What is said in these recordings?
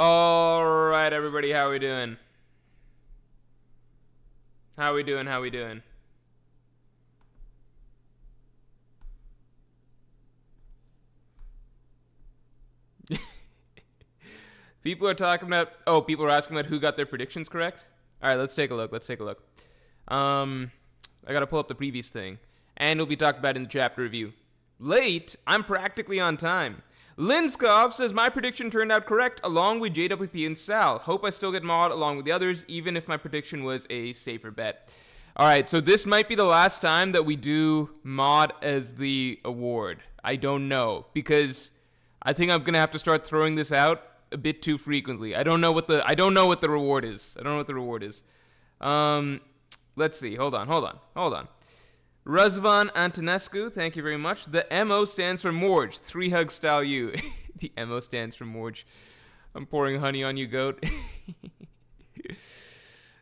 All right, everybody, how we doing? How we doing? People are talking about. Oh, people are asking about who got their predictions correct. All right, let's take a look. I gotta pull up the previous thing, and it'll be talked about in the chapter review. Late? I'm practically on time. Linskov says my prediction turned out correct along with JWP and Sal. Hope I still get mod along with the others, even if my prediction was a safer bet. Alright, so this might be the last time that we do mod as the award. I don't know, because I think I'm gonna have to start throwing this out a bit too frequently. I don't know what the reward is. Let's see. Hold on. Razvan Antonescu, thank you very much. The MO stands for Morj. 3 hugs style you. The MO stands for Morj. I'm pouring honey on you, goat.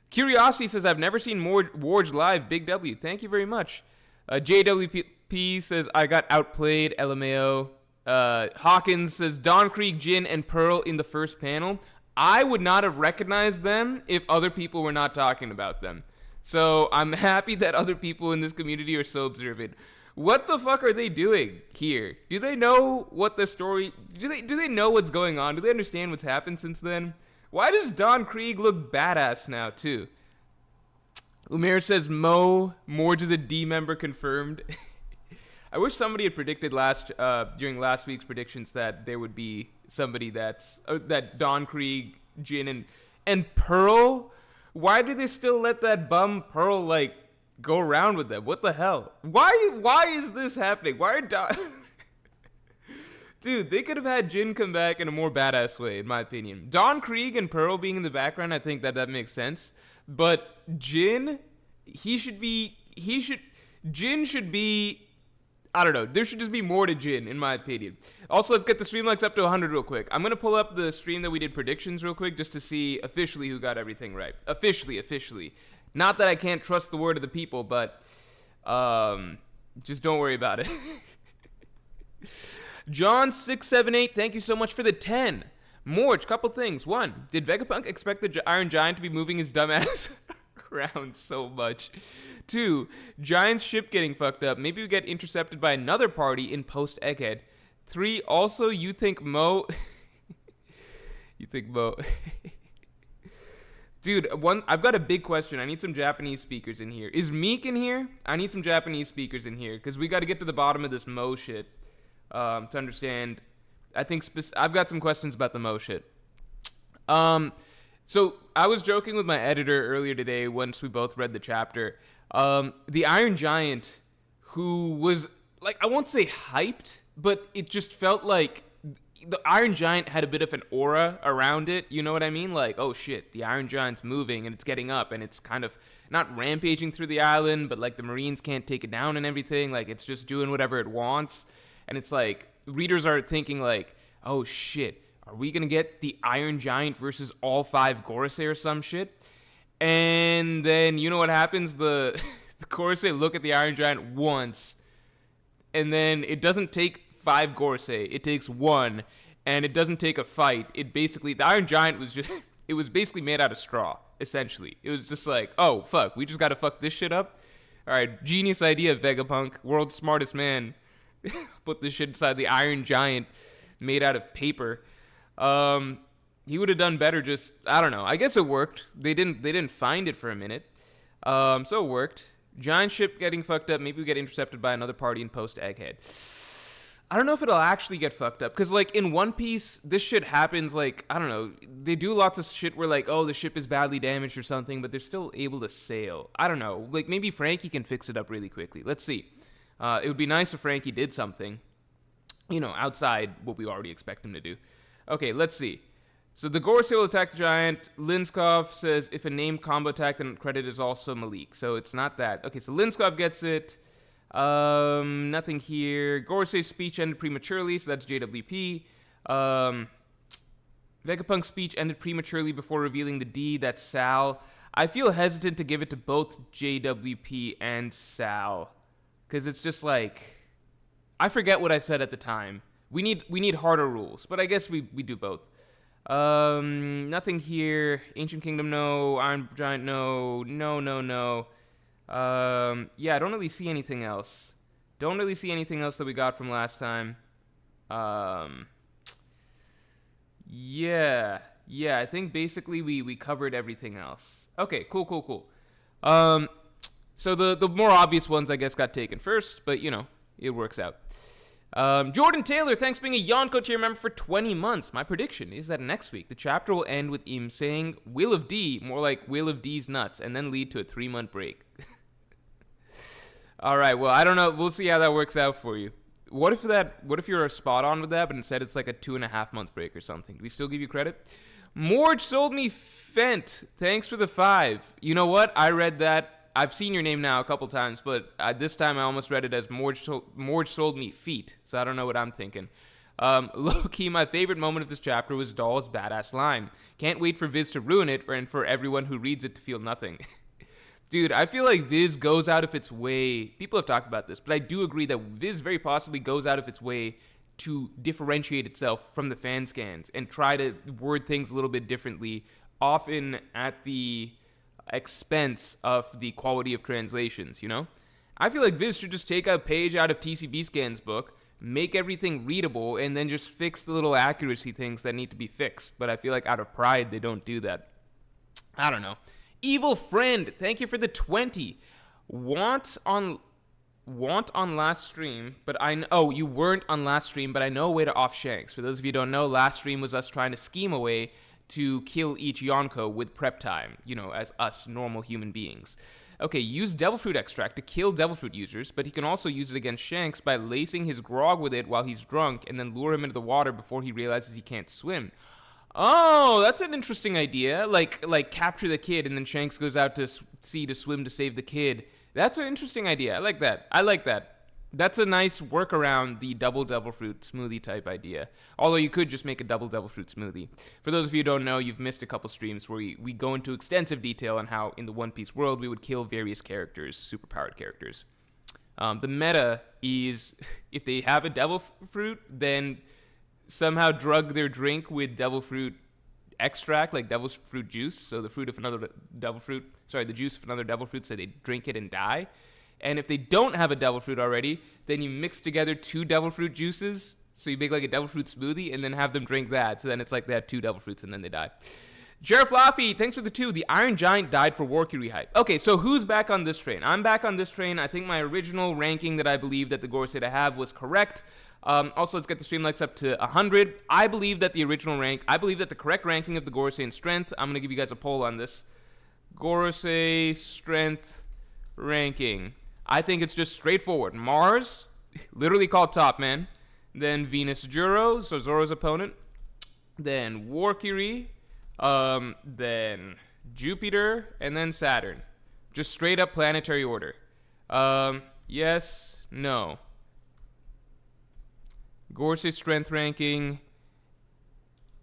Curiosity says, I've never seen Morj live. Big W. Thank you very much. JWP says, I got outplayed. LMAO. Hawkins says, Don Krieg, Jin, and Pearl in the first panel. I would not have recognized them if other people were not talking about them. So I'm happy that other people in this community are so observant. What the fuck are they doing here? Do they know what the story... Do they know what's going on? Do they understand what's happened since then? Why does Don Krieg look badass now, too? Umair says, Morj is a D member confirmed. I wish somebody had predicted during last week's predictions that there would be somebody that Don Krieg, Jin, and Pearl... Why do they still let that bum Pearl, go around with them? What the hell? Why is this happening? Why are Dude, they could have had Jin come back in a more badass way, in my opinion. Don Krieg and Pearl being in the background, I think that makes sense. But Jin, Jin should be... I don't know. There should just be more to Jin, in my opinion. Also, let's get the stream likes up to 100 real quick. I'm going to pull up the stream that we did predictions real quick just to see officially who got everything right. Officially. Not that I can't trust the word of the people, but just don't worry about it. John678, thank you so much for the 10. Morj, couple things. 1, did Vegapunk expect the Iron Giant to be moving his dumbass around so much? 2, Giant's ship getting fucked up. Maybe we get intercepted by another party in post-Egghead. 3, also, you think Mo... Dude, I've got a big question. I need some Japanese speakers in here. Is Meek in here? I need some Japanese speakers in here, because we got to get to the bottom of this Mo shit to understand. I think I've got some questions about the Mo shit. So, I was joking with my editor earlier today once we both read the chapter. The Iron Giant, who was, I won't say hyped, but it just felt like the Iron Giant had a bit of an aura around it. You know what I mean? Oh shit, the Iron Giant's moving and it's getting up and it's kind of not rampaging through the island, but the Marines can't take it down and everything. It's just doing whatever it wants. And it's readers are thinking oh shit, are we going to get the Iron Giant versus all 5 Gorosei or some shit? And then, you know what happens? The Gorosei look at the Iron Giant once, and then it doesn't take 5 Gorosei. It takes 1, and it doesn't take a fight. The Iron Giant was it was basically made out of straw, essentially. It was just oh, fuck, we just gotta fuck this shit up? Alright, genius idea, Vegapunk, world's smartest man. Put this shit inside the Iron Giant made out of paper. He would have done better. I don't know. I guess it worked. They didn't find it for a minute. So it worked. Giant ship getting fucked up. Maybe we get intercepted by another party in post-Egghead. I don't know if it'll actually get fucked up. Because, in One Piece, this shit happens, I don't know. They do lots of shit where, oh, the ship is badly damaged or something, but they're still able to sail. I don't know. Maybe Frankie can fix it up really quickly. Let's see. It would be nice if Frankie did something, outside what we already expect him to do. Okay, let's see. So the Gorosei will attack the Giant. Linskov says if a named combo attack, then credit is also Malik. So it's not that. Okay, so Linskov gets it. Nothing here. Gorosei's speech ended prematurely, so that's JWP. Vegapunk's speech ended prematurely before revealing the D, that's Sal. I feel hesitant to give it to both JWP and Sal. Because it's just I forget what I said at the time. We need harder rules, but I guess we do both. Nothing here. Ancient Kingdom, no. Iron Giant, no. No. Yeah, I don't really see anything else. Don't really see anything else that we got from last time. Yeah. I think basically we covered everything else. Okay, cool. So the more obvious ones, I guess, got taken first, but, it works out. Jordan Taylor, thanks for being a Yonko tier member for 20 months. My prediction is that next week, the chapter will end with Im saying, Will of D, more like Will of D's nuts, and then lead to a 3-month break. All right, well, I don't know. We'll see how that works out for you. What if you're spot on with that, but instead it's like a 2.5-month break or something? Do we still give you credit? Morj sold me Fent. Thanks for the 5. You know what? I read that. I've seen your name now a couple times, but this time I almost read it as Morj sold me feet, so I don't know what I'm thinking. Low-key, my favorite moment of this chapter was Doll's badass line. Can't wait for Viz to ruin it and for everyone who reads it to feel nothing. Dude, I feel like Viz goes out of its way. People have talked about this, but I do agree that Viz very possibly goes out of its way to differentiate itself from the fan scans and try to word things a little bit differently, often at the expense of the quality of translations, I feel like Viz should just take a page out of TCB Scan's book, make everything readable, and then just fix the little accuracy things that need to be fixed. But I feel like out of pride, they don't do that. I don't know. Evil Friend, thank you for the 20. Want on last stream, but you weren't on last stream, but I know a way to off Shanks. For those of you who don't know, last stream was us trying to scheme a way to kill each Yonko with prep time, as us normal human beings. Okay, use devil fruit extract to kill devil fruit users, but he can also use it against Shanks by lacing his grog with it while he's drunk and then lure him into the water before he realizes he can't swim. Oh, that's an interesting idea. Like capture the kid and then Shanks goes out to sea to swim to save the kid. That's an interesting idea. I like that. That's a nice workaround the double devil fruit smoothie type idea. Although you could just make a double devil fruit smoothie. For those of you who don't know, you've missed a couple streams where we go into extensive detail on how in the One Piece world we would kill various characters, superpowered characters. The meta is if they have a devil fruit, then somehow drug their drink with devil fruit extract, like devil fruit juice. So the juice of another devil fruit, so they drink it and die. And if they don't have a devil fruit already, then you mix together 2 devil fruit juices. So you make like a devil fruit smoothie and then have them drink that. So then it's like they have 2 devil fruits and then they die. Jared Fluffy, thanks for the 2. The Iron Giant died for Warkiri hype. Okay, so who's back on this train? I'm back on this train. I think my original ranking that I believe that the Gorosei to have was correct. Also, let's get the stream likes up to 100. I believe that the correct ranking of the Gorosei in strength, I'm going to give you guys a poll on this. Gorosei strength ranking. I think it's just straightforward. Mars, literally called top, man. Then Venus Juro, so Zoro's opponent. Then Warkiri. Then Jupiter. And then Saturn. Just straight up planetary order. Yes, no. Gorosei strength ranking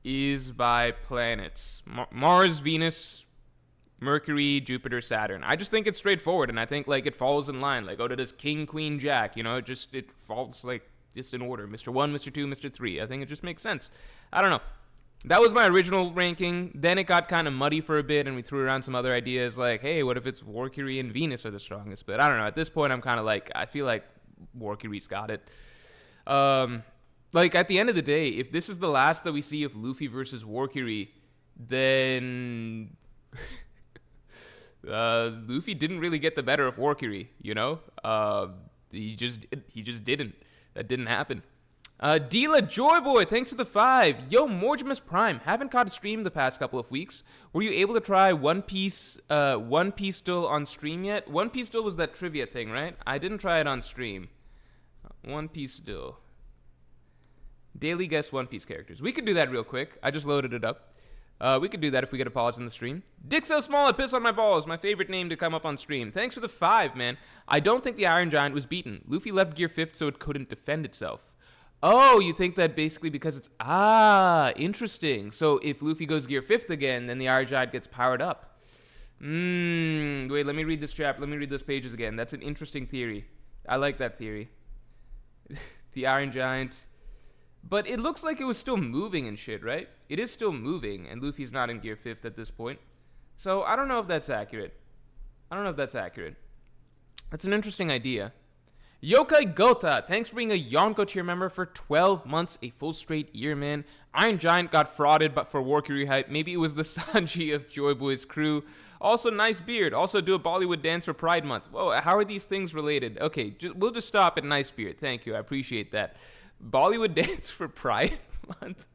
is by planets. Mars, Venus, Mercury, Jupiter, Saturn. I just think it's straightforward, and I think like it falls in line. Like does King, Queen, Jack. It falls like just in order. Mr. 1, Mr. 2, Mr. 3. I think it just makes sense. I don't know. That was my original ranking. Then it got kind of muddy for a bit, and we threw around some other ideas like, hey, what if it's Warkiri and Venus are the strongest? But I don't know. At this point, I'm kind of like, I feel like Warkiri's got it. Like at the end of the day, if this is the last that we see of Luffy versus Warkiri, then Luffy didn't really get the better of Warkiri, he just didn't. That didn't happen. Dila Joyboy, thanks for the 5. Yo, Morjimus Prime, haven't caught a stream the past couple of weeks. Were you able to try One Piece still on stream yet? One Piece still was that trivia thing, right? I didn't try it on stream. One Piece still. Daily guess One Piece characters. We could do that real quick. I just loaded it up. We could do that if we get a pause in the stream. Dick So Small, I piss on my balls. My favorite name to come up on stream. Thanks for the 5, man. I don't think the Iron Giant was beaten. Luffy left gear 5th so it couldn't defend itself. Oh, you think that basically because it's... interesting. So if Luffy goes gear 5th again, then the Iron Giant gets powered up. Wait, let me read this chapter. Let me read those pages again. That's an interesting theory. I like that theory. The Iron Giant... But it looks like it was still moving and shit, right? It is still moving, and Luffy's not in Gear 5th at this point. So I don't know if that's accurate. That's an interesting idea. Yokai Gota, thanks for being a Yonko tier member for 12 months, a full straight year, man. Iron Giant got frauded but for Warkiri hype. Maybe it was the Sanji of Joy Boy's crew. Also, nice beard. Also, do a Bollywood dance for Pride Month. Whoa, how are these things related? Okay, we'll just stop at nice beard. Thank you, I appreciate that. Bollywood dance for Pride Month?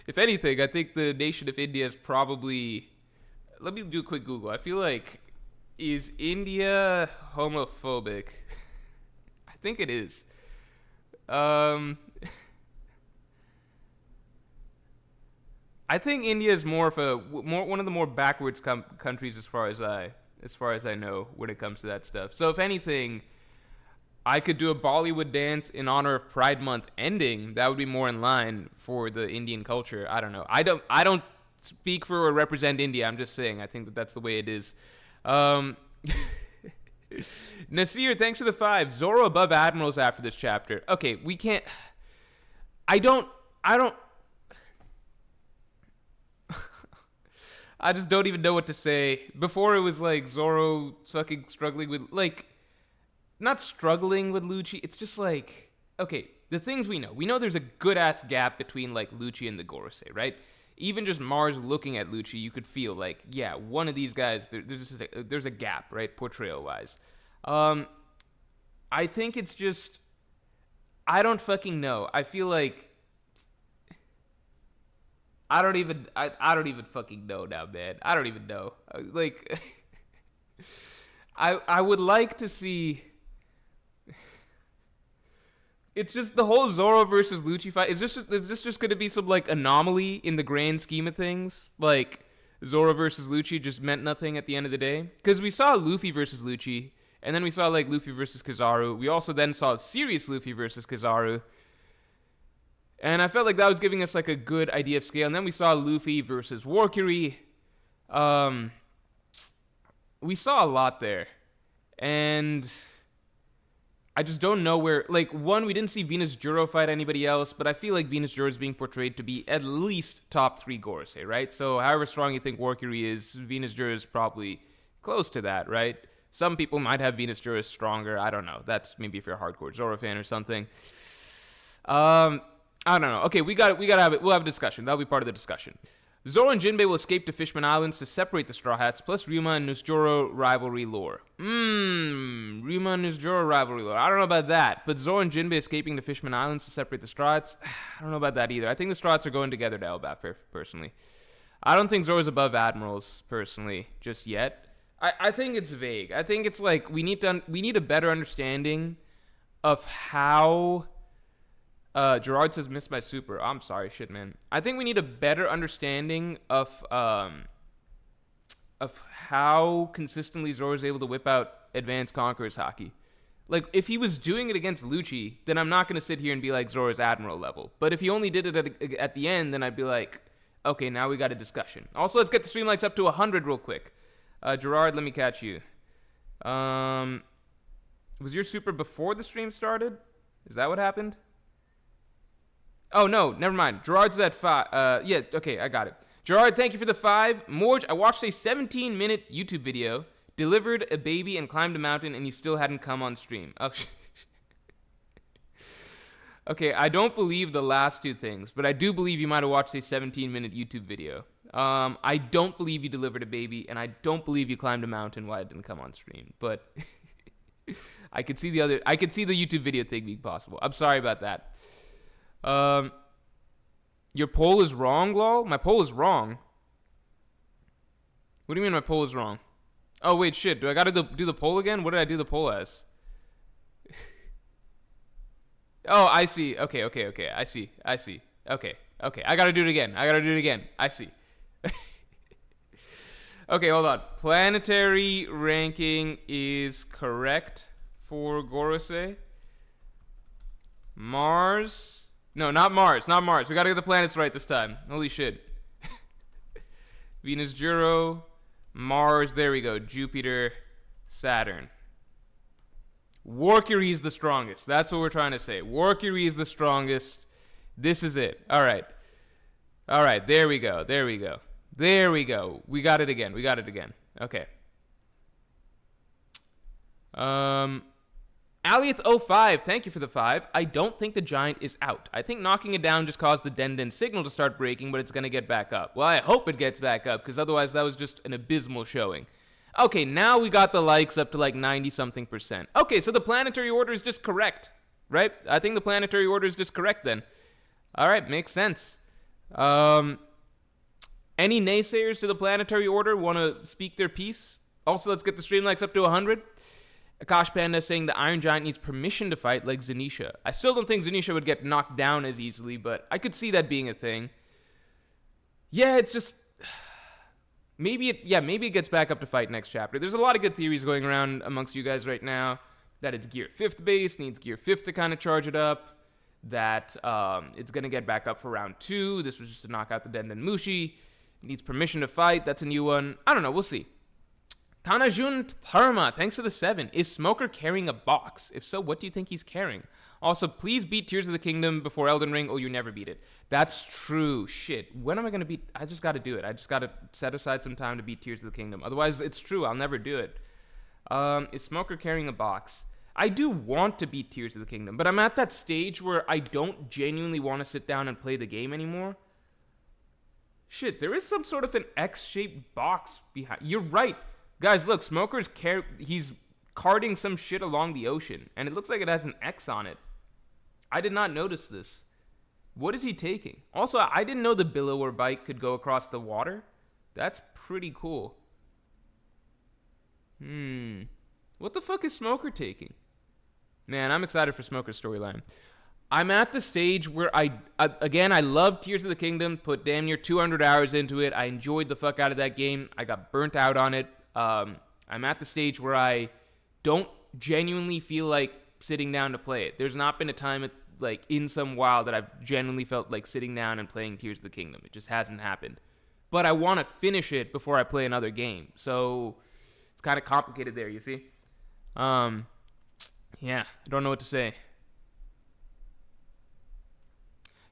If anything, I think the nation of India is probably... Let me do a quick Google. I feel like... Is India homophobic? I think it is. I think India is one of the more backwards countries as far as I know when it comes to that stuff. So if anything, I could do a Bollywood dance in honor of Pride Month ending. That would be more in line for the Indian culture. I don't know. I don't speak for or represent India. I'm just saying I think that that's the way it is. Nasir, thanks for the 5. Zoro above admirals after this chapter. Okay, we can't. I just don't even know what to say. Before it was like Zoro fucking struggling with, like, not struggling with Lucci. It's just like, okay, the things we know there's a good ass gap between like Lucci and the Gorosei, right? Even just Morj looking at Lucci, you could feel like, yeah, one of these guys, there's a gap, right, portrayal-wise. I think it's just, I don't fucking know. I feel like, I don't even fucking know now, man. I don't even know. Like, I would like to see... It's just the whole Zoro versus Lucci fight. Is this just going to be some, like, anomaly in the grand scheme of things? Like, Zoro versus Lucci just meant nothing at the end of the day? Because we saw Luffy versus Lucci, and then we saw, like, Luffy versus Kizaru. We also then saw serious Luffy versus Kizaru. And I felt like that was giving us, like, a good idea of scale. And then we saw Luffy versus Warkiri. We saw a lot there. And... I just don't know where, like, one, we didn't see Venus Juro fight anybody else, but I feel like Venus Juro is being portrayed to be at least top 3 Gorosei, right? So however strong you think Warkiri is, Venus Juro is probably close to that, right? Some people might have Venus Juro stronger. I don't know. That's maybe if you're a hardcore Zoro fan or something. I don't know. Okay, we got to have it. We'll have a discussion. That'll be part of the discussion. Zoro and Jinbei will escape to Fishman Islands to separate the Straw Hats, plus Ryuma and Nusjoro rivalry lore. Ryuma and Nusjoro rivalry lore. I don't know about that, but Zoro and Jinbei escaping to Fishman Islands to separate the Straw Hats, I don't know about that either. I think the Straw Hats are going together to Elbaf, personally. I don't think Zoro's above Admirals, personally, just yet. I think it's vague. I think it's like we need a better understanding of how... Gerard says, missed my super. I'm sorry, shit, man. I think we need a better understanding of how consistently Zoro is able to whip out advanced Conqueror's Haki. Like, if he was doing it against Lucci, then I'm not going to sit here and be like Zoro's Admiral level. But if he only did it at the end, then I'd be like, okay, now we got a discussion. Also, let's get the stream likes up to 100 real quick. Gerard, let me catch you. Was your super before the stream started? Is that what happened? Oh, no, never mind. Gerard's at 5. Yeah, okay, I got it. Gerard, thank you for the 5. Morj, I watched a 17-minute YouTube video, delivered a baby and climbed a mountain, and you still hadn't come on stream. Oh, okay, I don't believe the last two things, but I do believe you might have watched a 17-minute YouTube video. I don't believe you delivered a baby, and I don't believe you climbed a mountain while I didn't come on stream, but I could see the YouTube video thing being possible. I'm sorry about that. Your poll is wrong, lol? My poll is wrong. What do you mean my poll is wrong? Oh, wait, shit. Do I gotta do the poll again? What did I do the poll as? Oh, I see. Okay. I see. Okay. I gotta do it again. I see. Okay, hold on. Planetary ranking is correct for Gorosei. Mars... No, not Mars. We gotta get the planets right this time. Holy shit. Venus, Juro, Mars, there we go. Jupiter, Saturn. Warcury is the strongest. That's what we're trying to say. Warcury is the strongest. This is it. All right. All right. There we go. There we go. There we go. We got it again. We got it again. Okay. Alieth05, thank you for the 5. I don't think the giant is out. I think knocking it down just caused the Den signal to start breaking, but it's going to get back up. Well, I hope it gets back up, because otherwise that was just an abysmal showing. Okay, now we got the likes up to like 90-something%. Okay, so the planetary order is just correct, right? I think the planetary order is just correct then. All right, makes sense. Any naysayers to the planetary order want to speak their piece? Also, let's get the stream likes up to 100. Akash Panda saying the Iron Giant needs permission to fight like Zunisha. I still don't think Zunisha would get knocked down as easily, but I could see that being a thing. Yeah, it's just... Maybe it gets back up to fight next chapter. There's a lot of good theories going around amongst you guys right now. That it's Gear 5th base, needs Gear 5th to kind of charge it up. That it's going to get back up for round 2. This was just to knock out the Den Mushi. Needs permission to fight. That's a new one. I don't know. We'll see. Tanajun Tharma, thanks for the 7. Is Smoker carrying a box? If so, what do you think he's carrying? Also, please beat Tears of the Kingdom before Elden Ring, or you never beat it. That's true. Shit. When am I going to beat... I just got to do it. I just got to set aside some time to beat Tears of the Kingdom. Otherwise, it's true. I'll never do it. Is Smoker carrying a box? I do want to beat Tears of the Kingdom, but I'm at that stage where I don't genuinely want to sit down and play the game anymore. Shit, there is some sort of an X-shaped box behind... You're right. Guys, look, Smoker's he's carting some shit along the ocean, and it looks like it has an X on it. I did not notice this. What is he taking? Also, I didn't know the billower bike could go across the water. That's pretty cool. What the fuck is Smoker taking? Man, I'm excited for Smoker's storyline. I'm at the stage where I love Tears of the Kingdom, put damn near 200 hours into it. I enjoyed the fuck out of that game. I got burnt out on it. I'm at the stage where I don't genuinely feel like sitting down to play it. There's not been a time in some while that I've genuinely felt like sitting down and playing Tears of the Kingdom. It just hasn't happened. But I want to finish it before I play another game. So it's kind of complicated there, you see? Yeah, I don't know what to say.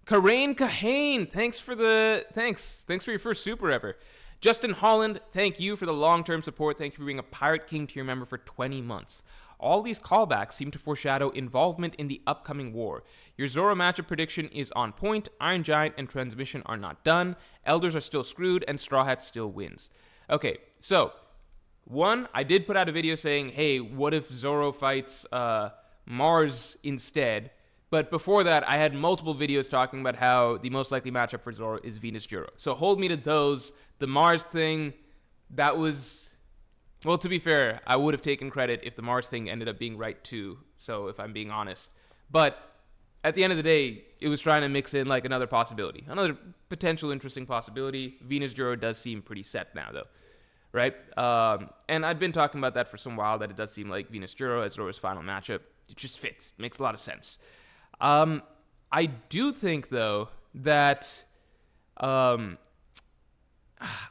Karain Kahane, thanks for your first super ever. Justin Holland, thank you for the long-term support. Thank you for being a Pirate King tier member for 20 months. All these callbacks seem to foreshadow involvement in the upcoming war. Your Zoro matchup prediction is on point. Iron Giant and Transmission are not done. Elders are still screwed, and Straw Hat still wins. Okay, so, one, I did put out a video saying, hey, what if Zoro fights Mars instead? But before that, I had multiple videos talking about how the most likely matchup for Zoro is Venus Juro. So hold me to those. The Mars thing, that was... Well, to be fair, I would have taken credit if the Mars thing ended up being right too, so if I'm being honest. But at the end of the day, it was trying to mix in like another possibility. Another potential interesting possibility. Venus Juro does seem pretty set now, though. Right? And I'd been talking about that for some while, that it does seem like Venus Juro as Zoro's final matchup. It just fits. It makes a lot of sense. I do think, though, that...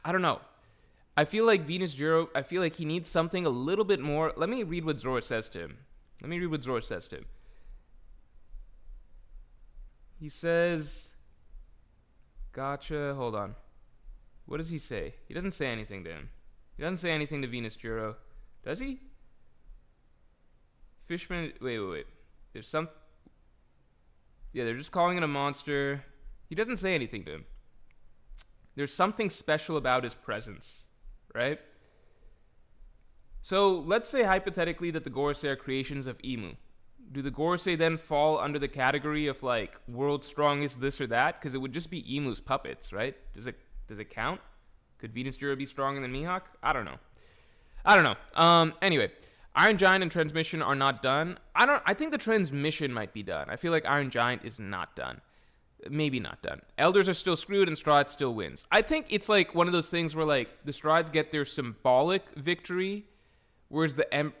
I don't know. I feel like Venus Juro, I feel like he needs something a little bit more. Let me read what Zoro says to him. He says, gotcha, hold on. What does he say? He doesn't say anything to him. He doesn't say anything to Venus Juro. Does he? Fishman, wait. There's some... Yeah, they're just calling it a monster. He doesn't say anything to him. There's something special about his presence, right? So let's say hypothetically that the Gorosei are creations of Imu. Do the Gorosei then fall under the category of like world's strongest this or that? Because it would just be Imu's puppets, right? Does it count? Could Venus Juro be stronger than Mihawk? I don't know. Anyway, Iron Giant and Transmission are not done. I think the Transmission might be done. I feel like Iron Giant is not done. Maybe not done. Elders are still screwed and Strahd still wins. I think it's like one of those things where like the Strahds get their symbolic victory, whereas the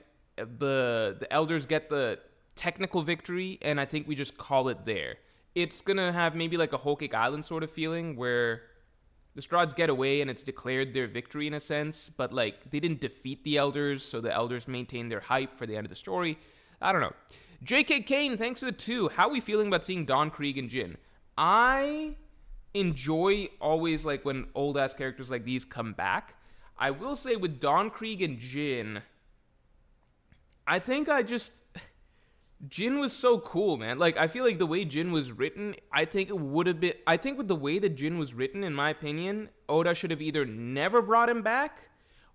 Elders get the technical victory, and I think we just call it there. It's gonna have maybe like a Whole Cake Island sort of feeling where the Strahds get away and it's declared their victory in a sense, but like they didn't defeat the Elders, so the Elders maintain their hype for the end of the story. I don't know. JK Kane, thanks for the 2. How are we feeling about seeing Don Krieg and Jin? I enjoy always like when old ass characters like these come back. I will say with Don Krieg and Jin, I think Jin was so cool, man. Like, I feel like the way Jin was written, I think it would have been... I think with the way that Jin was written, in my opinion, Oda should have either never brought him back,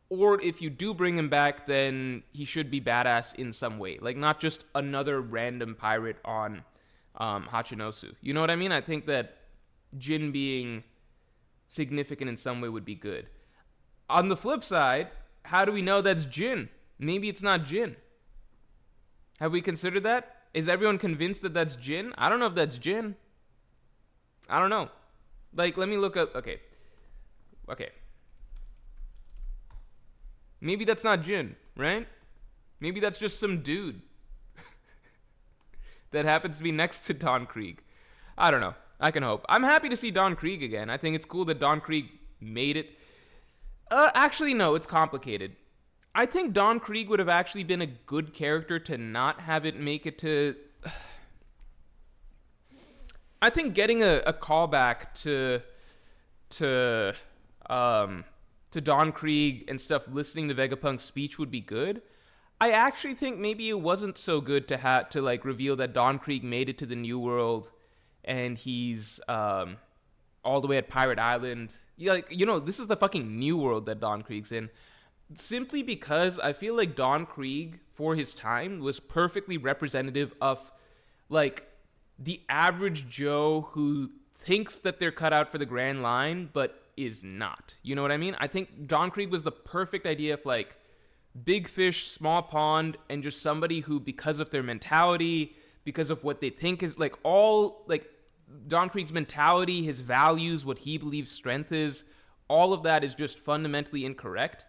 or if you do bring him back, then he should be badass in some way. Like, not just another random pirate on Hachinosu. You know what I mean? I think that Jin being significant in some way would be good. On the flip side, how do we know that's Jin? Maybe it's not Jin. Have we considered that? Is everyone convinced that that's Jin? I don't know if that's Jin. I don't know. Like, let me look up... Okay. Maybe that's not Jin, right? Maybe that's just some dude that happens to be next to Don Krieg. I don't know. I can hope. I'm happy to see Don Krieg again. I think it's cool that Don Krieg made it. Actually, no, it's complicated. I think Don Krieg would have actually been a good character to not have it make it to... I think getting a callback to Don Krieg and stuff, listening to Vegapunk's speech would be good. I actually think maybe it wasn't so good to like reveal that Don Krieg made it to the New World and he's all the way at Pirate Island. Yeah, like, you know, this is the fucking New World that Don Krieg's in. Simply because I feel like Don Krieg, for his time, was perfectly representative of, like, the average Joe who thinks that they're cut out for the Grand Line, but is not. You know what I mean? I think Don Krieg was the perfect idea of, like, big fish, small pond, and just somebody who, because of their mentality, because of what they think is, like, all, like, Don Krieg's mentality, his values, what he believes strength is, all of that is just fundamentally incorrect.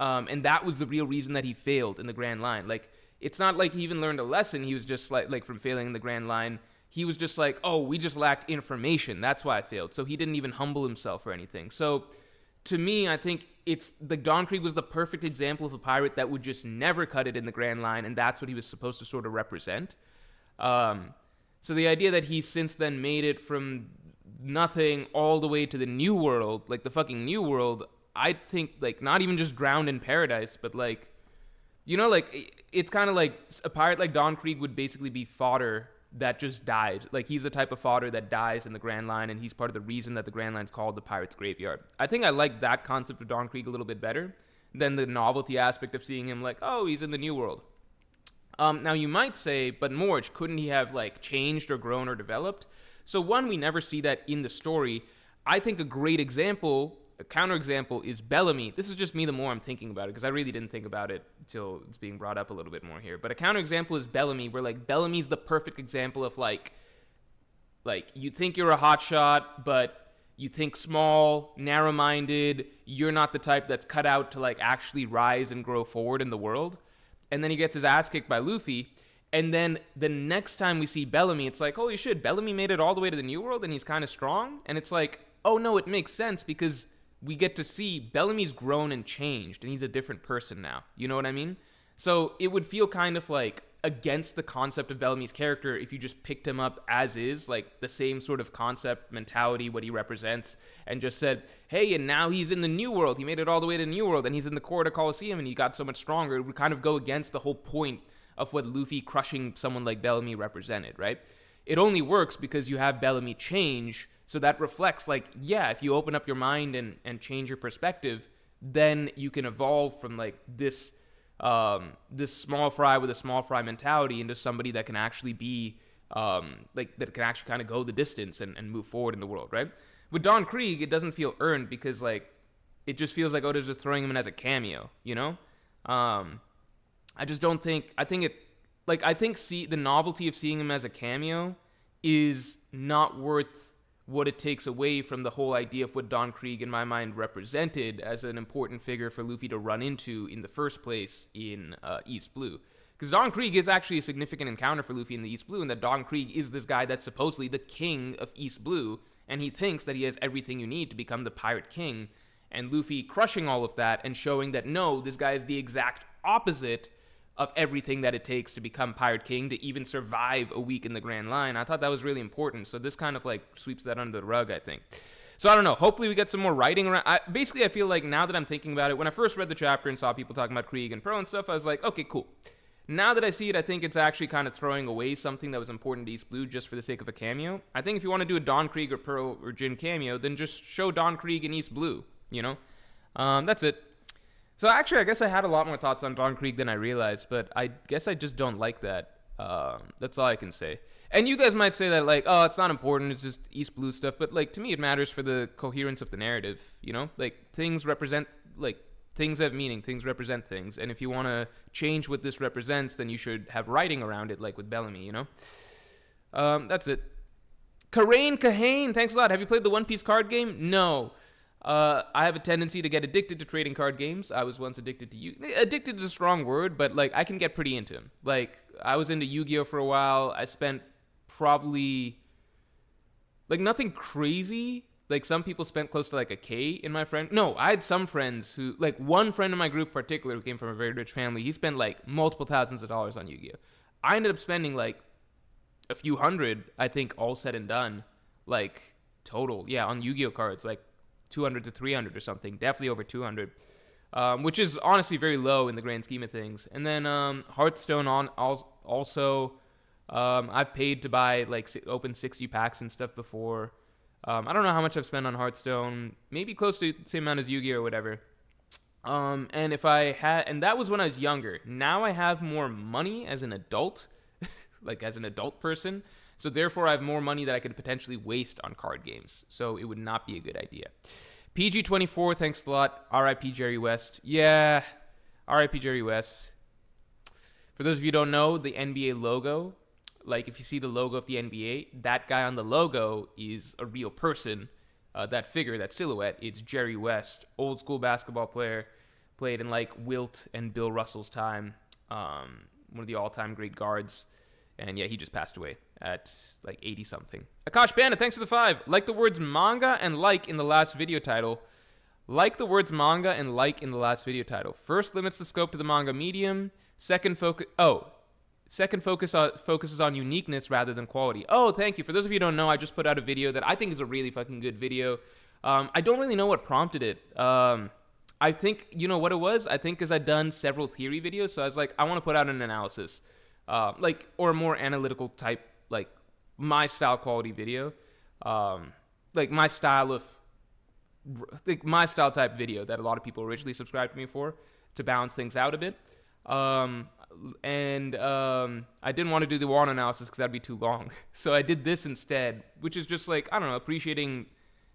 And that was the real reason that he failed in the Grand Line. Like, it's not like he even learned a lesson. He was just like from failing in the Grand Line. He was just like, oh, we just lacked information. That's why I failed. So he didn't even humble himself or anything. So to me, I think it's like Don Krieg was the perfect example of a pirate that would just never cut it in the Grand Line. And that's what he was supposed to sort of represent. So the idea that he's since then made it from nothing all the way to the New World, like the fucking New World, I think, like, not even just drowned in paradise, but, like, you know, like, it's kind of like a pirate like Don Krieg would basically be fodder that just dies. Like, he's the type of fodder that dies in the Grand Line, and he's part of the reason that the Grand Line's called the Pirate's Graveyard. I think I like that concept of Don Krieg a little bit better than the novelty aspect of seeing him like, oh, he's in the New World. Now, you might say, but Morj, couldn't he have, like, changed or grown or developed? So, one, we never see that in the story. I think a great example... A counterexample is Bellamy. This is just me the more I'm thinking about it, because I really didn't think about it until it's being brought up a little bit more here. But a counterexample is Bellamy, where, like, Bellamy's the perfect example of, like you think you're a hotshot, but you think small, narrow-minded. You're not the type that's cut out to, like, actually rise and grow forward in the world. And then he gets his ass kicked by Luffy. And then the next time we see Bellamy, it's like, holy shit, Bellamy made it all the way to the New World, and he's kind of strong? And it's like, oh, no, it makes sense, because... we get to see Bellamy's grown and changed, and he's a different person now. You know what I mean? So it would feel kind of like against the concept of Bellamy's character if you just picked him up as is, like the same sort of concept, mentality, what he represents, and just said, hey, and now he's in the New World. He made it all the way to the New World, and he's in the Corridor Coliseum, and he got so much stronger. It would kind of go against the whole point of what Luffy crushing someone like Bellamy represented, right? It only works because you have Bellamy change. So that reflects, like, yeah, if you open up your mind and change your perspective, then you can evolve from, like, this small fry with a small fry mentality into somebody that can actually be, that can actually kind of go the distance and move forward in the world, right? With Don Krieg, it doesn't feel earned because, like, it just feels like Oda's just throwing him in as a cameo, you know? I just don't think, I think the novelty of seeing him as a cameo is not worth what it takes away from the whole idea of what Don Krieg, in my mind, represented as an important figure for Luffy to run into in the first place in East Blue. Because Don Krieg is actually a significant encounter for Luffy in the East Blue, and that Don Krieg is this guy that's supposedly the king of East Blue, and he thinks that he has everything you need to become the Pirate King, and Luffy crushing all of that and showing that, no, this guy is the exact opposite, of everything that it takes to become Pirate King, to even survive a week in the Grand Line. I thought that was really important. So this kind of like sweeps that under the rug, I think. So I don't know. Hopefully we get some more writing around. Basically, I feel like now that I'm thinking about it, when I first read the chapter and saw people talking about Krieg and Pearl and stuff, I was like, okay, cool. Now that I see it, I think it's actually kind of throwing away something that was important to East Blue just for the sake of a cameo. I think if you want to do a Don Krieg or Pearl or Jin cameo, then just show Don Krieg in East Blue, you know? That's it. So actually, I guess I had a lot more thoughts on Don Krieg than I realized, but I guess I just don't like that. That's all I can say. And you guys might say that, like, oh, it's not important, it's just East Blue stuff, but, like, to me it matters for the coherence of the narrative, you know? Like, things represent, like, things have meaning, things represent things, and if you want to change what this represents, then you should have writing around it, like with Bellamy, you know? That's it. Karain Kahane, thanks a lot. Have you played the One Piece card game? No. I have a tendency to get addicted to trading card games. I was once addicted to addicted is a strong word, but like I can get pretty into them. Like I was into Yu-Gi-Oh for a while. I spent probably like nothing crazy. Like some people spent close to like a K in my friend. No, I had some friends who, like one friend in my group in particular who came from a very rich family. He spent like multiple thousands of dollars on Yu-Gi-Oh. I ended up spending like a few hundred, I think, all said and done, like total, yeah, on Yu-Gi-Oh cards, like 200 to 300 or something, definitely over 200, which is honestly very low in the grand scheme of things. And then Hearthstone also, I've paid to buy like open 60 packs and stuff before. I don't know how much I've spent on Hearthstone, maybe close to the same amount as Yu-Gi-Oh or whatever. And if I had, and that was when I was younger. Now I have more money as an adult, like as an adult person. So therefore I have more money that I could potentially waste on card games. So it would not be a good idea. PG24, thanks a lot. RIP Jerry West. Yeah, RIP Jerry West. For those of you who don't know, the NBA logo, like if you see the logo of the NBA, that guy on the logo is a real person. That figure, that silhouette, it's Jerry West, old school basketball player, played in like Wilt and Bill Russell's time, one of the all-time great guards. And yeah, he just passed away at like 80-something. Akash Panda, thanks for the 5. Like the words manga and like in the last video title. Like the words manga and like in the last video title. First limits the scope to the manga medium. Second focuses on uniqueness rather than quality. Oh, thank you. For those of you who don't know, I just put out a video that I think is a really fucking good video. I don't really know what prompted it. I think, you know what it was? I think because I'd done several theory videos, so I was like, I want to put out an analysis. Or a more analytical type, like my style quality video, like my style type video that a lot of people originally subscribed to me for, to balance things out a bit. I didn't want to do the Warren analysis because that'd be too long. So I did this instead, which is just like, I don't know, appreciating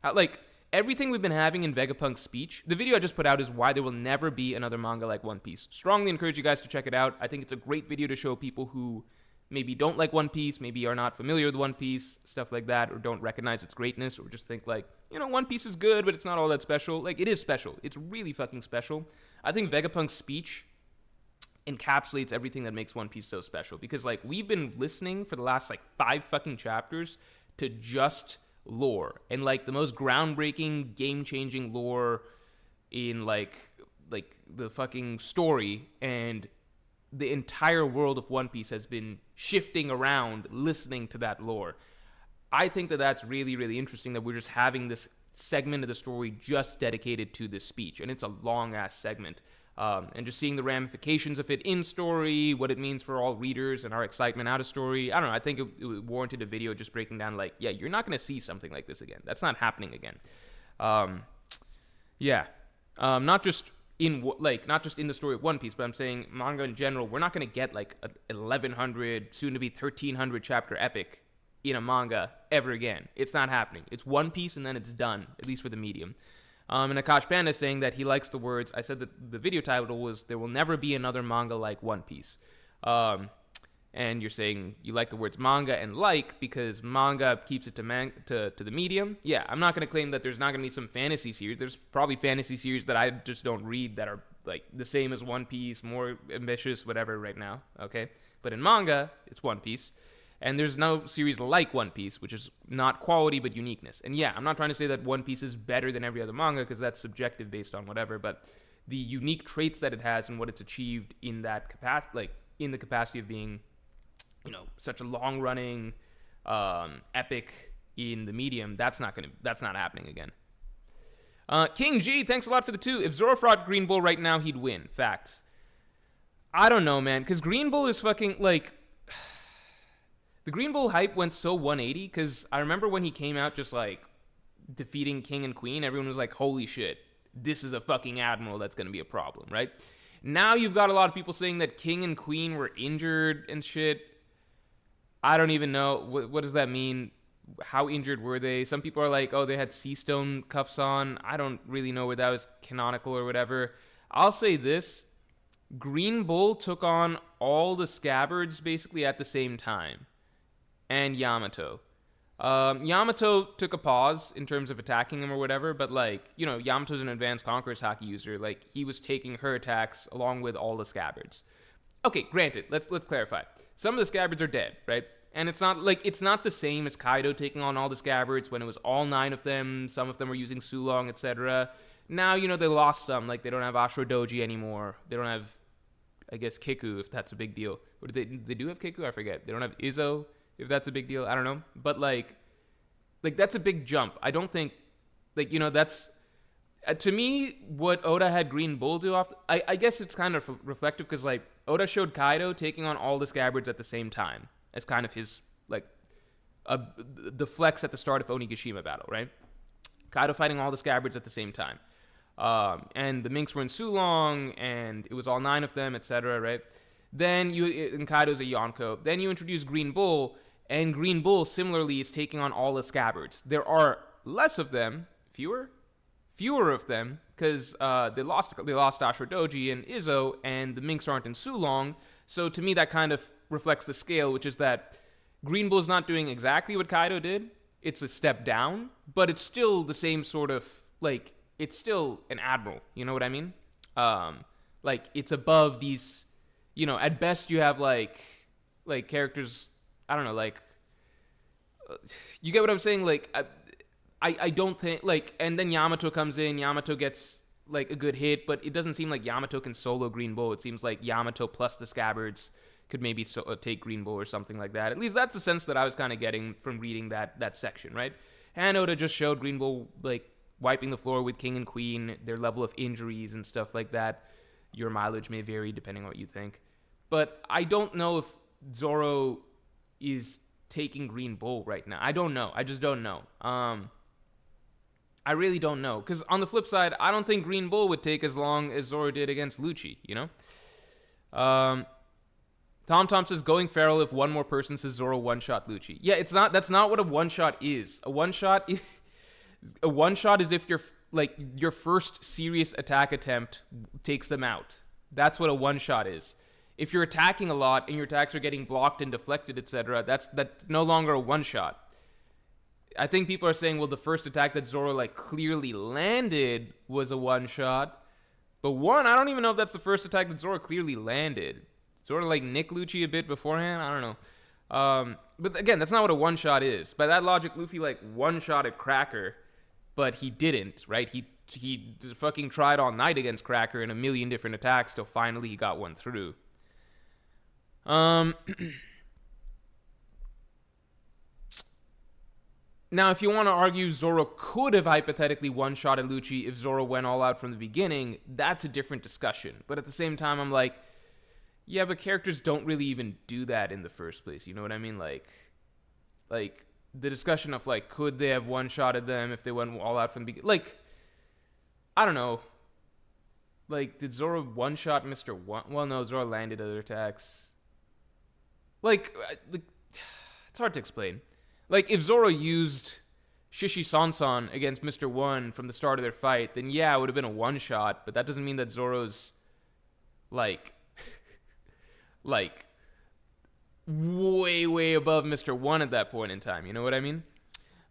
how, like, everything we've been having in Vegapunk's speech. The video I just put out is why there will never be another manga like One Piece. Strongly encourage you guys to check it out. I think it's a great video to show people who maybe don't like One Piece, maybe are not familiar with One Piece, stuff like that, or don't recognize its greatness, or just think like, you know, One Piece is good, but it's not all that special. Like, it is special. It's really fucking special. I think Vegapunk's speech encapsulates everything that makes One Piece so special, because like we've been listening for the last like 5 fucking chapters to just lore, and like the most groundbreaking, game-changing lore in like the fucking story, and the entire world of One Piece has been shifting around listening to that lore. I think that that's really, really interesting that we're just having this segment of the story just dedicated to this speech, and it's a long-ass segment. And just seeing the ramifications of it in story, what it means for all readers, and our excitement out of story. I don't know. I think it warranted a video just breaking down, like, yeah, you're not going to see something like this again. That's not happening again. Not just in the story of One Piece, but I'm saying manga in general. We're not going to get like a 1100, soon to be 1300 chapter epic in a manga ever again. It's not happening. It's One Piece, and then it's done, at least for the medium. And Akash Panda is saying that he likes the words. I said that the video title was "There will never be another manga like One Piece," and you're saying you like the words manga and like because manga keeps it to the medium. Yeah, I'm not going to claim that there's not going to be some fantasy series. There's probably fantasy series that I just don't read that are like the same as One Piece, more ambitious, whatever. Right now, okay. But in manga, it's One Piece. And there's no series like One Piece, which is not quality but uniqueness. And yeah, I'm not trying to say that One Piece is better than every other manga, because that's subjective based on whatever, but the unique traits that it has and what it's achieved in that capacity, like in the capacity of being, such a long running epic in the medium. That's not happening again. King G, thanks a lot for the 2. If Zoro fought Green Bull right now, he'd win. Facts. I don't know, man, because Green Bull is fucking, like, the Green Bull hype went so 180, because I remember when he came out just, like, defeating King and Queen, everyone was like, holy shit, this is a fucking Admiral that's going to be a problem, right? Now you've got a lot of people saying that King and Queen were injured and shit. I don't even know. What does that mean? How injured were they? Some people are like, oh, they had sea stone cuffs on. I don't really know whether that was canonical or whatever. I'll say this. Green Bull took on all the scabbards basically at the same time. And Yamato. Yamato took a pause in terms of attacking him or whatever, but like, Yamato's an advanced Conqueror's Haki user. Like, he was taking her attacks along with all the scabbards. Okay, granted, let's clarify. Some of the scabbards are dead, right? And it's not the same as Kaido taking on all the scabbards when it was all 9 of them. Some of them were using Sulong, etc. Now, they lost some. Like, they don't have Ashura Doji anymore. They don't have, I guess, Kiku, if that's a big deal. Or they do have Kiku? I forget. They don't have Izzo, if that's a big deal. I don't know. But, like that's a big jump. I don't think, that's... to me, what Oda had Green Bull do I guess it's kind of reflective because, like, Oda showed Kaido taking on all the scabbards at the same time as kind of his, like, the flex at the start of Onigashima battle, right? Kaido fighting all the scabbards at the same time. And the Minks were in Sulong, and it was all 9 of them, etc., right? Then and Kaido's a Yonko. Then you introduce Green Bull, and Green Bull similarly is taking on all the scabbards. There are less of them, fewer of them, because they lost Ashura Doji and Izzo, and the Minks aren't in Sulong. So to me, that kind of reflects the scale, which is that Green Bull's not doing exactly what Kaido did. It's a step down, but it's still the same sort of, like, it's still an Admiral. You know what I mean? Like, it's above these, at best you have, like characters, I don't know, like, you get what I'm saying? Like, I don't think, like, and then Yamato comes in, Yamato gets, like, a good hit, but it doesn't seem like Yamato can solo Green Bull. It seems like Yamato plus the scabbards could maybe take Green Bull or something like that. At least that's the sense that I was kind of getting from reading that section, right? And Oda just showed Green Bull, like, wiping the floor with King and Queen, their level of injuries and stuff like that. Your mileage may vary depending on what you think. But I don't know if Zoro is taking Green Bull right now. I don't know. I just don't know. I really don't know. Because on the flip side, I don't think Green Bull would take as long as Zoro did against Lucci, Tom says, going feral if one more person says Zoro one-shot Lucci. Yeah, that's not what a one-shot is. A one-shot is if your first serious attack attempt takes them out. That's what a one-shot is. If you're attacking a lot and your attacks are getting blocked and deflected, etc., that's no longer a one-shot. I think people are saying, well, the first attack that Zoro, like, clearly landed was a one-shot. But I don't even know if that's the first attack that Zoro clearly landed. Sort of like Nick Lucci a bit beforehand. I don't know. But again, that's not what a one-shot is. By that logic, Luffy, like, one-shotted Cracker, but he didn't, right? He fucking tried all night against Cracker in a million different attacks till finally he got one through. Now, if you want to argue Zoro could have hypothetically one-shotted Lucci if Zoro went all out from the beginning, that's a different discussion. But at the same time, I'm like, yeah, but characters don't really even do that in the first place. You know what I mean? Like the discussion of, like, could they have one-shotted them if they went all out from the beginning? Like, I don't know. Like, did Zoro one-shot Mr. One? Well, no, Zoro landed other attacks. Like, it's hard to explain. Like, if Zoro used Shishi Sansan against Mr. One from the start of their fight, then yeah, it would have been a one-shot, but that doesn't mean that Zoro's, like, way, way above Mr. One at that point in time. You know what I mean?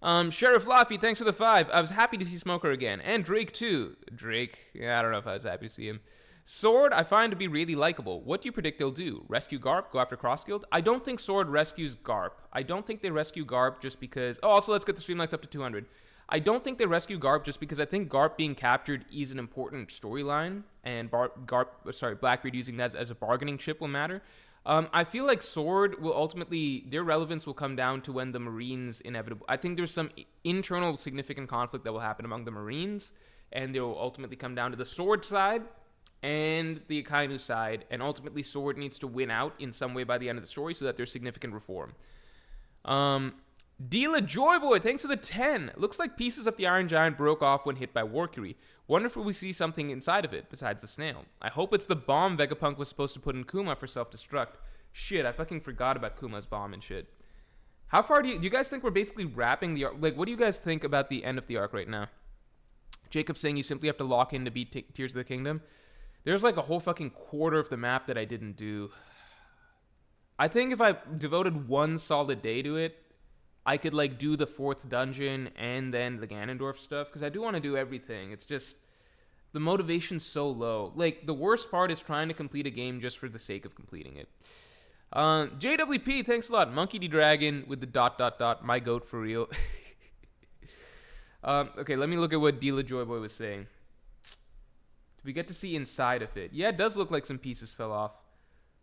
Sheriff Laffy, thanks for the 5. I was happy to see Smoker again. And Drake, too. Drake, yeah, I don't know if I was happy to see him. Sword, I find to be really likable. What do you predict they'll do? Rescue Garp? Go after Cross Guild? I don't think Sword rescues Garp. I don't think they rescue Garp just because... Oh, also, let's get the stream likes up to 200. I don't think they rescue Garp just because I think Garp being captured is an important storyline, and Blackbeard using that as a bargaining chip will matter. I feel like Sword will ultimately, their relevance will come down to when the Marines inevitable. I think there's some internal significant conflict that will happen among the Marines, and they will ultimately come down to the Sword side and the Akainu side, and ultimately Sword needs to win out in some way by the end of the story so that there's significant reform. Deela Joyboy, thanks for the 10. Looks like pieces of the Iron Giant broke off when hit by Warcury. Wonder if we see something inside of it besides the snail. I hope it's the bomb Vegapunk was supposed to put in Kuma for self-destruct. Shit, I fucking forgot about Kuma's bomb and shit. How far do you guys think we're basically wrapping the arc? Like, what do you guys think about the end of the arc right now? Jacob saying you simply have to lock in to beat Tears of the Kingdom. There's like a whole fucking quarter of the map that I didn't do. I think if I devoted one solid day to it, I could like do the 4th dungeon and then the Ganondorf stuff, because I do want to do everything. It's just the motivation's so low. Like, the worst part is trying to complete a game just for the sake of completing it. JWP, thanks a lot. Monkey D Dragon with the ... My goat for real. Okay, let me look at what Deela Joyboy was saying. We get to see inside of it. Yeah, it does look like some pieces fell off.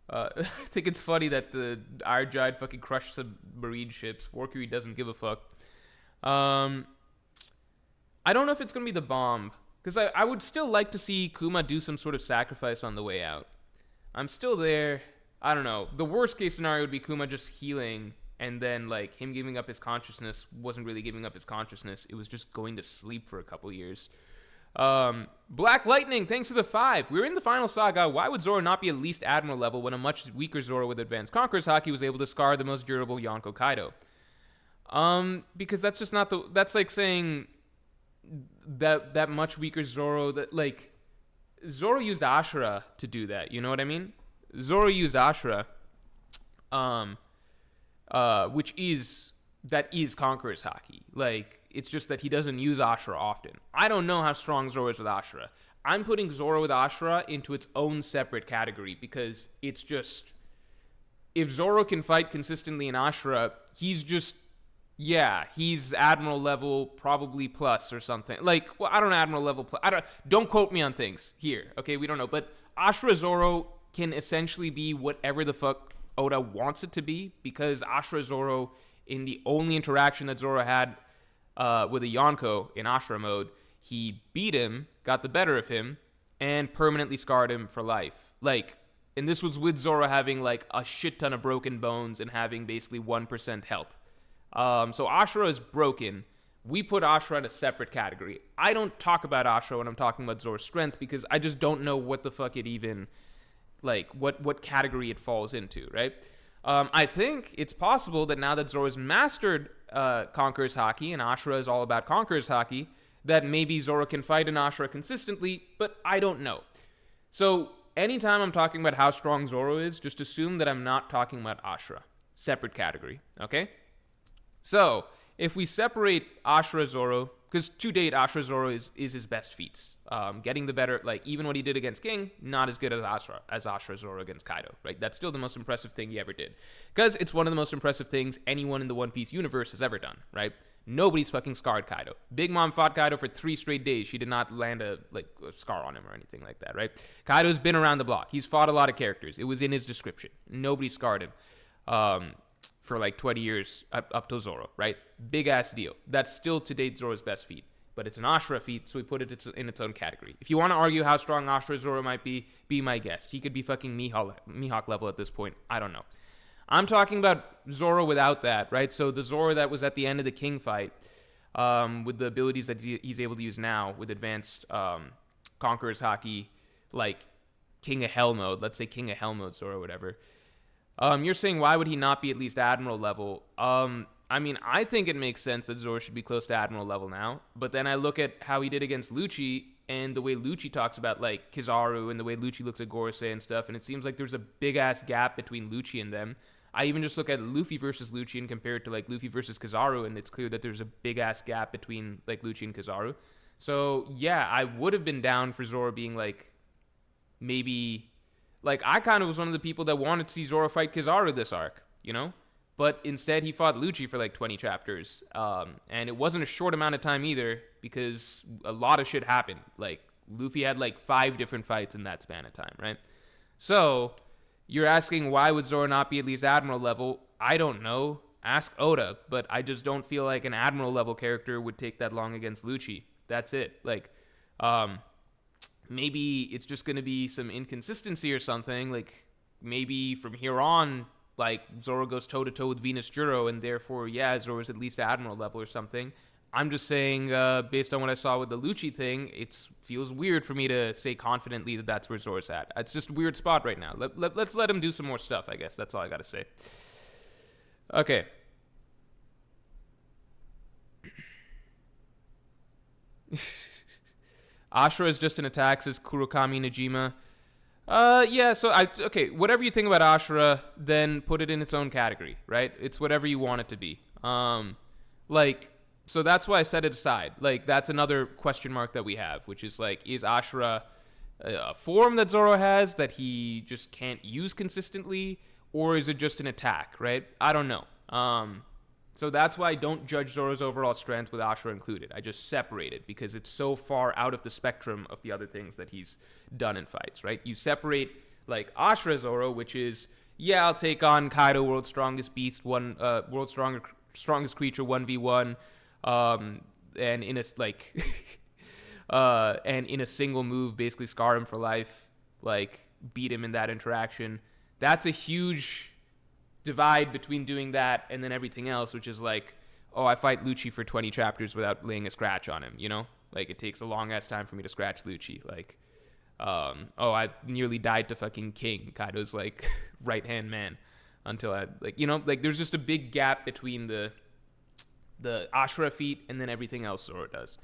I think it's funny that the Iron Giant fucking crushed some marine ships. Warcury doesn't give a fuck. I don't know if it's going to be the bomb, because I would still like to see Kuma do some sort of sacrifice on the way out. I'm still there. I don't know. The worst case scenario would be Kuma just healing, and then like him giving up his consciousness wasn't really giving up his consciousness. It was just going to sleep for a couple years. Black Lightning, thanks for the 5. We're in the final saga. Why would Zoro not be at least Admiral level when a much weaker Zoro with advanced Conqueror's Haki was able to scar the most durable Yonko Kaido? Because that's just not that's like saying that much weaker Zoro, that like Zoro used Ashura to do that, you know what I mean? Zoro used Ashura, which is Conqueror's Haki. Like, it's just that he doesn't use Ashura often. I don't know how strong Zoro is with Ashura. I'm putting Zoro with Ashura into its own separate category, because it's just, if Zoro can fight consistently in Ashura, he's just, yeah, he's Admiral level, probably plus or something. Like, well, I don't know, Admiral level plus. Don't quote me on things here, okay? We don't know. But Ashura Zoro can essentially be whatever the fuck Oda wants it to be, because Ashura Zoro, in the only interaction that Zoro had with a Yonko in Ashura mode, he beat him, got the better of him, and permanently scarred him for life. Like, and this was with Zoro having like a shit ton of broken bones and having basically 1% health. So Ashura is broken. We put Ashura in a separate category. I don't talk about Ashura when I'm talking about Zoro's strength, because I just don't know what the fuck it even, like, what category it falls into, right? I think it's possible that now that Zoro has mastered Conqueror's Haki, and Ashura is all about Conqueror's Haki, that maybe Zoro can fight in Ashura consistently, but I don't know. So anytime I'm talking about how strong Zoro is, just assume that I'm not talking about Ashura. Separate category, okay? So if we separate Ashura Zoro, because to date Ashura Zoro is his best feats. Getting the better, like, even what he did against King, not as good as Ashura Zoro against Kaido, right? That's still the most impressive thing he ever did, because it's one of the most impressive things anyone in the One Piece universe has ever done, right? Nobody's fucking scarred Kaido. Big Mom fought Kaido for 3 straight days. She did not land a scar on him or anything like that, right? Kaido's been around the block. He's fought a lot of characters. It was in his description. Nobody scarred him for like 20 years up to Zoro, right? Big ass deal. That's still to date Zoro's best feat. But it's an Ashura feat, so we put it in its own category. If you want to argue how strong Ashura Zoro might be my guest. He could be fucking Mihawk level at this point. I don't know. I'm talking about Zoro without that, right? So the Zoro that was at the end of the King fight, with the abilities that he's able to use now, with advanced Conqueror's Haki, like King of Hell mode. Let's say King of Hell mode Zoro, whatever. You're saying, why would he not be at least Admiral level? I mean, I think it makes sense that Zoro should be close to Admiral level now, but then I look at how he did against Lucci, and the way Lucci talks about, like, Kizaru, and the way Lucci looks at Gorosei and stuff, and it seems like there's a big-ass gap between Lucci and them. I even just look at Luffy versus Lucci and compare it to, like, Luffy versus Kizaru, and it's clear that there's a big-ass gap between, like, Lucci and Kizaru. So, yeah, I would have been down for Zoro being, like, maybe... Like, I kind of was one of the people that wanted to see Zoro fight Kizaru this arc, you know? But instead, he fought Lucci for like 20 chapters. And it wasn't a short amount of time either, because a lot of shit happened. Like, Luffy had like 5 different fights in that span of time, right? So, you're asking why would Zoro not be at least Admiral level? I don't know. Ask Oda. But I just don't feel like an Admiral level character would take that long against Lucci. That's it. Like, maybe it's just going to be some inconsistency or something. Like, maybe from here on, like, Zoro goes toe-to-toe with Venus Juro, and therefore, yeah, Zoro's at least Admiral level or something. I'm just saying, based on what I saw with the Lucci thing, it feels weird for me to say confidently that that's where Zoro's at. It's just a weird spot right now. Let's let him do some more stuff, I guess. That's all I got to say. Okay. Ashura is just an attack, says Kurokami Najima. Yeah, so okay, whatever you think about Ashura, then put it in its own category, right? It's whatever you want it to be. So that's why I set it aside. Like, that's another question mark that we have, which is like, is Ashura a form that Zoro has that he just can't use consistently, or is it just an attack, right? I don't know. So that's why I don't judge Zoro's overall strength with Ashura included. I just separate it because it's so far out of the spectrum of the other things that he's done in fights, right? You separate, like, Ashura Zoro, which is, yeah, I'll take on Kaido, world's strongest beast, world's strongest creature, 1v1, and in a, like, and in a single move, basically scar him for life, like, beat him in that interaction. That's a huge divide between doing that and then everything else, which is like, oh, I fight Lucci for 20 chapters without laying a scratch on him, you know? Like, it takes a long ass time for me to scratch Lucci. Like, oh, I nearly died to fucking King, Kaido's like right hand man, until I, like, you know, like, there's just a big gap between the Ashura feat and then everything else Zoro does.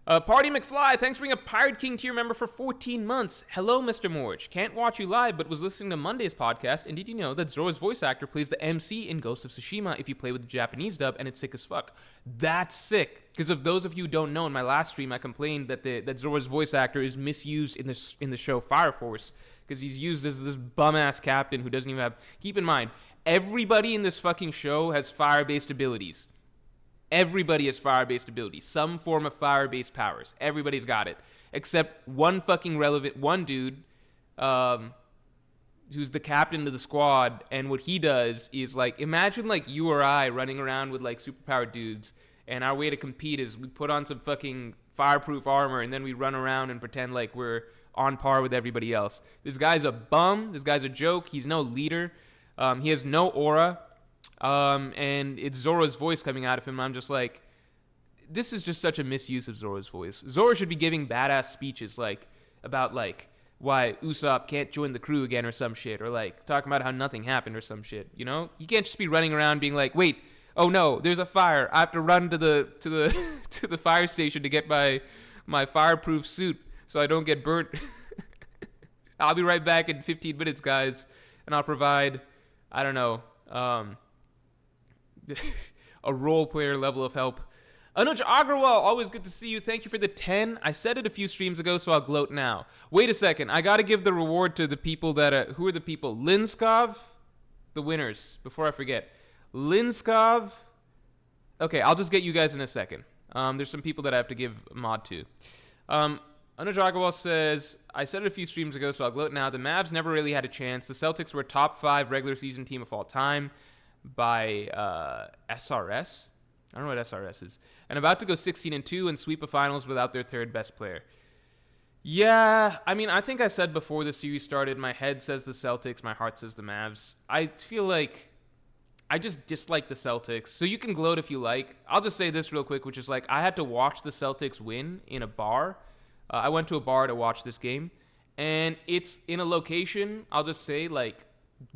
Party McFly, thanks for being a Pirate King tier member for 14 months. Hello, Mr. Morj. Can't watch you live, but was listening to Monday's podcast, and did you know that Zoro's voice actor plays the MC in Ghost of Tsushima if you play with the Japanese dub, and it's sick as fuck. That's sick. Because of those of you who don't know, in my last stream, I complained that Zoro's voice actor is misused in the show Fire Force, because he's used as this bum-ass captain who doesn't even have... Keep in mind, everybody in this fucking show has fire-based abilities. Everybody has fire-based abilities, some form of fire-based powers. Everybody's got it, except one dude, who's the captain of the squad, and what he does is, like, imagine, like, you or I running around with, like, superpowered dudes, and our way to compete is we put on some fucking fireproof armor, and then we run around and pretend like we're on par with everybody else. This guy's a bum. This guy's a joke. He's no leader. He has no aura. And it's Zoro's voice coming out of him. I'm just like, this is just such a misuse of Zoro's voice. Zoro should be giving badass speeches, like, about, like, why Usopp can't join the crew again or some shit, or, like, talking about how nothing happened or some shit, you know? You can't just be running around being like, wait, oh no, there's a fire. I have to run to the to the fire station to get my fireproof suit so I don't get burnt. I'll be right back in 15 minutes, guys, and I'll provide, I don't know, a role player level of help. Anuj Agrawal, always good to see you. Thank you for the 10. I said it a few streams ago, so I'll gloat now. Wait a second. I got to give the reward to the people that... who are the people? Linskov? The winners, before I forget. Linskov. Okay, I'll just get you guys in a second. There's some people that I have to give a mod to. Anuj Agrawal says, I said it a few streams ago, so I'll gloat now. The Mavs never really had a chance. The Celtics were a top 5 regular season team of all time by SRS. I don't know what SRS is. And about to go 16-2 and sweep a finals without their third best player. Yeah, I mean, I think I said before the series started, my head says the Celtics, my heart says the Mavs. I feel like I just dislike the Celtics. So you can gloat if you like. I'll just say this real quick, which is like, I had to watch the Celtics win in a bar. I went to a bar to watch this game. And it's in a location, I'll just say, like,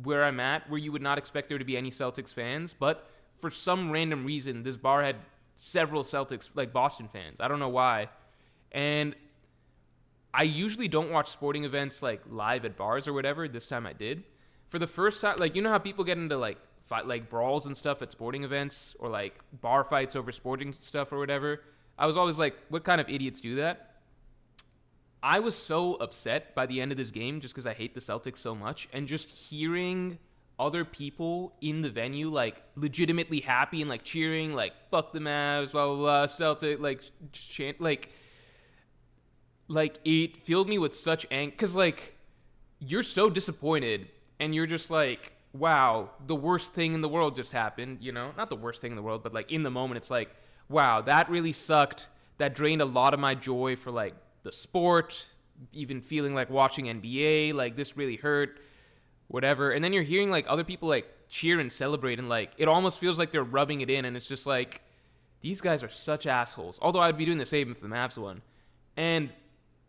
where I'm at, where you would not expect there to be any Celtics fans, but for some random reason, this bar had several Celtics, like, Boston fans. I don't know why. And I usually don't watch sporting events, like, live at bars or whatever. This time I did. For the first time, like, you know how people get into, like, brawls and stuff at sporting events, or, like, bar fights over sporting stuff or whatever? I was always like, what kind of idiots do that? I was so upset by the end of this game just because I hate the Celtics so much, and just hearing other people in the venue like legitimately happy and like cheering, like fuck the Mavs, blah blah blah, Celtic, like chant, like it filled me with such anger, because like you're so disappointed and you're just like, wow, the worst thing in the world just happened, you know? Not the worst thing in the world, but like in the moment it's like, wow, that really sucked. That drained a lot of my joy for like the sport, even feeling like watching NBA, like this really hurt, whatever. And then you're hearing like other people like cheer and celebrate, and like it almost feels like they're rubbing it in, and it's just like, these guys are such assholes. Although I'd be doing the same if the Mavs won. And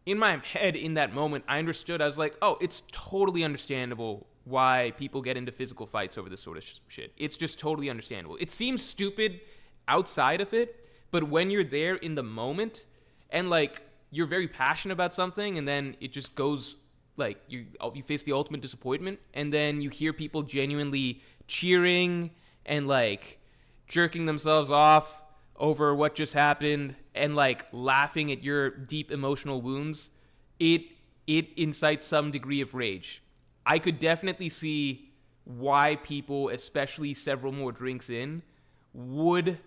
in my head, in that moment, I understood. I was like, oh, it's totally understandable why people get into physical fights over this sort of shit. It's just totally understandable. It seems stupid outside of it, but when you're there in the moment and like you're very passionate about something, and then it just goes like you face the ultimate disappointment, and then you hear people genuinely cheering and like jerking themselves off over what just happened and like laughing at your deep emotional wounds, it incites some degree of rage. I could definitely see why people, especially several more drinks in, would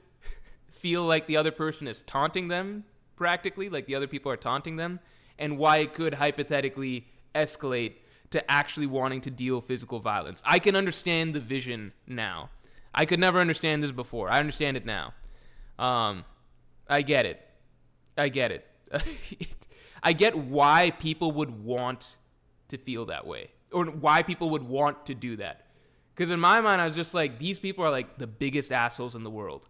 feel like the other person is taunting them, practically, like the other people are taunting them, and why it could hypothetically escalate to actually wanting to deal physical violence. I can understand the vision now. I could never understand this before. I understand it now. I get it. I get why people would want to feel that way, or why people would want to do that. Because in my mind, I was just like, these people are like the biggest assholes in the world.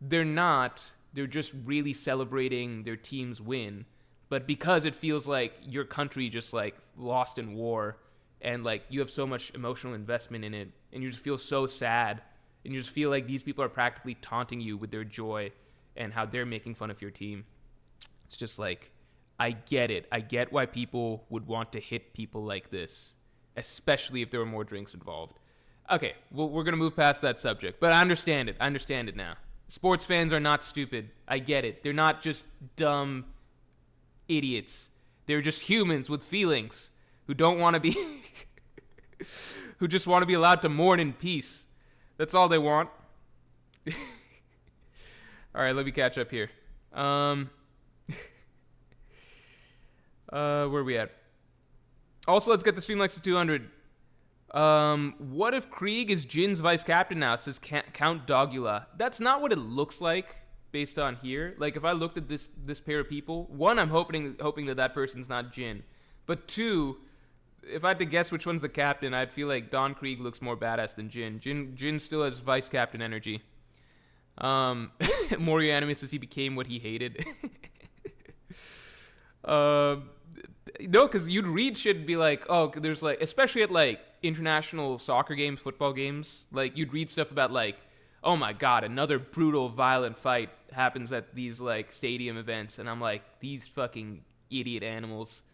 They're not. They're just really celebrating their team's win. But because it feels like your country just like lost in war, and like you have so much emotional investment in it, and you just feel so sad, and you just feel like these people are practically taunting you with their joy and how they're making fun of your team. It's just like, I get it. I get why people would want to hit people like this, especially if there were more drinks involved. Okay, well, we're going to move past that subject, but I understand it. I understand it now. Sports fans are not stupid. I get it. They're not just dumb idiots. They're just humans with feelings who don't want to be who just want to be allowed to mourn in peace. That's all they want. All right, let me catch up here. Where are we at? Also, let's get the Streamlexes 200. What if Krieg is Jin's vice captain now, says Count Dogula? That's not what it looks like based on here. Like, if I looked at this pair of people, one, I'm hoping that person's not Jin. But two, if I had to guess which one's the captain, I'd feel like Don Krieg looks more badass than Jin. Jin still has vice captain energy. Morio Anime says he became what he hated. No, because you'd read shit and be like, oh, there's like, especially at like international soccer games, football games, like you'd read stuff about like, oh my god, another brutal, violent fight happens at these like stadium events, and I'm like, these fucking idiot animals,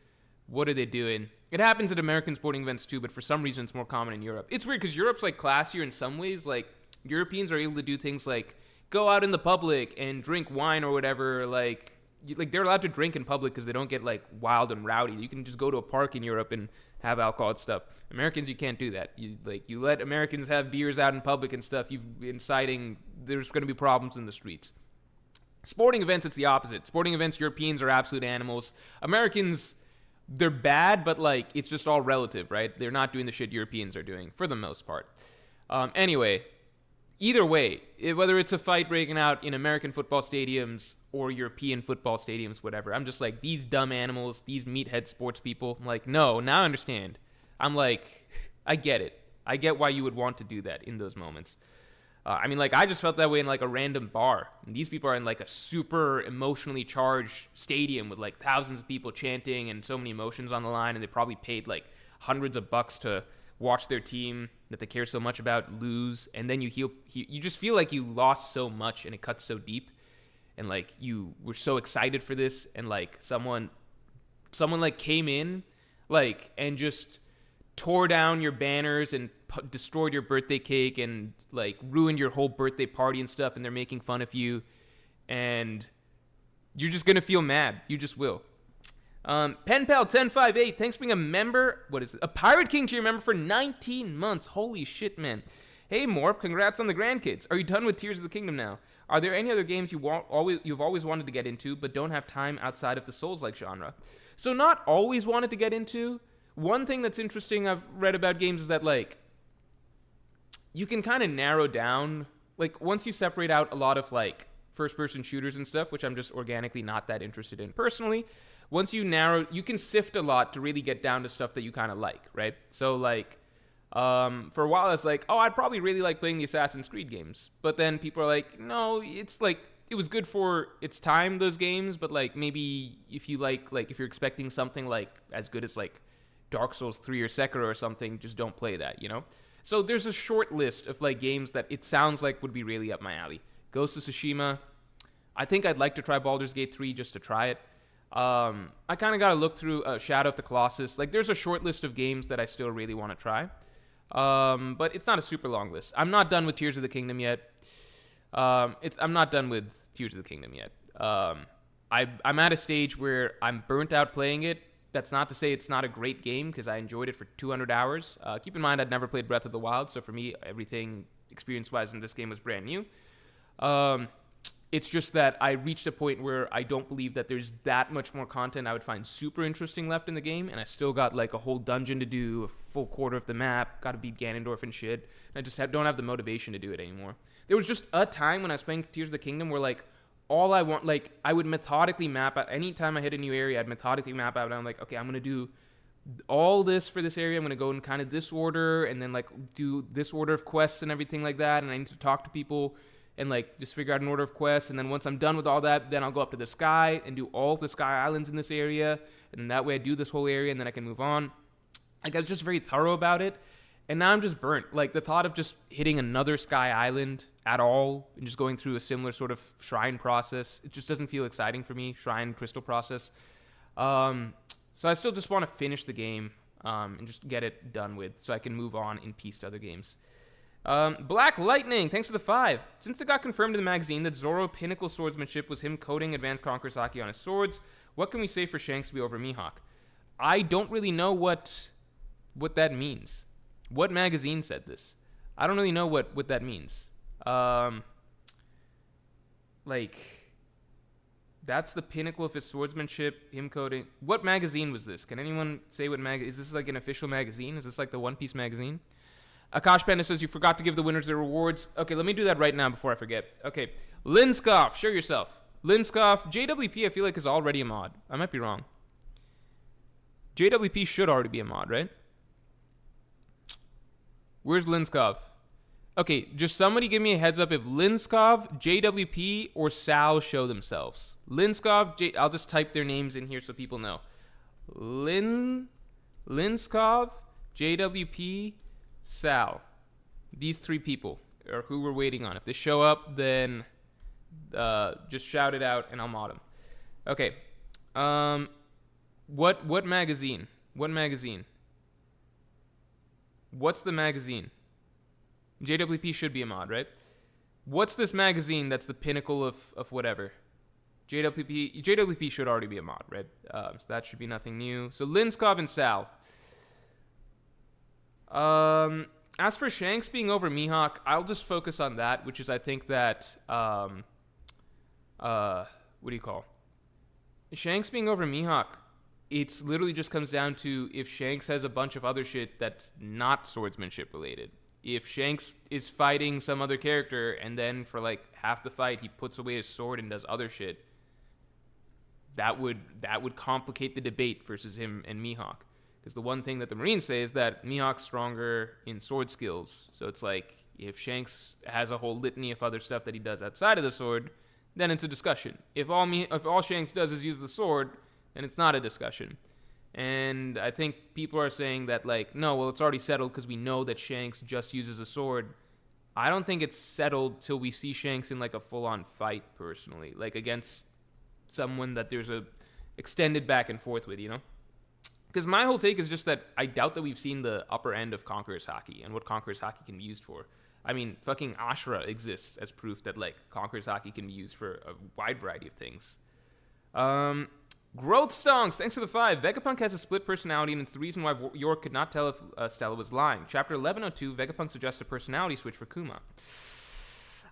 what are they doing? It happens at American sporting events too, but for some reason it's more common in Europe. It's weird because Europe's like classier in some ways. Like Europeans are able to do things like go out in the public and drink wine or whatever. Like they're allowed to drink in public because they don't get like wild and rowdy. You can just go to a park in Europe and have alcohol and stuff. Americans, you can't do that. You let Americans have beers out in public and stuff. You've inciting. There's going to be problems in the streets. Sporting events, it's the opposite. Sporting events, Europeans are absolute animals. Americans, they're bad, but like it's just all relative, right? They're not doing the shit Europeans are doing for the most part. Anyway, either way, whether it's a fight breaking out in American football stadiums or European football stadiums, whatever, I'm just like, these dumb animals, these meathead sports people. I'm like, no, now I understand. I'm like, I get it. I get why you would want to do that in those moments. I mean, like, I just felt that way in like a random bar. And these people are in like a super emotionally charged stadium with like thousands of people chanting and so many emotions on the line, and they probably paid like hundreds of bucks to watch their team that they care so much about lose. And then you just feel like you lost so much, and it cuts so deep. And like you were so excited for this, and like someone like came in like and just tore down your banners and destroyed your birthday cake and like ruined your whole birthday party and stuff, and they're making fun of you, and you're just gonna feel mad. You just will. PenPal1058, thanks for being a member. What is it? A Pirate King tier member for 19 months. Holy shit, man. Hey, Morp, congrats on the grandkids. Are you done with Tears of the Kingdom now? Are there any other games you've always wanted to get into, but don't have time outside of the Souls-like genre? So not always wanted to get into. One thing that's interesting I've read about games is that, like, you can kind of narrow down, like, once you separate out a lot of, like, first-person shooters and stuff, which I'm just organically not that interested in personally, once you narrow, you can sift a lot to really get down to stuff that you kind of like, right? So, like, for a while I was like, oh, I'd probably really like playing the Assassin's Creed games. But then people are like, no, it's like, it was good for its time, those games, but like maybe if you like if you're expecting something like as good as like Dark Souls 3 or Sekiro or something, just don't play that, you know? So there's a short list of like games that it sounds like would be really up my alley. Ghost of Tsushima. I think I'd like to try Baldur's Gate 3 just to try it. I kind of got to look through Shadow of the Colossus. Like, there's a short list of games that I still really want to try. But it's not a super long list. I'm not done with Tears of the Kingdom yet. I'm not done with Tears of the Kingdom yet. I'm at a stage where I'm burnt out playing it. That's not to say it's not a great game, because I enjoyed it for 200 hours. Keep in mind, I'd never played Breath of the Wild, so for me, everything experience-wise in this game was brand new. It's just that I reached a point where I don't believe that there's that much more content I would find super interesting left in the game, and I still got like a whole dungeon to do, a full quarter of the map, got to beat Ganondorf and shit, and I just don't have the motivation to do it anymore. There was just a time when I was playing Tears of the Kingdom where like all I want, like I would methodically map out, anytime I hit a new area, I'd methodically map out, and I'm like, okay, I'm going to do all this for this area, I'm going to go in kind of this order, and then like do this order of quests and everything like that, and I need to talk to people and like just figure out an order of quests, and then once I'm done with all that, then I'll go up to the sky and do all the sky islands in this area, and then that way I do this whole area, and then I can move on. Like, I was just very thorough about it, and now I'm just burnt. Like, the thought of just hitting another sky island at all and just going through a similar sort of shrine process, it just doesn't feel exciting for me, shrine crystal process. So I still just want to finish the game and just get it done with so I can move on in peace to other games. Black Lightning, thanks for the 5. Since it got confirmed in the magazine that Zoro pinnacle swordsmanship was him coding advanced conqueror's haki on his swords, what can we say for Shanks to be over Mihawk? I don't really know what that means. What magazine said this? I don't really know what that means. Like, that's the pinnacle of his swordsmanship, him coding. What magazine was this? Can anyone say what is this like an official magazine? Is this like the One Piece magazine? Akash Panda says, you forgot to give the winners their rewards. Okay, let me do that right now before I forget. Okay, Linskoff, show yourself. Linskoff, JWP I feel like is already a mod. I might be wrong. JWP should already be a mod, right? Where's Linskoff? Okay, just somebody give me a heads up if Linskov, JWP, or Sal show themselves. Linskov, I'll just type their names in here so people know. Linskov, JWP, Sal. These 3 people are who we're waiting on. If they show up, then just shout it out and I'll mod them. Okay. What magazine? What magazine? What's the magazine? JWP should be a mod, right? What's this magazine that's the pinnacle of whatever? JWP should already be a mod, right? So that should be nothing new. So Linskov and Sal. As for Shanks being over Mihawk, I'll just focus on that, which is I think that what do you call? Shanks being over Mihawk, it's literally just comes down to if Shanks has a bunch of other shit that's not swordsmanship related. If Shanks is fighting some other character and then for like half the fight he puts away his sword and does other shit, that would complicate the debate versus him and Mihawk. Because the one thing that the Marines say is that Mihawk's stronger in sword skills. So it's like, if Shanks has a whole litany of other stuff that he does outside of the sword, then it's a discussion. If all Shanks does is use the sword, then it's not a discussion. And I think people are saying that, like, no, well, it's already settled because we know that Shanks just uses a sword. I don't think it's settled till we see Shanks in, like, a full-on fight, personally. Like, against someone that there's a extended back and forth with, you know? Because my whole take is just that I doubt that we've seen the upper end of Conqueror's Haki and what Conqueror's Haki can be used for. I mean, fucking Ashura exists as proof that, like, Conqueror's Haki can be used for a wide variety of things. Growth Stonks, thanks for the 5. Vegapunk has a split personality, and it's the reason why York could not tell if Stella was lying. Chapter 1102, Vegapunk suggests a personality switch for Kuma.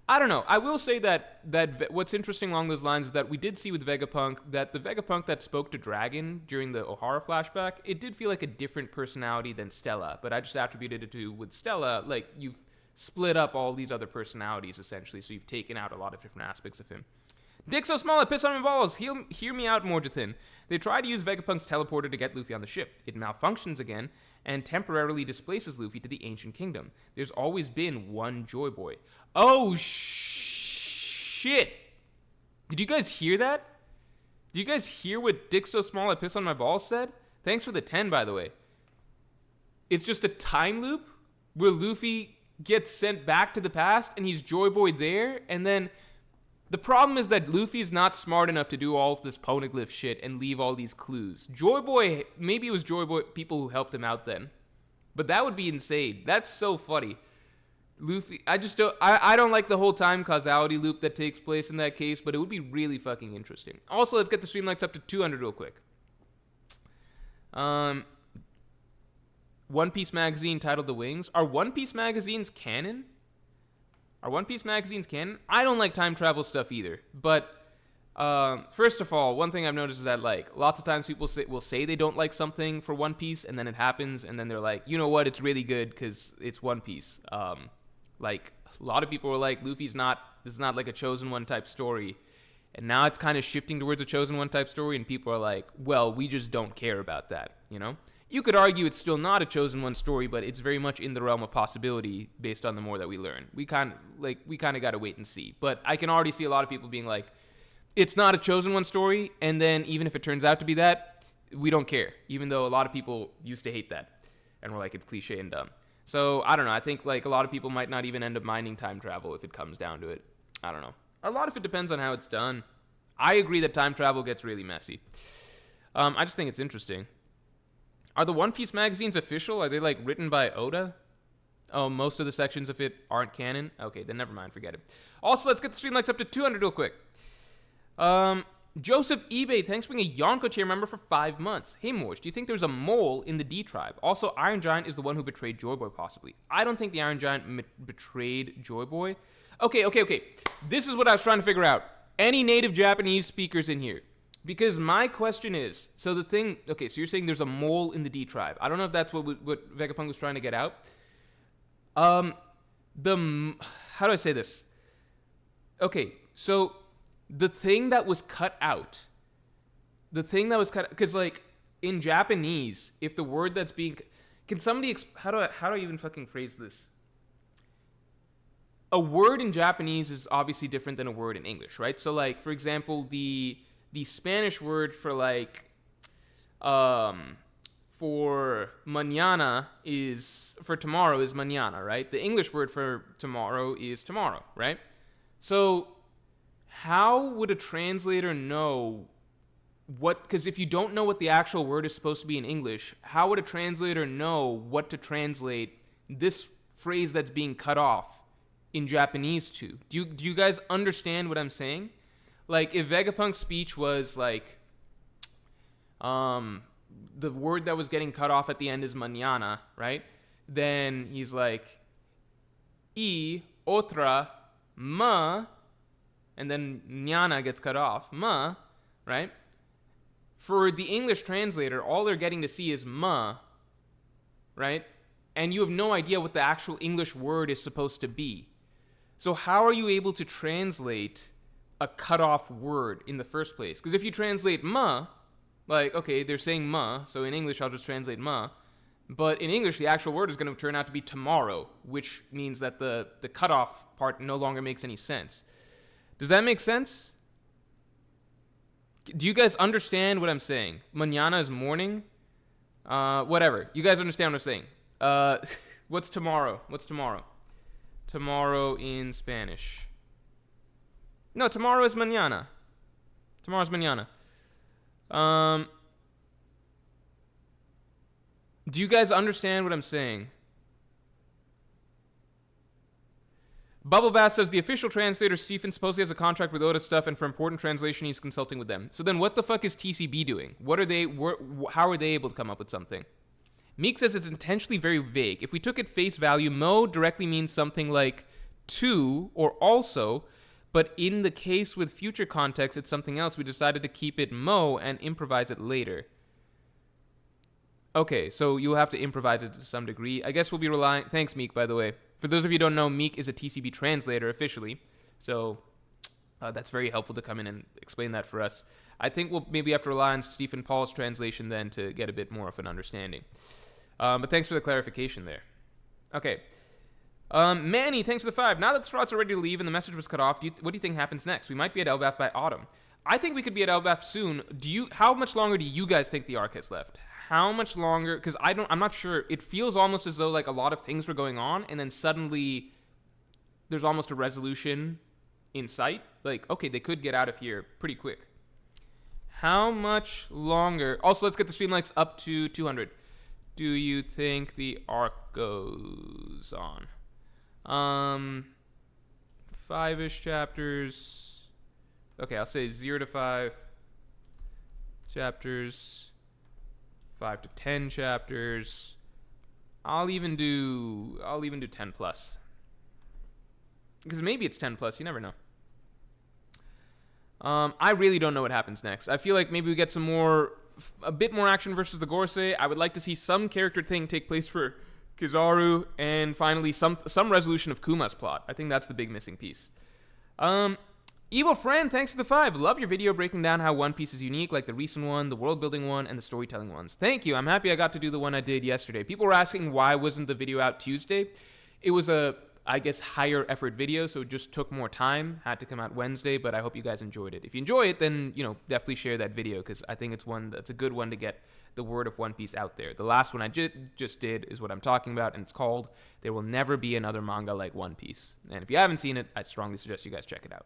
I don't know. I will say that what's interesting along those lines is that we did see with Vegapunk that the Vegapunk that spoke to Dragon during the Ohara flashback, it did feel like a different personality than Stella, but I just attributed it to, with Stella, like, you've split up all these other personalities, essentially, so you've taken out a lot of different aspects of him. Dick so small, I piss on my balls. Hear me out, Morjathin. They try to use Vegapunk's teleporter to get Luffy on the ship. It malfunctions again and temporarily displaces Luffy to the Ancient Kingdom. There's always been one Joy Boy. Oh, shit. Did you guys hear that? Did you guys hear what Dick so small, I piss on my balls said? Thanks for the 10, by the way. It's just a time loop where Luffy gets sent back to the past and he's Joy Boy there, and then the problem is that Luffy's not smart enough to do all of this poneglyph shit and leave all these clues. Joy Boy, maybe it was Joy Boy people who helped him out then. But that would be insane. That's so funny. Luffy, I don't like the whole time causality loop that takes place in that case, but it would be really fucking interesting. Also, let's get the stream likes up to 200 real quick. One Piece magazine titled The Wings. Are One Piece magazines canon? Are One Piece magazines canon? I don't like time travel stuff either. But first of all, one thing I've noticed is that, like, lots of times people will say they don't like something for One Piece, and then it happens, and then they're like, you know what, it's really good because it's One Piece. Like, a lot of people were like, this is not like a Chosen One type story. And now it's kind of shifting towards a Chosen One type story, and people are like, well, we just don't care about that, you know? You could argue it's still not a Chosen One story, but it's very much in the realm of possibility based on the more that we learn. We kind of got to wait and see. But I can already see a lot of people being like, it's not a Chosen One story, and then even if it turns out to be that, we don't care. Even though a lot of people used to hate that, and we're like, it's cliche and dumb. So I don't know. I think like a lot of people might not even end up minding time travel if it comes down to it. I don't know. A lot of it depends on how it's done. I agree that time travel gets really messy. I just think it's interesting. Are the One Piece magazines official? Are they, like, written by Oda? Oh, most of the sections of it aren't canon? Okay, then never mind. Forget it. Also, let's get the stream likes up to 200 real quick. Joseph eBay, thanks for being a Yonko tier member for 5 months. Hey, Morj, do you think there's a mole in the D tribe? Also, Iron Giant is the one who betrayed Joy Boy, possibly. I don't think the Iron Giant betrayed Joy Boy. Okay. This is what I was trying to figure out. Any native Japanese speakers in here? Because my question is, so you're saying there's a mole in the D tribe. I don't know if that's what Vegapunk was trying to get out. How do I say this? Okay, so the thing that was cut out, because like in Japanese, if the word that's being, can somebody, how do I even fucking phrase this? A word in Japanese is obviously different than a word in English, right? So like, for example, the Spanish word for like for mañana for tomorrow is mañana, right? The English word for tomorrow is tomorrow, right? So how would a translator know because if you don't know what the actual word is supposed to be in English, how would a translator know what to translate this phrase that's being cut off in Japanese to? Do you guys understand what I'm saying? Like, if Vegapunk's speech was, like, the word that was getting cut off at the end is mañana, right? Then he's like, y, otra, ma, and then ñana gets cut off, ma, right? For the English translator, all they're getting to see is ma, right? And you have no idea what the actual English word is supposed to be. So how are you able to translate a cut-off word in the first place? Because if you translate ma, like, okay, they're saying ma, so in English I'll just translate ma, but in English the actual word is going to turn out to be tomorrow, which means that the cut-off part no longer makes any sense. Does that make sense? Do you guys understand what I'm saying? Mañana is morning? Whatever. You guys understand what I'm saying. What's tomorrow? Tomorrow in Spanish. No, tomorrow is mañana. Tomorrow's mañana. Do you guys understand what I'm saying? Bubble Bass says the official translator Stephen supposedly has a contract with Oda stuff, and for important translation he's consulting with them. So then what the fuck is TCB doing? What are they? How are they able to come up with something? Meek says it's intentionally very vague. If we took it face value, Mo directly means something like to or also, but in the case with future context, it's something else. We decided to keep it Mo and improvise it later. Okay, so you'll have to improvise it to some degree. I guess we'll be relying... Thanks, Meek, by the way. For those of you who don't know, Meek is a TCB translator officially. So that's very helpful to come in and explain that for us. I think we'll maybe have to rely on Stephen Paul's translation then to get a bit more of an understanding. But thanks for the clarification there. Okay. Manny, thanks for the 5. Now that Sprout's are ready to leave and the message was cut off, what do you think happens next? We might be at Elbaf by autumn. I think we could be at Elbaf soon. How much longer do you guys think the arc has left? How much longer? Because I'm not sure. It feels almost as though like a lot of things were going on, and then suddenly there's almost a resolution in sight. Like, okay, they could get out of here pretty quick. How much longer? Also, let's get the stream likes up to 200. Do you think the arc goes on? 5-ish chapters. Okay, I'll say 0 to 5 chapters. 5 to 10 chapters. I'll even do 10 plus. Because maybe it's 10 plus, you never know. I really don't know what happens next. I feel like maybe we get a bit more action versus the Gorosei. I would like to see some character thing take place for Kizaru, and finally some resolution of Kuma's plot. I think that's the big missing piece. Evil Friend, thanks for the 5. Love your video breaking down how One Piece is unique, like the recent one, the world building one, and the storytelling ones. Thank you. I'm happy I got to do the one I did yesterday. People were asking why wasn't the video out Tuesday. It was a, I guess, higher effort video, so it just took more time. Had to come out Wednesday, but I hope you guys enjoyed it. If you enjoy it, then, definitely share that video, because I think it's one that's a good one to get the word of One Piece out there. The last one I just did is what I'm talking about, and it's called There Will Never Be Another Manga Like One Piece. And if you haven't seen it, I'd strongly suggest you guys check it out.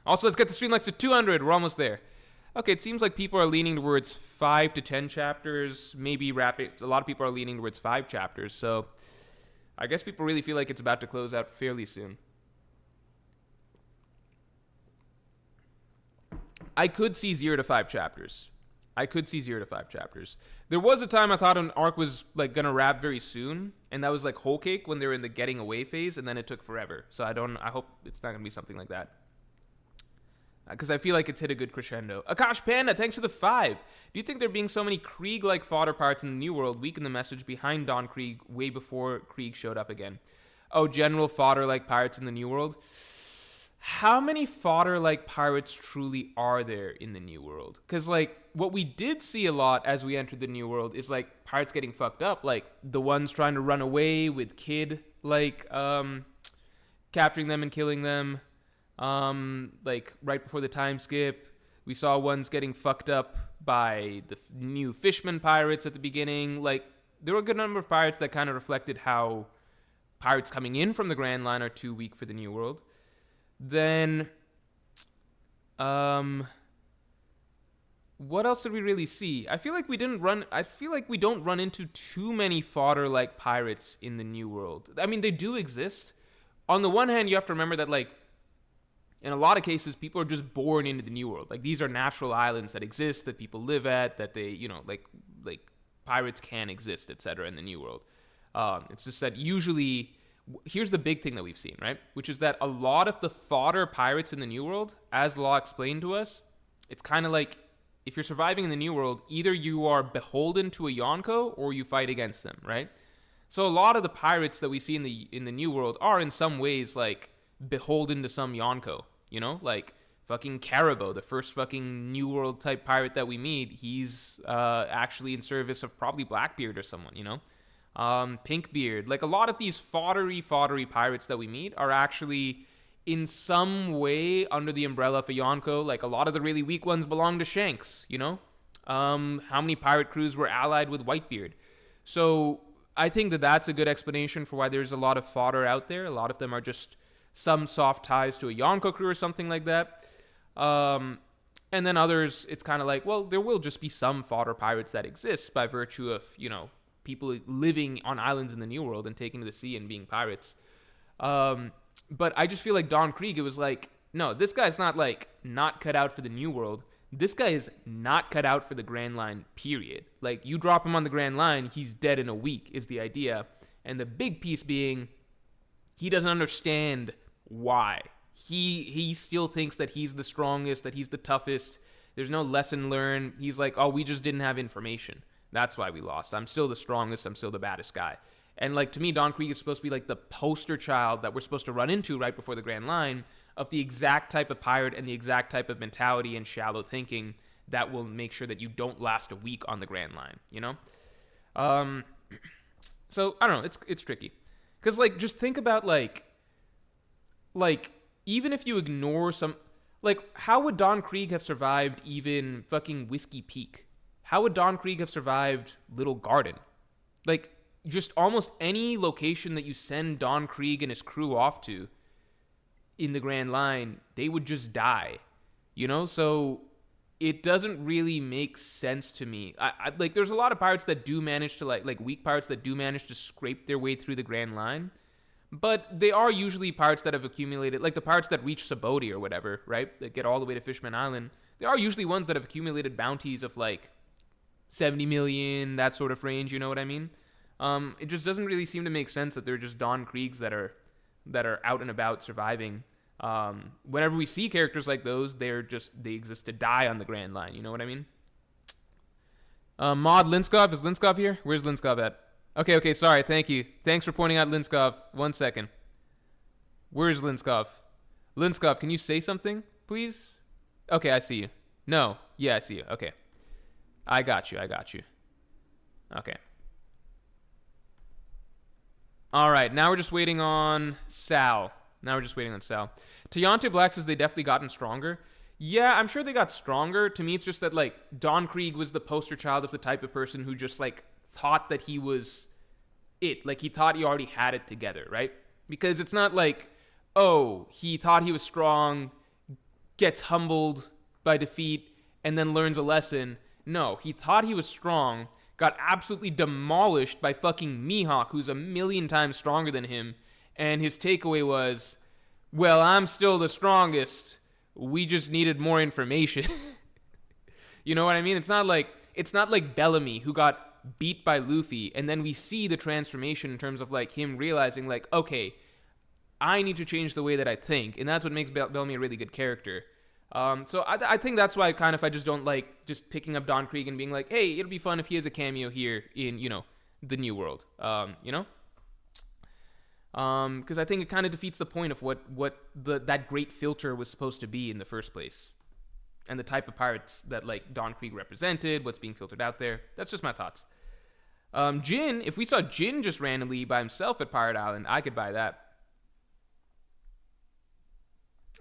Also, let's get the stream likes to 200. We're almost there. Okay, it seems like people are leaning towards 5 to 10 chapters, maybe rapid. A lot of people are leaning towards 5 chapters, so I guess people really feel like it's about to close out fairly soon. I could see 0 to 5 chapters. There was a time I thought an arc was like gonna wrap very soon, and that was like Whole Cake when they were in the getting away phase, and then it took forever. So I hope it's not gonna be something like that. Because I feel like it's hit a good crescendo. Akash Panda, thanks for the 5. Do you think there being so many Krieg-like fodder parts in the New World weakened the message behind Don Krieg way before Krieg showed up again? Oh, general fodder-like pirates in the New World? How many fodder-like pirates truly are there in the New World? Because, like, what we did see a lot as we entered the New World is, like, pirates getting fucked up. Like, the ones trying to run away with Kid, like, capturing them and killing them. Like right before the time skip, we saw ones getting fucked up by the new Fishman pirates at the beginning. Like, there were a good number of pirates that kind of reflected how pirates coming in from the Grand Line are too weak for the New World. Then, what else did we really see? I feel like we don't run into too many fodder-like pirates in the New World. I mean, they do exist. On the one hand, you have to remember that, like, in a lot of cases, people are just born into the New World. Like, these are natural islands that exist, that people live at, that they, like pirates can exist, etc. in the New World. It's just that usually, here's the big thing that we've seen, right? Which is that a lot of the fodder pirates in the New World, as Law explained to us, it's kind of like, if you're surviving in the New World, either you are beholden to a Yonko or you fight against them, right? So a lot of the pirates that we see in the New World are in some ways, like, beholden to some Yonko, like fucking Caribou, the first fucking New World type pirate that we meet. He's actually in service of probably Blackbeard or someone, Pinkbeard. Like, a lot of these foddery pirates that we meet are actually in some way under the umbrella of a Yonko. Like, a lot of the really weak ones belong to Shanks, how many pirate crews were allied with Whitebeard? So I think that that's a good explanation for why there's a lot of fodder out there. A lot of them are just some soft ties to a Yonko crew or something like that. And then others, it's kind of like, well, there will just be some fodder pirates that exist by virtue of, people living on islands in the New World and taking to the sea and being pirates. But I just feel like Don Krieg, it was like, no, this guy's not like not cut out for the new world. This guy is not cut out for the Grand Line, period. Like, you drop him on the Grand Line, he's dead in a week, is the idea. And the big piece being, he doesn't understand why. He still thinks that he's the strongest, that he's the toughest. There's no lesson learned. He's like, oh, we just didn't have information. That's why we lost. I'm still the strongest. I'm still the baddest guy. And like, to me, Don Krieg is supposed to be like the poster child that we're supposed to run into right before the Grand Line of the exact type of pirate and the exact type of mentality and shallow thinking that will make sure that you don't last a week on the Grand Line, you know? So, I don't know. It's tricky. Because, like, just think about, like, even if you ignore some... Like, how would Don Krieg have survived even fucking Whiskey Peak? How would Don Krieg have survived Little Garden? Like, just almost any location that you send Don Krieg and his crew off to in the Grand Line, they would just die, you know? So it doesn't really make sense to me. I like, there's a lot of pirates that do manage to, like weak pirates that do manage to scrape their way through the Grand Line, but they are usually pirates that have accumulated, like the pirates that reach Saboti or whatever, right? That get all the way to Fishman Island. They are usually ones that have accumulated bounties of like 70 million, that sort of range, you know what I mean? It just doesn't really seem to make sense that they're just Don Kriegs that are out and about surviving. Whenever we see characters like those, they exist to die on the Grand Line, you know what I mean? Mod Linskov, is Linskov here? Where's Linskov at? Okay, sorry, thank you. Thanks for pointing out Linskov. 1 second. Where's Linskov? Linskov, can you say something, please? Okay, I see you. No, yeah, I see you. Okay. I got you. Okay. All right, now we're just waiting on Sal. Tayante Black says they definitely gotten stronger. Yeah, I'm sure they got stronger. To me, it's just that, like, Don Krieg was the poster child of the type of person who just, like, thought that he was it. Like, he thought he already had it together, right? Because it's not like, oh, he thought he was strong, gets humbled by defeat, and then learns a lesson. No, he thought he was strong, got absolutely demolished by fucking Mihawk, who's a million times stronger than him, and his takeaway was, well, I'm still the strongest. We just needed more information. You know what I mean? It's not like Bellamy, who got beat by Luffy, and then we see the transformation in terms of like him realizing like, okay, I need to change the way that I think, and that's what makes Bellamy a really good character. So I think that's why I just don't like just picking up Don Krieg and being like, hey, it'll be fun if he has a cameo here in, you know, the New World, you know? Because I think it kind of defeats the point of what that great filter was supposed to be in the first place. And the type of pirates that, like, Don Krieg represented, what's being filtered out there. That's just my thoughts. Jin, if we saw Jin just randomly by himself at Pirate Island, I could buy that.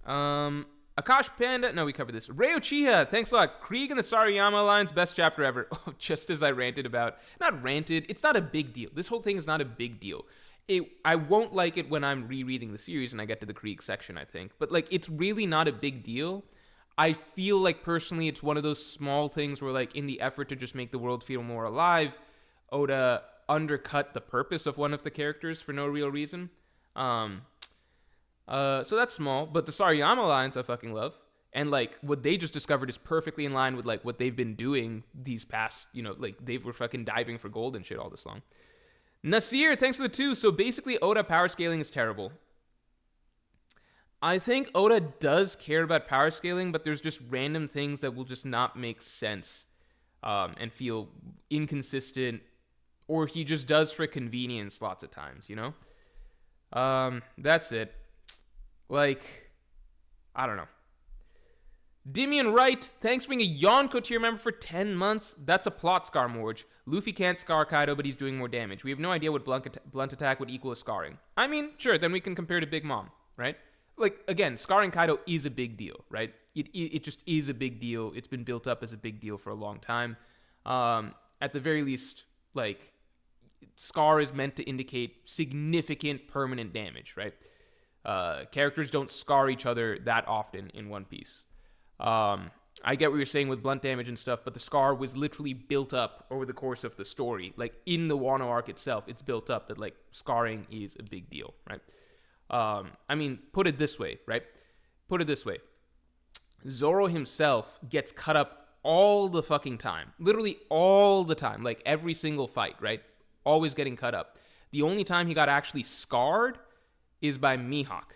Akash Panda, no, we covered this. Rei Uchiha, thanks a lot. Krieg and the Sarayama Alliance, best chapter ever. Oh, just as I ranted about. Not ranted, it's not a big deal. This whole thing is not a big deal. I won't like it when I'm rereading the series and I get to the Krieg section, I think. But, like, it's really not a big deal. I feel like, personally, it's one of those small things where, like, in the effort to just make the world feel more alive, Oda undercut the purpose of one of the characters for no real reason. So that's small. But the Sarayama Alliance I fucking love. And, like, what they just discovered is perfectly in line with, like, what they've been doing these past, you know, like, they were fucking diving for gold and shit all this long. Nasir, thanks for the 2. So basically, Oda power scaling is terrible. I think Oda does care about power scaling, but there's just random things that will just not make sense and feel inconsistent, or he just does for convenience lots of times, you know? That's it. Like, I don't know. Dimian Wright, thanks for being a Yonko tier member for 10 months. That's a plot scar, Morj. Luffy can't scar Kaido, but he's doing more damage. We have no idea what blunt attack would equal as scarring. I mean, sure, then we can compare to Big Mom, right? Like, again, scarring Kaido is a big deal, right? It just is a big deal. It's been built up as a big deal for a long time. At the very least, like, scar is meant to indicate significant permanent damage, right? Characters don't scar each other that often in One Piece. I get what you're saying with blunt damage and stuff, but the scar was literally built up over the course of the story. Like, in the Wano arc itself, it's built up that, like, scarring is a big deal, right? I mean, put it this way, right? Put it this way. Zoro himself gets cut up all the fucking time. Literally all the time. Like every single fight, right? Always getting cut up. The only time he got actually scarred is by Mihawk,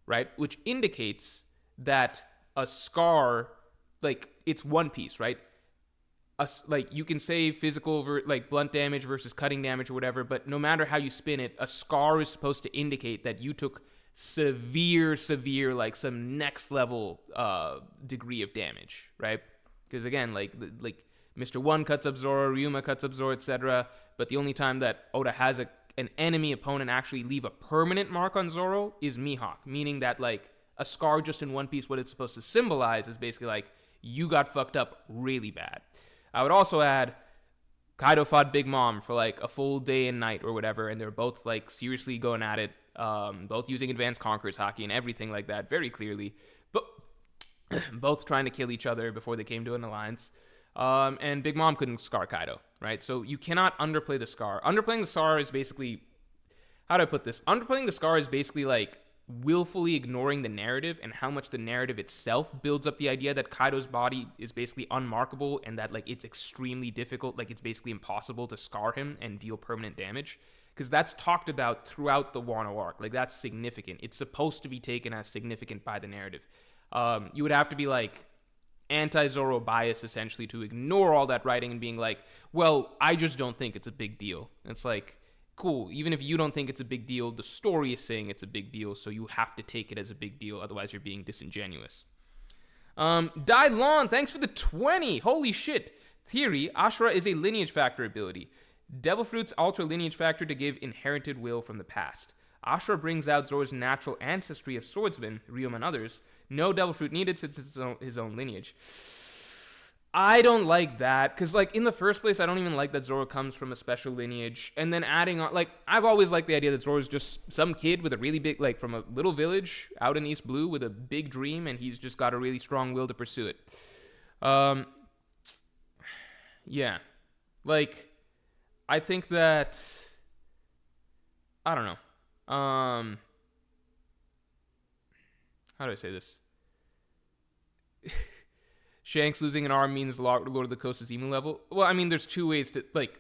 right? Which indicates that a scar, like, it's One Piece, right? Like, you can say physical, like, blunt damage versus cutting damage or whatever, but no matter how you spin it, a scar is supposed to indicate that you took severe, like, some next level degree of damage, right? Because, again, like Mr. One cuts up Zoro, Ryuma cuts up Zoro, etc., but the only time that Oda has an enemy opponent actually leave a permanent mark on Zoro is Mihawk, meaning that, like, a scar just in One Piece, what it's supposed to symbolize is basically like, you got fucked up really bad. I would also add, Kaido fought Big Mom for like a full day and night or whatever, and they're both like seriously going at it, both using advanced Conqueror's Haki and everything like that very clearly, but both trying to kill each other before they came to an alliance. And Big Mom couldn't scar Kaido, right? So you cannot underplay the scar. Underplaying the scar is basically, how do I put this? Underplaying the scar is basically like willfully ignoring the narrative and how much the narrative itself builds up the idea that Kaido's body is basically unmarkable and that, like, it's extremely difficult, like it's basically impossible to scar him and deal permanent damage, because that's talked about throughout the Wano arc. Like, that's significant. It's supposed to be taken as significant by the narrative. You would have to be like anti-Zoro bias essentially to ignore all that writing and being like, well, I just don't think it's a big deal. And it's like, cool, even if you don't think it's a big deal, the story is saying it's a big deal, so you have to take it as a big deal, otherwise you're being disingenuous. Dai Lon, thanks for the 20. Holy shit. Theory, Ashura is a lineage factor ability. Devil Fruits alter lineage factor to give inherited will from the past. Ashura brings out Zoro's natural ancestry of swordsmen, Ryuma and others. No Devil Fruit needed since it's his own lineage. I don't like that, because, like, in the first place, I don't even like that Zoro comes from a special lineage, and then adding on, like, I've always liked the idea that Zoro's just some kid with a really big, like, from a little village out in East Blue with a big dream, and he's just got a really strong will to pursue it. Yeah. Like, I think that, I don't know. How do I say this? Shanks losing an arm means Lord of the Coast is emu level. Well, I mean, there's two ways to, like,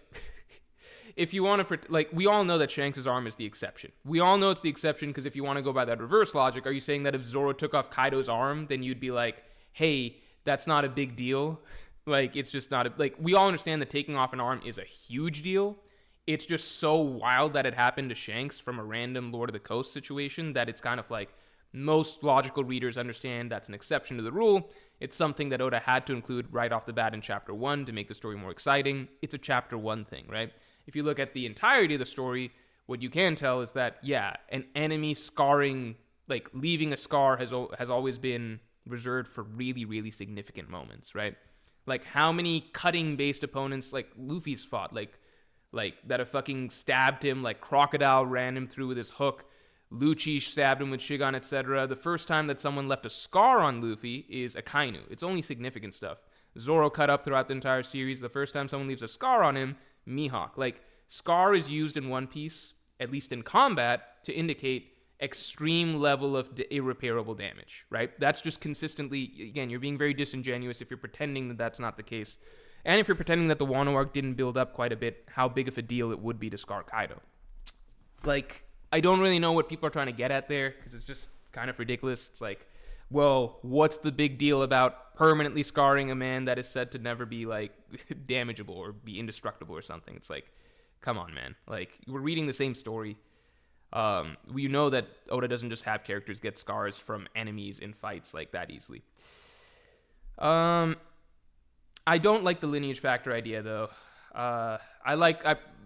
if you want to, like, we all know that Shanks' arm is the exception. We all know it's the exception because if you want to go by that reverse logic, are you saying that if Zoro took off Kaido's arm, then you'd be like, hey, that's not a big deal? Like, it's just not, like, we all understand that taking off an arm is a huge deal. It's just so wild that it happened to Shanks from a random Lord of the Coast situation that it's kind of like, most logical readers understand that's an exception to the rule. It's something that Oda had to include right off the bat in Chapter 1 to make the story more exciting. It's a Chapter 1 thing, right? If you look at the entirety of the story, what you can tell is that, yeah, an enemy scarring, like, leaving a scar has always been reserved for really, really significant moments, right? Like, how many cutting-based opponents, like, Luffy's fought, like that have fucking stabbed him, like, Crocodile ran him through with his hook, Lucci stabbed him with Shigan, etc. The first time that someone left a scar on Luffy is Akainu. It's only significant stuff. Zoro cut up throughout the entire series. The first time someone leaves a scar on him, Mihawk. Like, scar is used in One Piece, at least in combat, to indicate extreme level of irreparable damage, right? That's just consistently, again, you're being very disingenuous if you're pretending that that's not the case. And if you're pretending that the Wano arc didn't build up quite a bit, how big of a deal it would be to scar Kaido. Like, I don't really know what people are trying to get at there, because it's just kind of ridiculous. It's like, well, what's the big deal about permanently scarring a man that is said to never be, like, damageable or be indestructible or something? It's like, come on, man. Like, we're reading the same story. We know that Oda doesn't just have characters get scars from enemies in fights like that easily. I don't like the lineage factor idea, though.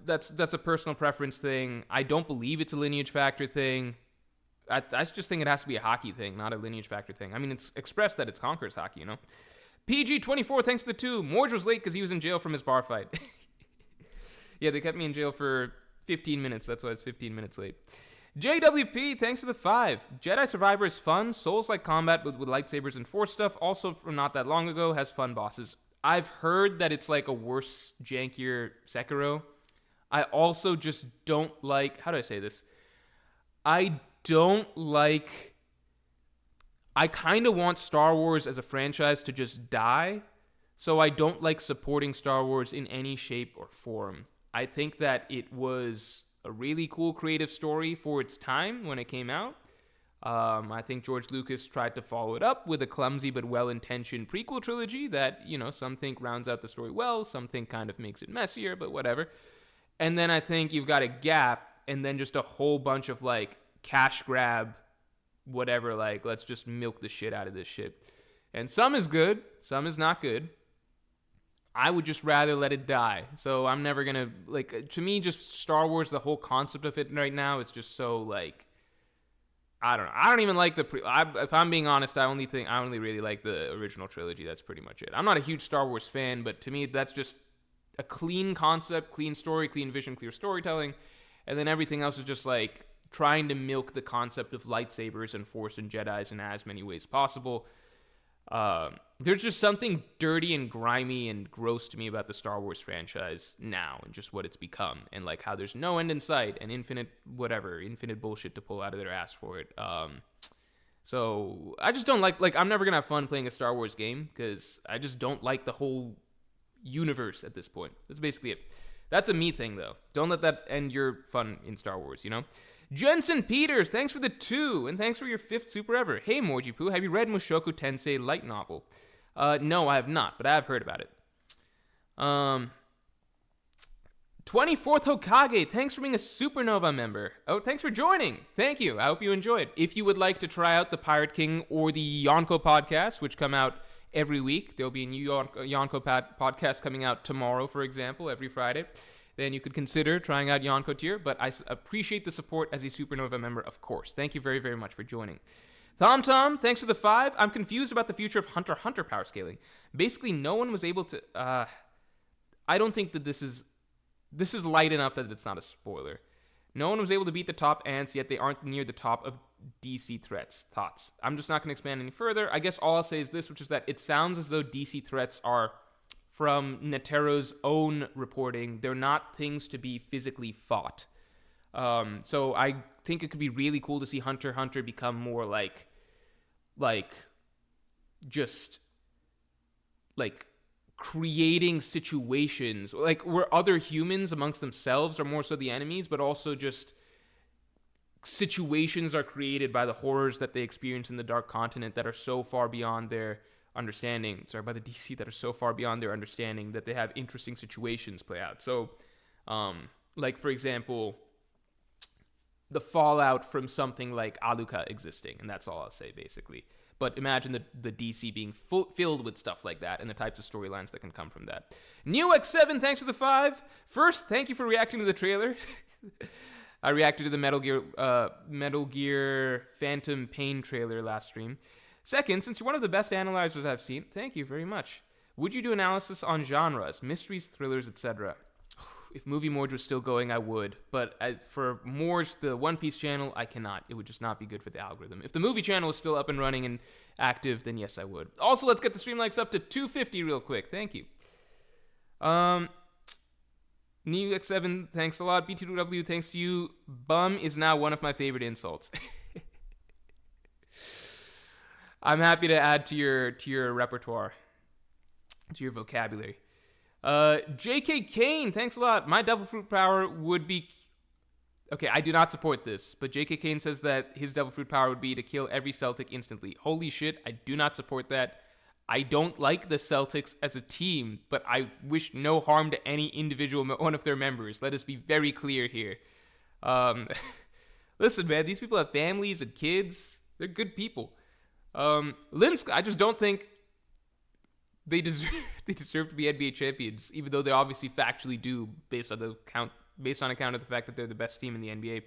That's a personal preference thing. I don't believe it's a lineage factor thing. I just think it has to be a hockey thing, not a lineage factor thing. I mean, it's expressed that it's Conqueror's Haki, you know? PG24, thanks for the 2. Morj was late because he was in jail from his bar fight. Yeah, they kept me in jail for 15 minutes. That's why it's 15 minutes late. JWP, thanks for the 5. Jedi Survivor is fun. Souls-like combat with lightsabers and Force stuff. Also, from not that long ago, has fun bosses. I've heard that it's like a worse, jankier Sekiro. I also just don't like... How do I say this? I don't like... I kind of want Star Wars as a franchise to just die, so I don't like supporting Star Wars in any shape or form. I think that it was a really cool creative story for its time when it came out. I think George Lucas tried to follow it up with a clumsy but well-intentioned prequel trilogy that, some think rounds out the story well, some think kind of makes it messier, but whatever. And then I think you've got a gap, and then just a whole bunch of, cash grab, whatever, let's just milk the shit out of this shit. And some is good, some is not good. I would just rather let it die. So I'm never gonna, to me, just Star Wars, the whole concept of it right now, it's just so, I don't know. I don't even like if I'm being honest, I only really like the original trilogy. That's pretty much it. I'm not a huge Star Wars fan, but to me, that's just a clean concept, clean story, clean vision, clear storytelling. And then everything else is just trying to milk the concept of lightsabers and Force and Jedis in as many ways possible. There's just something dirty and grimy and gross to me about the Star Wars franchise now and just what it's become and how there's no end in sight and infinite bullshit to pull out of their ass for it. So I just don't like I'm never gonna have fun playing a Star Wars game because I just don't like the whole universe at this point. That's basically it. That's a me thing though. Don't let that end your fun in Star Wars, Jensen Peters, thanks for the 2, and thanks for your 5th super ever. Hey, Morji Poo, have you read Mushoku Tensei light novel? No, I have not, but I have heard about it. 24th Hokage, thanks for being a Supernova member. Oh, thanks for joining. Thank you. I hope you enjoyed. If you would like to try out the Pirate King or the Yonko podcast, which come out every week, there'll be a new Yonko podcast coming out tomorrow, for example, every Friday. Then you could consider trying out Yonko tier, but I appreciate the support as a Supernova member, of course. Thank you very, very much for joining. Tom, thanks for the 5. I'm confused about the future of Hunter x Hunter power scaling. Basically, no one was able to... I don't think that this is light enough that it's not a spoiler. No one was able to beat the top ants, yet they aren't near the top of DC threats. Thoughts? I'm just not going to expand any further. I guess all I'll say is this, which is that it sounds as though DC threats are... from Netero's own reporting, they're not things to be physically fought. So I think it could be really cool to see Hunter x Hunter become more creating situations, where other humans amongst themselves are more so the enemies, but also just situations are created by the horrors that they experience in the Dark Continent that are so far beyond their understanding, by the DC that are so far beyond their understanding that they have interesting situations play out. So, for example, the fallout from something like Aluka existing, and that's all I'll say, basically. But imagine the DC being filled with stuff like that and the types of storylines that can come from that. New X7, thanks for the 5. First, thank you for reacting to the trailer. I reacted to the Metal Gear Phantom Pain trailer last stream. Second, since you're one of the best analyzers I've seen, thank you very much. Would you do analysis on genres, mysteries, thrillers, etc.? If Movie Morj was still going, I would. But for Morj, the One Piece channel, I cannot. It would just not be good for the algorithm. If the movie channel is still up and running and active, then yes, I would. Also, let's get the stream likes up to 250 real quick. Thank you. New X7, thanks a lot. BT2W, thanks to you. Bum is now one of my favorite insults. I'm happy to add to your repertoire, to your vocabulary. J.K. Kane, thanks a lot. My devil fruit power would be... Okay, I do not support this, but J.K. Kane says that his devil fruit power would be to kill every Celtic instantly. Holy shit, I do not support that. I don't like the Celtics as a team, but I wish no harm to any individual one of their members. Let us be very clear here. Listen, man, these people have families and kids. They're good people. Linsk, I just don't think they deserve to be NBA champions, even though they obviously factually do, based on account of the fact that they're the best team in the NBA.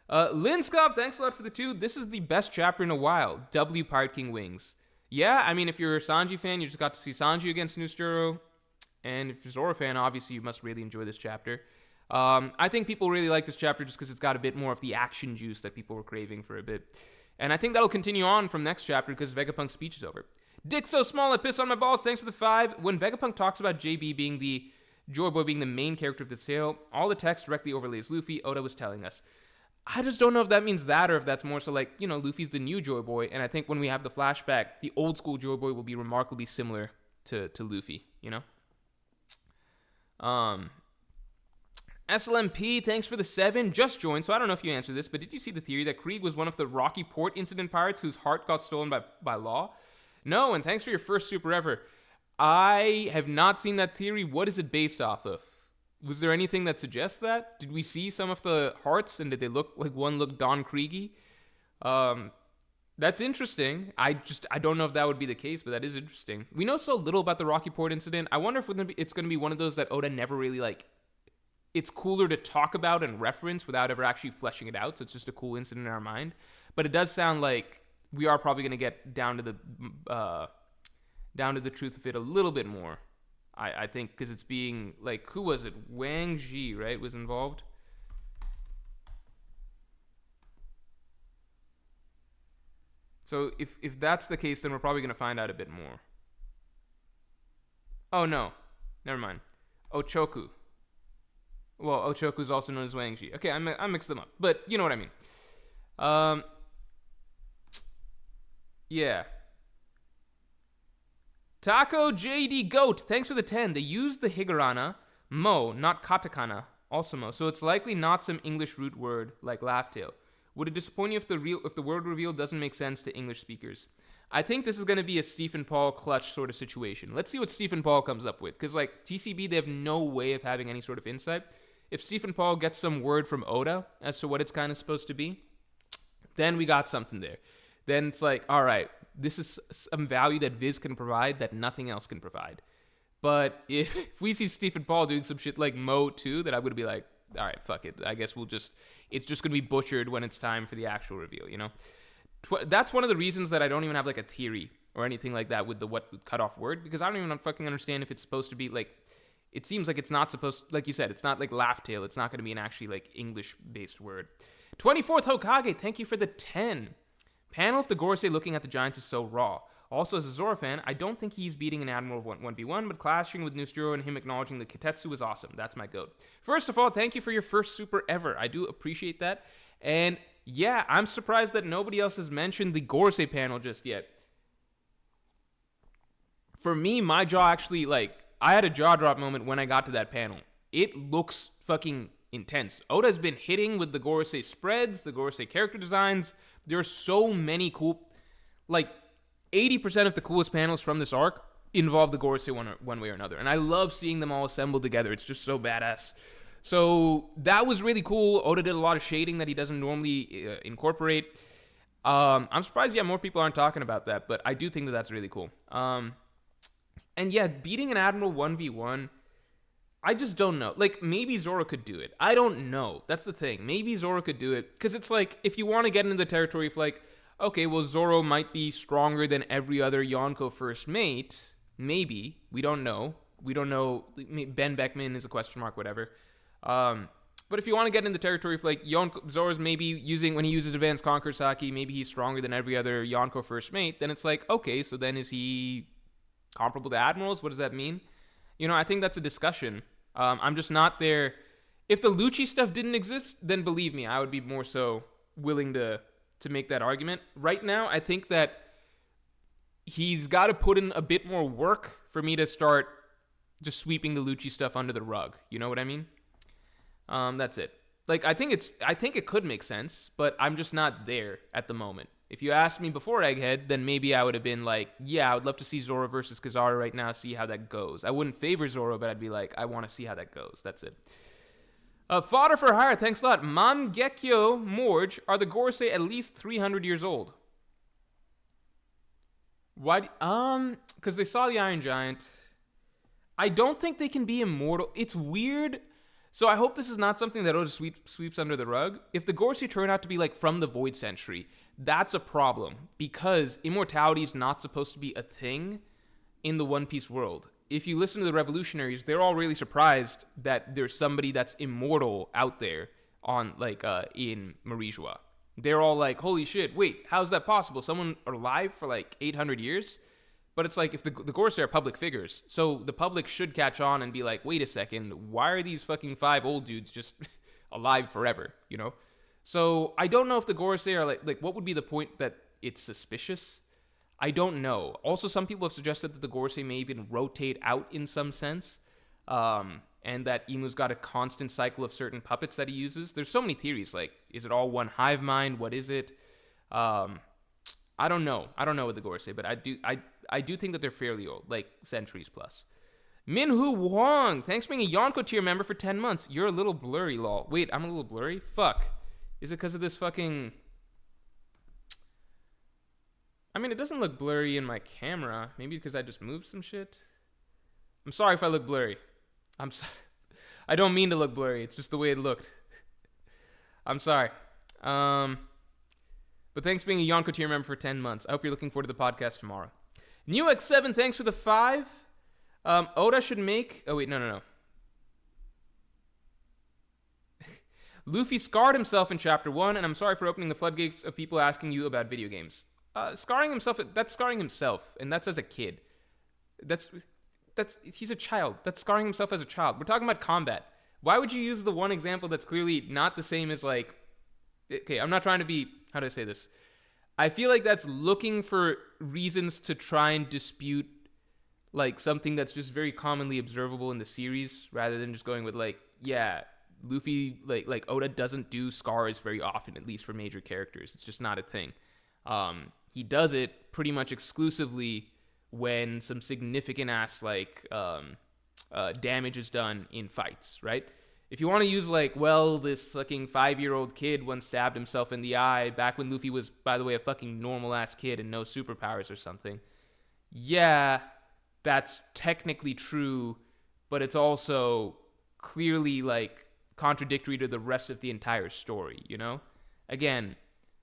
Linskov, thanks a lot for the 2. This is the best chapter in a while. W Pirate King wings. Yeah, I mean, if you're a Sanji fan, you just got to see Sanji against Nusturo. And if you're a Zoro fan, obviously you must really enjoy this chapter. I think people really like this chapter just because it's got a bit more of the action juice that people were craving for a bit. And I think that'll continue on from next chapter because Vegapunk's speech is over. Dick so small I piss on my balls, thanks for the 5. When Vegapunk talks about JB being the Joy Boy being the main character of this tale, all the text directly overlays Luffy, Oda was telling us. I just don't know if that means that or if that's more so like, Luffy's the new Joy Boy. And I think when we have the flashback, the old school Joy Boy will be remarkably similar to Luffy, SLMP, thanks for the 7. Just joined, so I don't know if you answered this, but did you see the theory that Krieg was one of the Rocky Port incident pirates whose heart got stolen by law? No, and thanks for your first super ever. I have not seen that theory. What is it based off of? Was there anything that suggests that? Did we see some of the hearts, and did they look like one looked Don Krieg-y? That's interesting. I don't know if that would be the case, but that is interesting. We know so little about the Rocky Port incident. I wonder if it's going to be one of those that Oda never really, it's cooler to talk about and reference without ever actually fleshing it out, so it's just a cool incident in our mind. But it does sound like we are probably going to get down to the truth of it a little bit more. I think because it's being, who was it? Wang Ji, right, was involved? So if that's the case, then we're probably going to find out a bit more. Oh, no. Never mind. Ochoku. Well, Ochoku is also known as Wang Ji. Okay, I mixed them up. But you know what I mean. Yeah. Taco JD Goat, thanks for the 10. They used the higurana, mo, not katakana, also mo. So it's likely not some English root word like laugh tail. Would it disappoint you if the word reveal doesn't make sense to English speakers? I think this is going to be a Stephen Paul clutch sort of situation. Let's see what Stephen Paul comes up with. Because, TCB, they have no way of having any sort of insight. If Stephen Paul gets some word from Oda as to what it's kind of supposed to be, then we got something there. Then it's like, all right, this is some value that Viz can provide that nothing else can provide. But if we see Stephen Paul doing some shit like Mo too, then I'm going to be like, all right, fuck it. I guess it's just going to be butchered when it's time for the actual reveal, That's one of the reasons that I don't even have a theory or anything like that with the cut off word, because I don't even fucking understand if it's supposed to be it seems like it's not supposed, like you said, it's not like laugh tail. It's not going to be an actually English-based word. 24th Hokage, thank you for the 10. Panel of the Gorosei looking at the Giants is so raw. Also, as a Zoro fan, I don't think he's beating an Admiral 1v1, but clashing with Nusjuro and him acknowledging the Kitetsu was awesome. That's my goat. First of all, thank you for your first super ever. I do appreciate that. And yeah, I'm surprised that nobody else has mentioned the Gorosei panel just yet. For me, my jaw actually, I had a jaw drop moment when I got to that panel. It looks fucking intense. Oda's been hitting with the Gorosei spreads, the Gorosei character designs. There are so many cool, 80% of the coolest panels from this arc involve the Gorosei one way or another. And I love seeing them all assembled together. It's just so badass. So that was really cool. Oda did a lot of shading that he doesn't normally incorporate. I'm surprised, more people aren't talking about that, but I do think that that's really cool. And yeah, beating an Admiral 1v1, I just don't know. Maybe Zoro could do it. I don't know. That's the thing. Maybe Zoro could do it. Because it's if you want to get into the territory of okay, well, Zoro might be stronger than every other Yonko first mate. Maybe. We don't know. Ben Beckman is a question mark, whatever. But if you want to get in the territory of Zoro's maybe when he uses Advanced Conquer Saki, maybe he's stronger than every other Yonko first mate, then it's okay, so then is he comparable to Admirals? What does that mean? I think that's a discussion. I'm just not there. If the Lucci stuff didn't exist, then believe me, I would be more so willing to make that argument. Right now, I think that he's got to put in a bit more work for me to start just sweeping the Lucci stuff under the rug. You know what I mean? That's it. I think it could make sense, but I'm just not there at the moment. If you asked me before Egghead, then maybe I would have been yeah, I would love to see Zoro versus Kizaru right now, see how that goes. I wouldn't favor Zoro, but I'd be I want to see how that goes. That's it. Fodder for hire, thanks a lot. Mangekyo Morj, are the Gorosei at least 300 years old? Why? Because they saw the Iron Giant. I don't think they can be immortal. It's weird. So I hope this is not something that Oda sweeps under the rug. If the Gorosei turn out to be from the Void Century, that's a problem, because immortality is not supposed to be a thing in the One Piece world. If you listen to the revolutionaries, they're all really surprised that there's somebody that's immortal out there on in Marijua. They're all holy shit, wait, how's that possible? Someone alive for 800 years? But it's if the Gorosei are public figures, so the public should catch on and be wait a second, why are these fucking 5 old dudes just alive forever, So I don't know if the Gorosei are like what would be the point that it's suspicious? I don't know. Also, some people have suggested that the Gorosei may even rotate out in some sense, and that Imu's got a constant cycle of certain puppets that he uses. There's so many theories. Like, is it all one hive mind? What is it? I don't know. I don't know what the Gorosei, but I do think that they're fairly old, like centuries plus. Minhu Wong, thanks for being a Yonko tier member for 10 months. You're a little blurry, lol. Wait, I'm a little blurry? Fuck. Is it because of this fucking... I mean, it doesn't look blurry in my camera. Maybe because I just moved some shit. I'm sorry if I look blurry. I'm sorry. I don't mean to look blurry. It's just the way it looked. I'm sorry. But thanks for being a Yonko tier member for 10 months. I hope you're looking forward to the podcast tomorrow. New X7, thanks for the 5. Oda should make... Oh, wait, no. Luffy scarred himself in Chapter 1, and I'm sorry for opening the floodgates of people asking you about video games. Scarring himself, that's scarring himself, and that's as a kid. He's a child. That's scarring himself as a child. We're talking about combat. Why would you use the one example that's clearly not the same as, like... Okay, I'm not trying to be... How do I say this? I feel like that's looking for reasons to try and dispute like something that's just very commonly observable in the series, rather than just going with like, yeah, Luffy, like Oda doesn't do scars very often, at least for major characters. It's just not a thing. He does it pretty much exclusively when some significant ass damage is done in fights, right? If you want to use like, well, this fucking 5-year-old kid once stabbed himself in the eye back when Luffy was, by the way, a fucking normal ass kid and no superpowers or something. Yeah, that's technically true, but it's also clearly like contradictory to the rest of the entire story, you know? Again,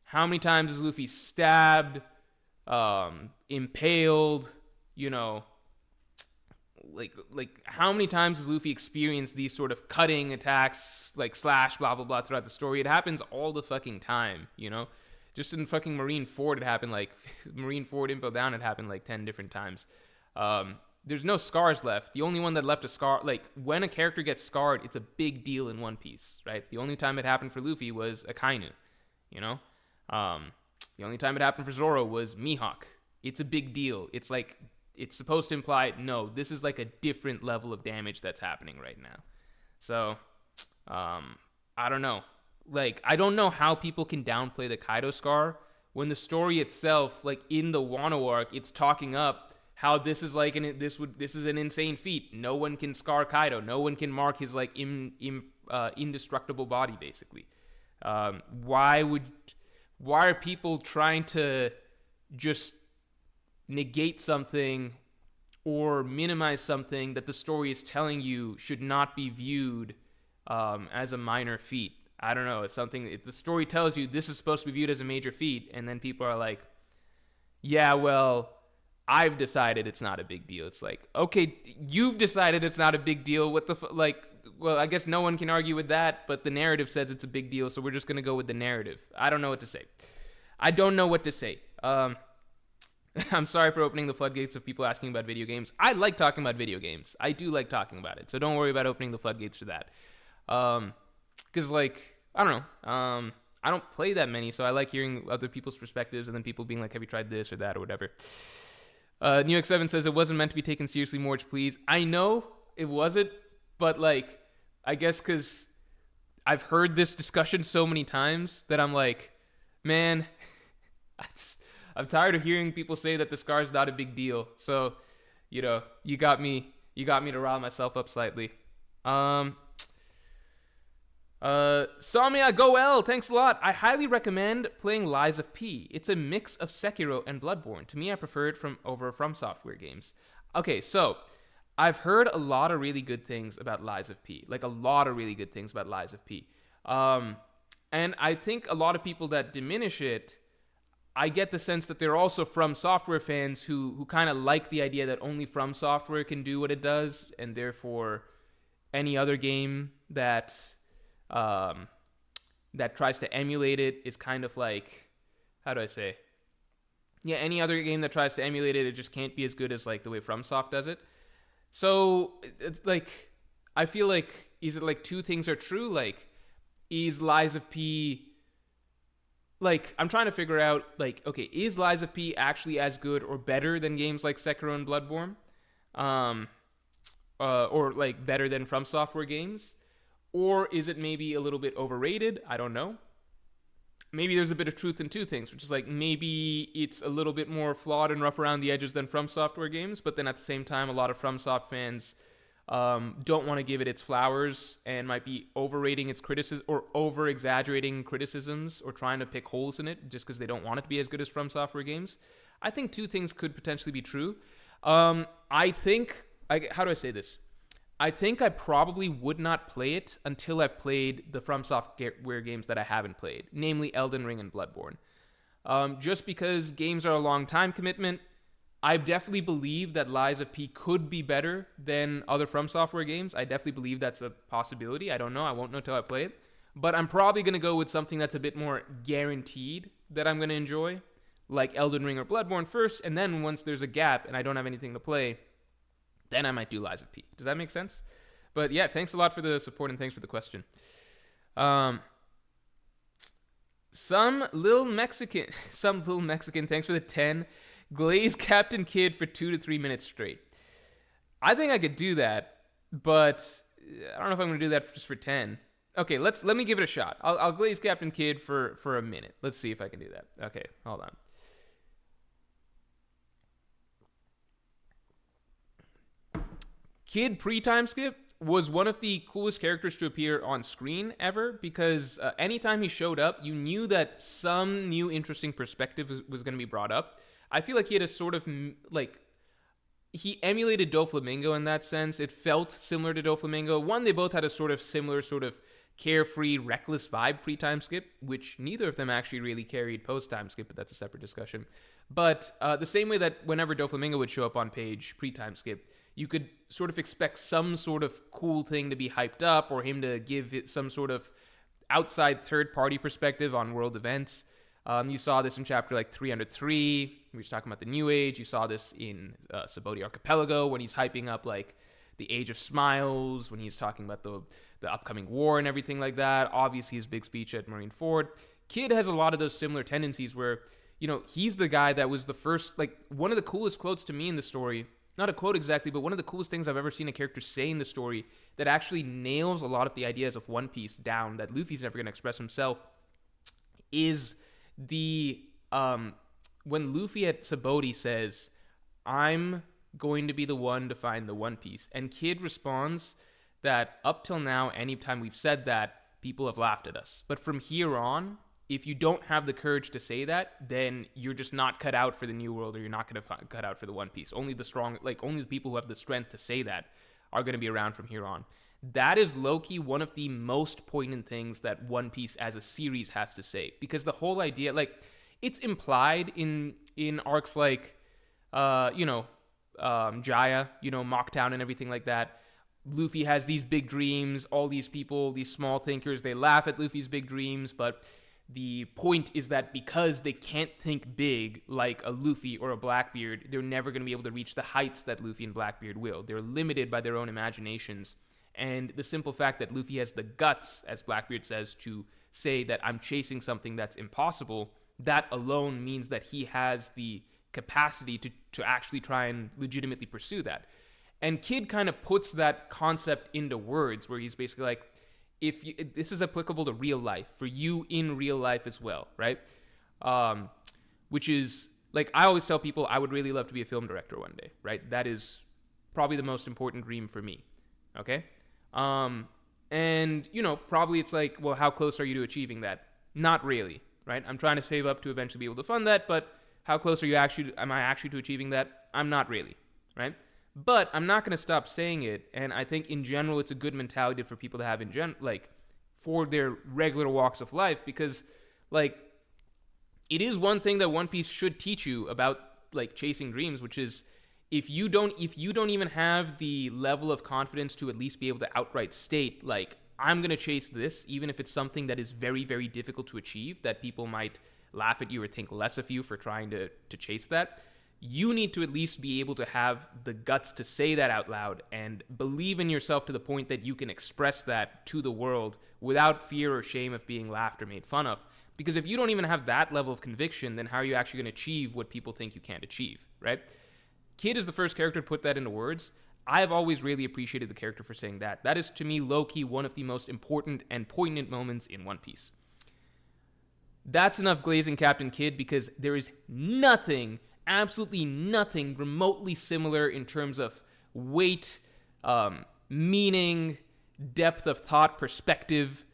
how many times is Luffy stabbed, impaled, you know, like how many times has Luffy experienced these sort of cutting attacks, like slash, blah, blah, blah, throughout the story? It happens all the fucking time, you know? Just in fucking Marineford, it happened like, Marineford Impel Down, it happened like 10 different times. There's no scars left. The only one that left a scar, like, when a character gets scarred, it's a big deal in One Piece, right? The only time it happened for Luffy was Akainu, you know? The only time it happened for Zoro was Mihawk. It's a big deal. It's like, it's supposed to imply, no, this is like a different level of damage that's happening right now. So, I don't know. Like, I don't know how people can downplay the Kaido scar when the story itself, like in the Wano arc, it's talking up how this is like this is an insane feat. No one can scar Kaido. No one can mark his like indestructible body, basically. Why are people trying to just negate something or minimize something that the story is telling you should not be viewed as a minor feat? I don't know. It's something, if the story tells you this is supposed to be viewed as a major feat, and then people are like, yeah, well, I've decided it's not a big deal. It's like, okay, you've decided it's not a big deal. What the well, I guess no one can argue with that, but the narrative says it's a big deal, so we're just going to go with the narrative. I don't know what to say. I'm sorry for opening the floodgates of people asking about video games. I like talking about video games. I do like talking about it, so don't worry about opening the floodgates for that. Because, like, I don't know. I don't play that many, so I like hearing other people's perspectives and then people being like, have you tried this or that or whatever. New X7 says, it wasn't meant to be taken seriously, Morj, please. I know it wasn't, but, like, I guess because I've heard this discussion so many times that I'm like, man, I'm tired of hearing people say that the scar is not a big deal. So, you know, you got me to rile myself up slightly. Samia Goel, thanks a lot. I highly recommend playing Lies of P. It's a mix of Sekiro and Bloodborne. To me, I prefer it over From Software games. Okay, so I've heard a lot of really good things about Lies of P. Like, a lot of really good things about Lies of P. And I think a lot of people that diminish it, I get the sense that they're also From Software fans who kind of like the idea that only From Software can do what it does, and therefore any other game that tries to emulate it is kind of like, how do I say? Yeah, any other game that tries to emulate it, it just can't be as good as like the way FromSoft does it. So, it's like, I feel like, is it like two things are true? Like, is Lies of P like I'm trying to figure out like, okay, is Lies of P actually as good or better than games like Sekiro and Bloodborne, um, or like better than From Software games, or is it maybe a little bit overrated? I don't know. Maybe there's a bit of truth in two things, which is like maybe it's a little bit more flawed and rough around the edges than From Software games, but then at the same time, a lot of FromSoft fans don't want to give it its flowers and might be overrating its criticism or over exaggerating criticisms or trying to pick holes in it just because they don't want it to be as good as From Software games. I think two things could potentially be true. I think, how do I say this? I think I probably would not play it until I've played the From Software games that I haven't played, namely Elden Ring and Bloodborne. Just because games are a long time commitment, I definitely believe that Lies of P could be better than other From Software games. I definitely believe that's a possibility. I don't know. I won't know until I play it. But I'm probably going to go with something that's a bit more guaranteed that I'm going to enjoy, like Elden Ring or Bloodborne first, and then once there's a gap and I don't have anything to play, then I might do Lies of P. Does that make sense? But yeah, thanks a lot for the support and thanks for the question. Some little Mexican, thanks for the 10. Glaze Captain Kidd for 2 to 3 minutes straight. I think I could do that, but I don't know if I'm going to do that just for 10. Okay, let me give it a shot. I'll glaze Captain Kidd for a minute. Let's see if I can do that. Okay, hold on. Kid pre-time skip was one of the coolest characters to appear on screen ever because anytime he showed up, you knew that some new interesting perspective was going to be brought up. I feel like he had a sort of, like, he emulated Doflamingo in that sense. It felt similar to Doflamingo. One, they both had a sort of similar sort of carefree, reckless vibe pre-time skip, which neither of them actually really carried post-time skip, but that's a separate discussion. But the same way that whenever Doflamingo would show up on page pre-time skip, you could sort of expect some sort of cool thing to be hyped up or him to give it some sort of outside third-party perspective on world events. You saw this in chapter like 303. We were talking about the New Age. You saw this in Subodhi Archipelago when he's hyping up like the Age of Smiles, when he's talking about the upcoming war and everything like that. Obviously, his big speech at Marineford. Kid has a lot of those similar tendencies where, you know, he's the guy that was the first, like, one of the coolest quotes to me in the story. Not a quote exactly, but one of the coolest things I've ever seen a character say in the story that actually nails a lot of the ideas of One Piece down that Luffy's never going to express himself is the when Luffy at Subodhi says, "I'm going to be the one to find the One Piece," and Kid responds that up till now, anytime we've said that, people have laughed at us. But from here on, if you don't have the courage to say that, then you're just not cut out for the New World, or you're not going to cut out for the One Piece. Only the strong, like only the people who have the strength to say that are going to be around from here on. That is low-key one of the most poignant things that One Piece as a series has to say, because the whole idea, like, it's implied in arcs like, Jaya, Mocktown and everything like that. Luffy has these big dreams. All these people, these small thinkers, they laugh at Luffy's big dreams, but the point is that because they can't think big like a Luffy or a Blackbeard, they're never going to be able to reach the heights that Luffy and Blackbeard will. They're limited by their own imaginations. And the simple fact that Luffy has the guts, as Blackbeard says, to say that I'm chasing something that's impossible, that alone means that he has the capacity to actually try and legitimately pursue that. And Kid kind of puts that concept into words where he's basically like, this is applicable to real life, for you in real life as well, right? Which is, like, I always tell people I would really love to be a film director one day, right? That is probably the most important dream for me, okay? And, probably it's like, well, how close are you to achieving that? Not really, right? I'm trying to save up to eventually be able to fund that, but how close am I actually to achieving that? I'm not really, right? But I'm not going to stop saying it, and I think in general it's a good mentality for people to have for their regular walks of life, because, like, it is one thing that One Piece should teach you about, like, chasing dreams, which is if you don't even have the level of confidence to at least be able to outright state, like, I'm going to chase this, even if it's something that is very, very difficult to achieve, that people might laugh at you or think less of you for trying to chase that, you need to at least be able to have the guts to say that out loud and believe in yourself to the point that you can express that to the world without fear or shame of being laughed or made fun of. Because if you don't even have that level of conviction, then how are you actually going to achieve what people think you can't achieve, right? Kid is the first character to put that into words. I've always really appreciated the character for saying that. That is, to me, low-key, one of the most important and poignant moments in One Piece. That's enough glazing Captain Kid, because there is nothing, absolutely nothing remotely similar in terms of weight, meaning, depth of thought, perspective,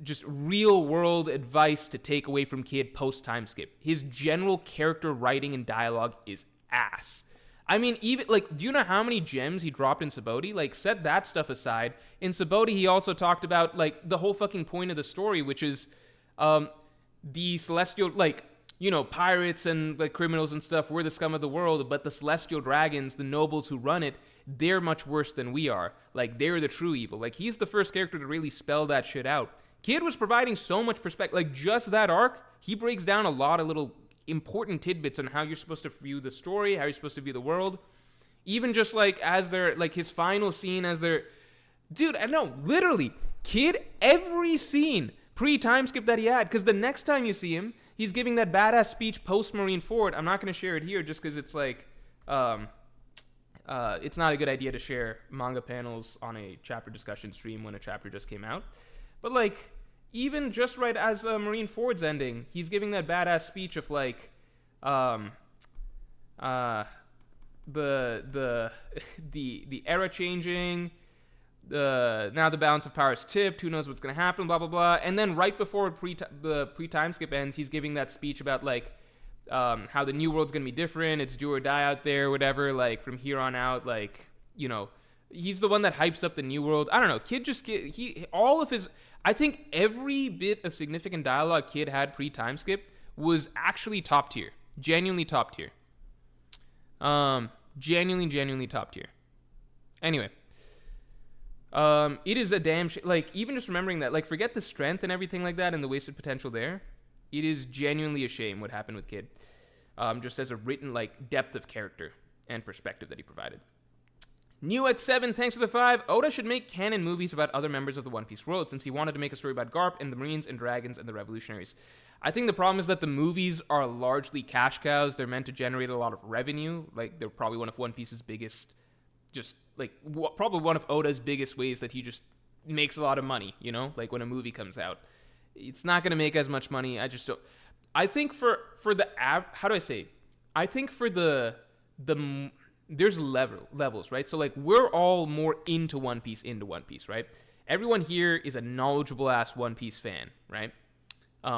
just real-world advice to take away from Kid post-time skip. His general character writing and dialogue is ass. I mean, even, like, do you know how many gems he dropped in Sabaody? Like, set that stuff aside. In Sabaody, he also talked about, like, the whole fucking point of the story, which is, the celestial, like, you know, pirates and, like, criminals and stuff, we're the scum of the world, but the celestial dragons, the nobles who run it, they're much worse than we are. Like, they're the true evil. Like, he's the first character to really spell that shit out. Kid was providing so much perspective. Like, just that arc, he breaks down a lot of little important tidbits on how you're supposed to view the story, how you're supposed to view the world. Even just, like, as they're, like, his final scene as they're... Dude, I know, literally, Kid, every scene pre-time skip that he had, because the next time you see him, he's giving that badass speech post-Marineford. I'm not going to share it here just because it's, like, it's not a good idea to share manga panels on a chapter discussion stream when a chapter just came out. But, like... Even just right as Marineford's ending, he's giving that badass speech of, like, the era changing, now the balance of power is tipped, who knows what's going to happen, blah, blah, blah. And then right before the pre-time skip ends, he's giving that speech about, like, how the new world's going to be different, it's do or die out there, whatever, like, from here on out, like, you know, he's the one that hypes up the new world. I don't know, Kid just, all of his... I think every bit of significant dialogue Kid had pre-time skip was actually top tier. Genuinely top tier. Genuinely top tier. Anyway. It is a damn like, even just remembering that, like, forget the strength and everything like that and the wasted potential there. It is genuinely a shame what happened with Kid. Just as a written, like, depth of character and perspective that he provided. New X7, thanks for the 5. Oda should make canon movies about other members of the One Piece world, since he wanted to make a story about Garp and the Marines and Dragons and the Revolutionaries. I think the problem is that the movies are largely cash cows. They're meant to generate a lot of revenue. Like, they're probably one of One Piece's biggest, just, like, probably one of Oda's biggest ways that he just makes a lot of money, you know? Like, when a movie comes out. It's not going to make as much money. I just don't... I think for the... How do I say? I think for the there's levels, right? So, like, we're all more into One Piece, right? Everyone here is a knowledgeable-ass One Piece fan, right?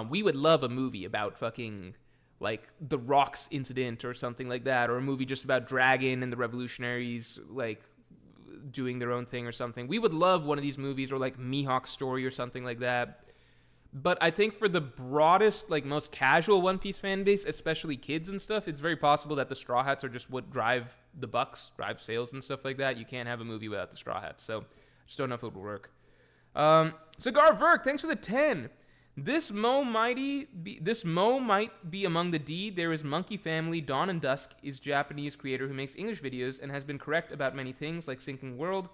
We would love a movie about fucking, like, the Rocks incident or something like that, or a movie just about Dragon and the Revolutionaries, like, doing their own thing or something. We would love one of these movies, or, like, Mihawk's story or something like that. But I think for the broadest, like, most casual One Piece fan base, especially kids and stuff, it's very possible that the Straw Hats are just what drive the bucks, drive sales and stuff like that. You can't have a movie without the Straw Hats, so I just don't know if it would work. Cigar Verk, thanks for the 10. This Mo might be among the D. There is Monkey Family. Dawn and Dusk is Japanese creator who makes English videos and has been correct about many things, like Sinking World.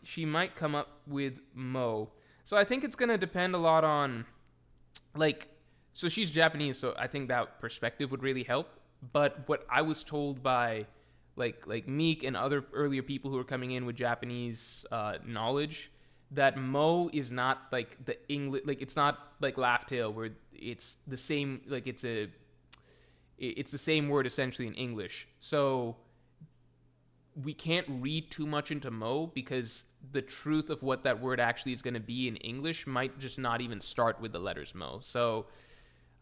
She might come up with Mo. So I think it's going to depend a lot on, like, so she's Japanese, so I think that perspective would really help. But what I was told by, like Meek and other earlier people who are coming in with Japanese knowledge, that Mo is not, like, the English, like, it's not like Laugh Tale, where it's the same, like, it's the same word essentially in English. So we can't read too much into Mo, because the truth of what that word actually is going to be in English might just not even start with the letters Mo. So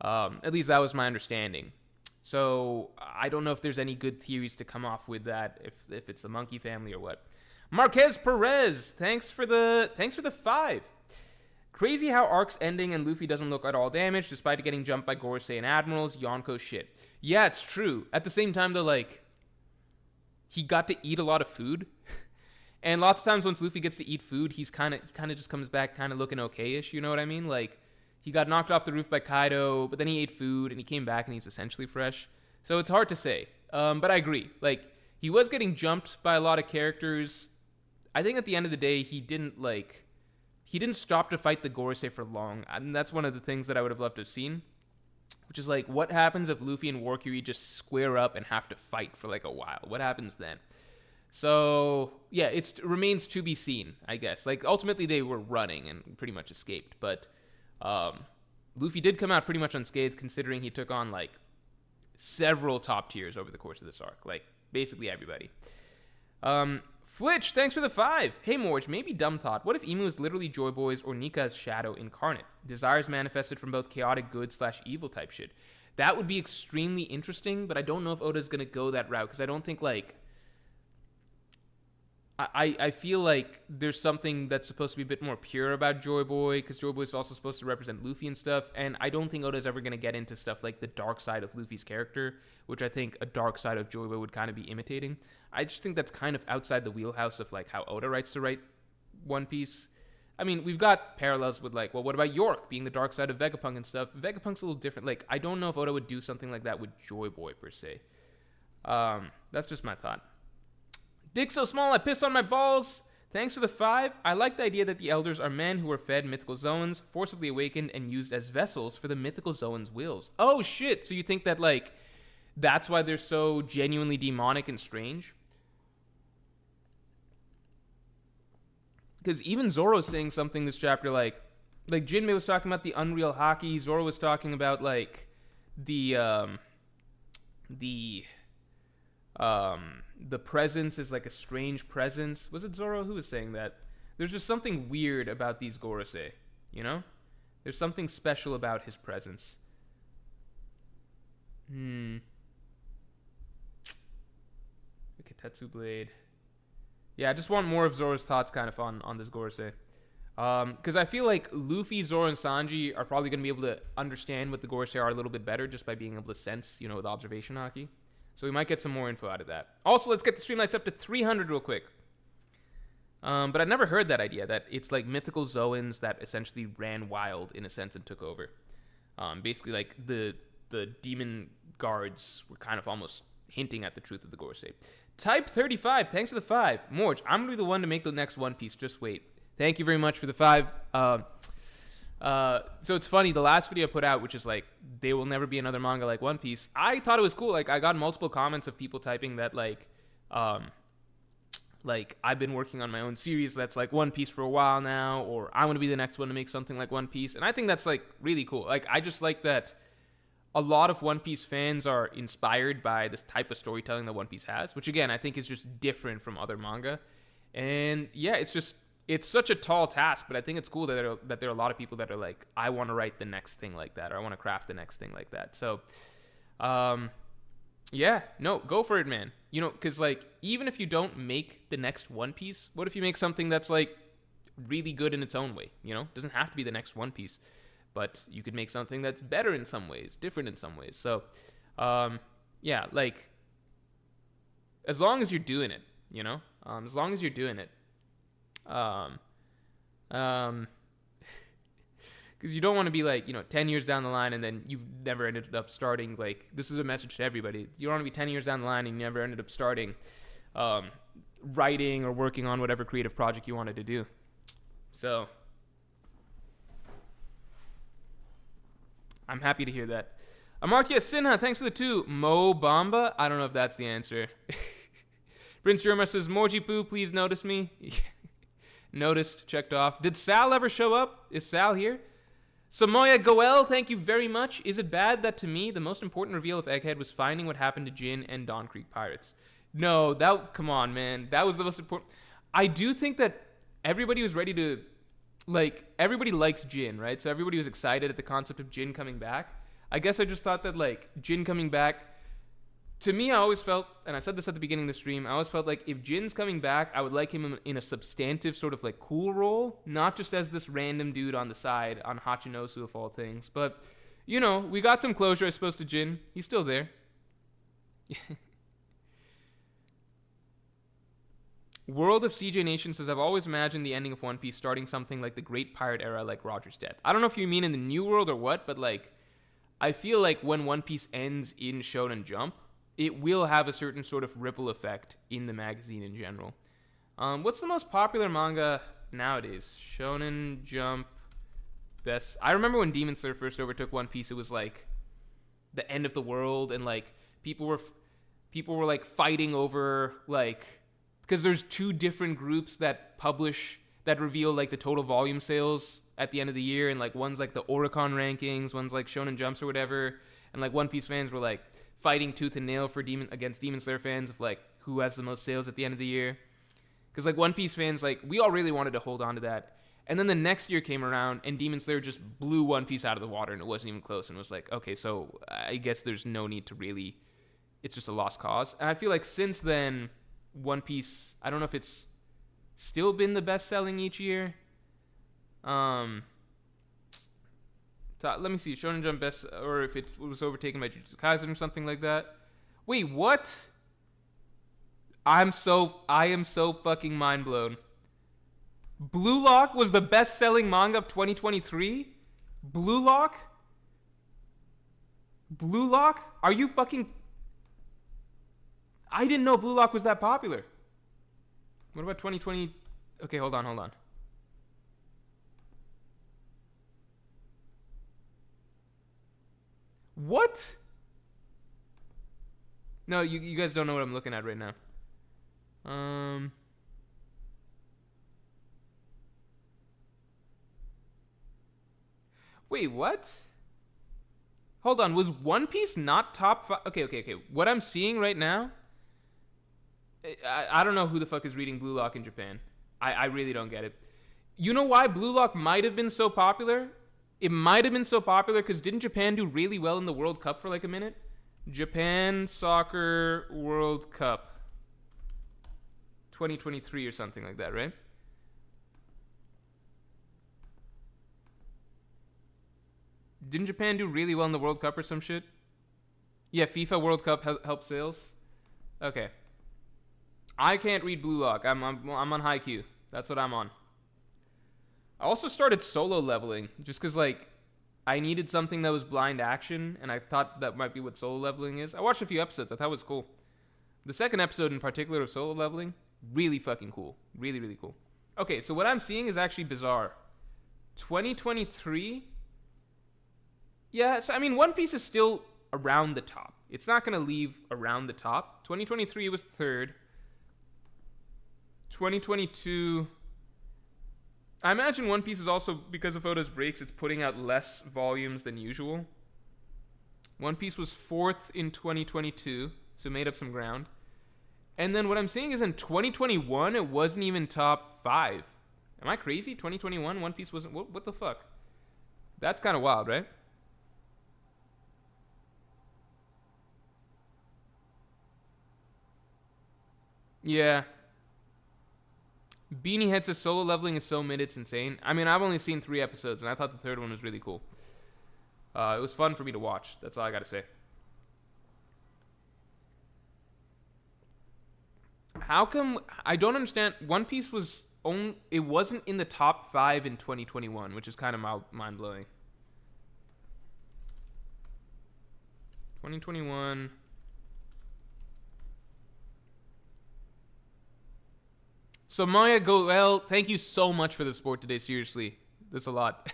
at least that was my understanding. So I don't know if there's any good theories to come off with that, if it's the Monkey Family or what. Marquez Perez, thanks for the 5. Crazy how Arc's ending and Luffy doesn't look at all damaged despite getting jumped by Gorosei and Admirals. Yonko shit. Yeah, it's true. At the same time, though, like, he got to eat a lot of food. And lots of times once Luffy gets to eat food, he kind of just comes back kind of looking okay-ish, you know what I mean? Like, he got knocked off the roof by Kaido, but then he ate food, and he came back, and he's essentially fresh. So it's hard to say. But I agree. Like, he was getting jumped by a lot of characters. I think at the end of the day, he didn't, like... he didn't stop to fight the Gorosei for long, and that's one of the things that I would have loved to have seen. Which is like, what happens if Luffy and Warcury just square up and have to fight for like a while? What happens then? So yeah, it remains to be seen, I guess. Like ultimately they were running and pretty much escaped, but Luffy did come out pretty much unscathed, considering he took on like several top tiers over the course of this arc, like basically everybody. Flitch, thanks for the 5. Hey Morj, maybe dumb thought. What if Imu is literally Joy Boy's or Nika's shadow incarnate? Desires manifested from both chaotic good/evil type shit. That would be extremely interesting, but I don't know if Oda's gonna go that route, because I don't think like I feel like there's something that's supposed to be a bit more pure about Joy Boy, because Joy Boy is also supposed to represent Luffy and stuff, and I don't think Oda's ever going to get into stuff like the dark side of Luffy's character, which I think a dark side of Joy Boy would kind of be imitating. I just think that's kind of outside the wheelhouse of like how Oda writes to write One Piece. I mean, we've got parallels with like, well, what about York being the dark side of Vegapunk and stuff? Vegapunk's a little different. Like, I don't know if Oda would do something like that with Joy Boy per se. That's just my thought. Dick so small I pissed on my balls. Thanks for the 5. I like the idea that the elders are men who were fed mythical zones, forcibly awakened, and used as vessels for the mythical zones' wills. Oh shit! So you think that like that's why they're so genuinely demonic and strange? Because even Zoro's saying something this chapter, like Jinbei was talking about the unreal hockey. Zoro was talking about like the presence is like a strange presence. Was it Zoro who was saying that? There's just something weird about these Gorosei, you know? There's something special about his presence. The Kitetsu Blade. Yeah, I just want more of Zoro's thoughts kind of on this Gorosei. Because I feel like Luffy, Zoro, and Sanji are probably going to be able to understand what the Gorosei are a little bit better just by being able to sense, you know, with observation haki. So we might get some more info out of that. Also, let's get the stream lights up to 300 real quick. But I've never heard that idea, that it's like mythical Zoans that essentially ran wild in a sense and took over. Basically, like the demon guards were kind of almost hinting at the truth of the Gorosei. Type 35, thanks for the 5. Morj, I'm going to be the one to make the next One Piece. Just wait. Thank you very much for the 5. So it's funny, the last video I put out, which is like, there will never be another manga like One Piece, I thought it was cool. Like, I got multiple comments of people typing that, like I've been working on my own series that's like One Piece for a while now, or I want to be the next one to make something like One Piece. And I think that's like really cool. Like, I just like that a lot of One Piece fans are inspired by this type of storytelling that One Piece has, which again, I think is just different from other manga. And yeah, it's such a tall task, but I think it's cool that there are a lot of people that are like, I want to write the next thing like that, or I want to craft the next thing like that. So, yeah, no, go for it, man. You know, because like, even if you don't make the next One Piece, what if you make something that's like really good in its own way? You know, it doesn't have to be the next One Piece, but you could make something that's better in some ways, different in some ways. So, yeah, like, as long as you're doing it, you know, as long as you're doing it. Because you don't want to be like, you know, 10 years down the line and then you've never ended up starting, like, this is a message to everybody. You don't want to be 10 years down the line and you never ended up starting writing or working on whatever creative project you wanted to do. So I'm happy to hear that. Amartya Sinha, thanks for the 2. Mo Bamba, I don't know if that's the answer. Prince Jerma says, Morji Poo, please notice me. Noticed, checked off. Did Sal ever show up? Is Sal here? Samoya Goel, thank you very much. Is it bad that to me the most important reveal of Egghead was finding what happened to Jin and Don Krieg pirates? No, come on, man. That was the most important. I do think that everybody was ready to, like, everybody likes Jin, right? So everybody was excited at the concept of Jin coming back. I guess I just thought that, like, Jin coming back, to me, I always felt, and I said this at the beginning of the stream, I always felt like if Jin's coming back, I would like him in a substantive sort of like cool role, not just as this random dude on the side on Hachinosu of all things. But, you know, we got some closure, I suppose, to Jin. He's still there. World of CJ Nation says, I've always imagined the ending of One Piece starting something like the Great Pirate Era, like Roger's death. I don't know if you mean in the New World or what, but like, I feel like when One Piece ends in Shonen Jump, it will have a certain sort of ripple effect in the magazine in general. What's the most popular manga nowadays? Shonen Jump best. I remember when Demon Slayer first overtook One Piece, it was like the end of the world, and like people were like fighting over like, because there's two different groups that reveal like the total volume sales at the end of the year, and like one's like the Oricon rankings, one's like Shonen Jumps or whatever, and like One Piece fans were like fighting tooth and nail against Demon Slayer fans of like who has the most sales at the end of the year, because like One Piece fans, like we all really wanted to hold on to that. And then the next year came around, and Demon Slayer just blew One Piece out of the water, and it wasn't even close. And it was like, okay, so I guess there's no need to really. It's just a lost cause. And I feel like since then, One Piece, I don't know if it's still been the best-selling each year. So let me see, Shonen Jump best, or if it was overtaken by Jujutsu Kaisen or something like that. Wait, what? I am so fucking mind blown. Blue Lock was the best-selling manga of 2023? Blue Lock? Blue Lock? Are you fucking... I didn't know Blue Lock was that popular. What about 2020? Okay, hold on. What? No, you guys don't know what I'm looking at right now. Wait, what? Hold on, was One Piece not top 5? Okay. What I'm seeing right now, I don't know who the fuck is reading Blue Lock in Japan. I really don't get it. You know why Blue Lock might have been so popular? It might have been so popular because didn't Japan do really well in the World Cup for like a minute? Japan Soccer World Cup 2023 or something like that, right? Didn't Japan do really well in the World Cup or some shit? Yeah, FIFA World Cup helped sales. Okay. I can't read Blue Lock. I'm on Haikyuu. That's what I'm on. I also started solo leveling just because like I needed something that was blind action, and I thought that might be what solo leveling is. I watched a few episodes. I thought it was cool. The second episode in particular of solo leveling, really fucking cool. Really, really cool. Okay, so what I'm seeing is actually bizarre. 2023. Yeah, so I mean, One Piece is still around the top. It's not going to leave around the top. 2023 was third. 2022... I imagine One Piece is also, because of Oda's breaks, it's putting out less volumes than usual. One Piece was fourth in 2022, so made up some ground. And then what I'm seeing is in 2021, it wasn't even top 5. Am I crazy? 2021, One Piece wasn't... What the fuck? That's kind of wild, right? Yeah. Beanie Head says solo leveling is so mid, it's insane. I mean, I've only seen 3 episodes, and I thought the third one was really cool. It was fun for me to watch. That's all I got to say. How come... I don't understand. One Piece was... It wasn't in the top 5 in 2021, which is kind of mind-blowing. 2021... So Maya Goel, thank you so much for the support today. Seriously, that's a lot.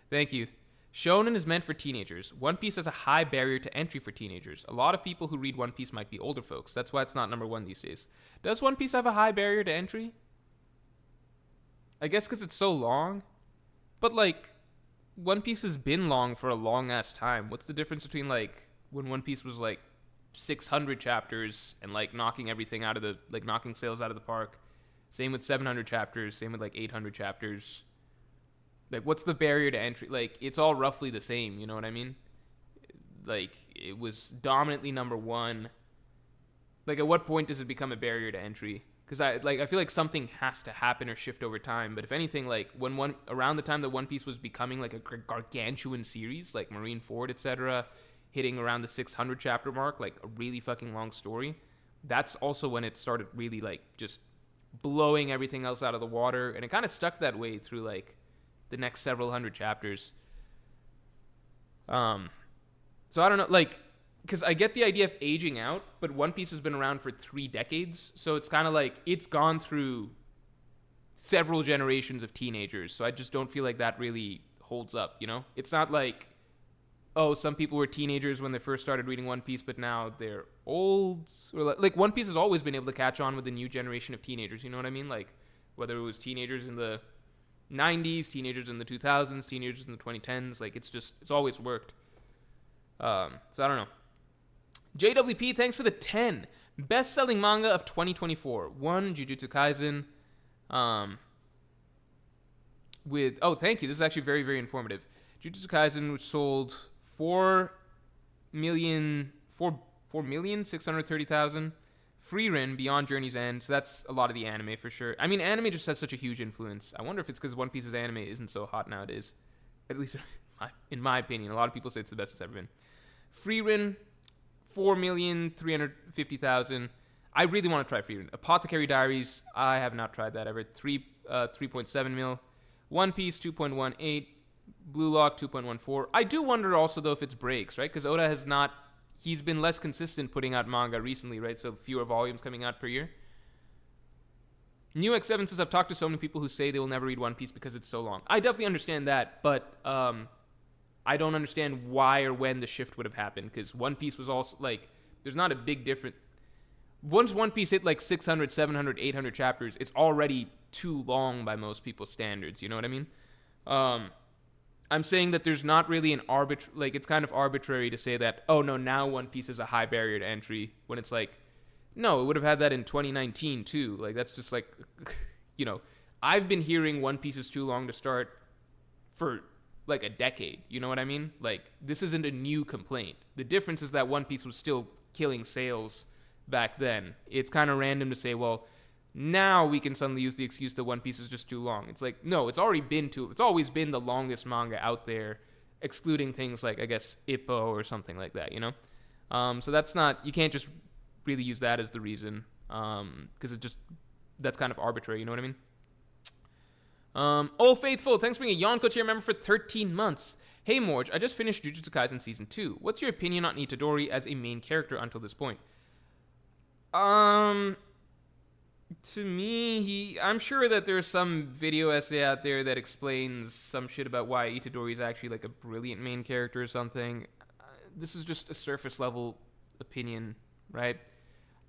Thank you. Shonen is meant for teenagers. One Piece has a high barrier to entry for teenagers. A lot of people who read One Piece might be older folks. That's why it's not number 1 these days. Does One Piece have a high barrier to entry? I guess because it's so long. But like, One Piece has been long for a long ass time. What's the difference between like when One Piece was like 600 chapters and like knocking everything out of the knocking sales out of the park? Same with 700 chapters, same with like 800 chapters. Like, what's the barrier to entry? Like, it's all roughly the same, you know what I mean? Like, it was dominantly number 1. Like, at what point does it become a barrier to entry? Because I feel like something has to happen or shift over time. But if anything, like, around the time that One Piece was becoming like a gargantuan series, like Marineford, etc., hitting around the 600 chapter mark, like a really fucking long story, that's also when it started really like just blowing everything else out of the water, and it kind of stuck that way through like the next several hundred chapters. So I don't know, like, because I get the idea of aging out, but One Piece has been around for 3 decades, so it's kind of like it's gone through several generations of teenagers. So I just don't feel like that really holds up, It's not like, oh, some people were teenagers when they first started reading One Piece, but now they're old. Or like One Piece has always been able to catch on with the new generation of teenagers, you know what I mean? Like, whether it was teenagers in the 90s, teenagers in the 2000s, teenagers in the 2010s, like, it's always worked. So I don't know. JWP, thanks for the 10. Best-selling manga of 2024. 1, Jujutsu Kaisen. Thank you. This is actually very, very informative. Jujutsu Kaisen, which sold 4,630,000. Frieren, Beyond Journey's End. So that's a lot of the anime for sure. I mean, anime just has such a huge influence. I wonder if it's because One Piece's anime isn't so hot nowadays. At least in my opinion. A lot of people say it's the best it's ever been. Frieren, 4,350,000. I really want to try Frieren. Apothecary Diaries, I have not tried that ever. 3.7 mil. One Piece, 2.18. Blue Lock, 2.14. I do wonder also, though, if it's breaks, right? Because Oda has not... He's been less consistent putting out manga recently, right? So fewer volumes coming out per year. New X7 says, I've talked to so many people who say they will never read One Piece because it's so long. I definitely understand that, but I don't understand why or when the shift would have happened, because One Piece was also, like, there's not a big difference. Once One Piece hit, like, 600, 700, 800 chapters, it's already too long by most people's standards, you know what I mean? I'm saying that there's not really an it's kind of arbitrary to say that, oh no, now One Piece is a high barrier to entry, when it's like, no, it would have had that in 2019 too. Like, that's just like, I've been hearing One Piece is too long to start for like a decade, you know what I mean? Like, this isn't a new complaint. The difference is that One Piece was still killing sales back then. It's kind of random to say, well, now we can suddenly use the excuse that One Piece is just too long. It's like, no, it's always been the longest manga out there, excluding things like, I guess, Ippo or something like that, So that's not, you can't just really use that as the reason, because that's kind of arbitrary, you know what I mean? Faithful, thanks for being a Yonko tier member for 13 months. Hey Morj, I just finished Jujutsu Kaisen Season 2. What's your opinion on Itadori as a main character until this point? To me, I'm sure that there's some video essay out there that explains some shit about why Itadori is actually like a brilliant main character or something. This is just a surface level opinion, right?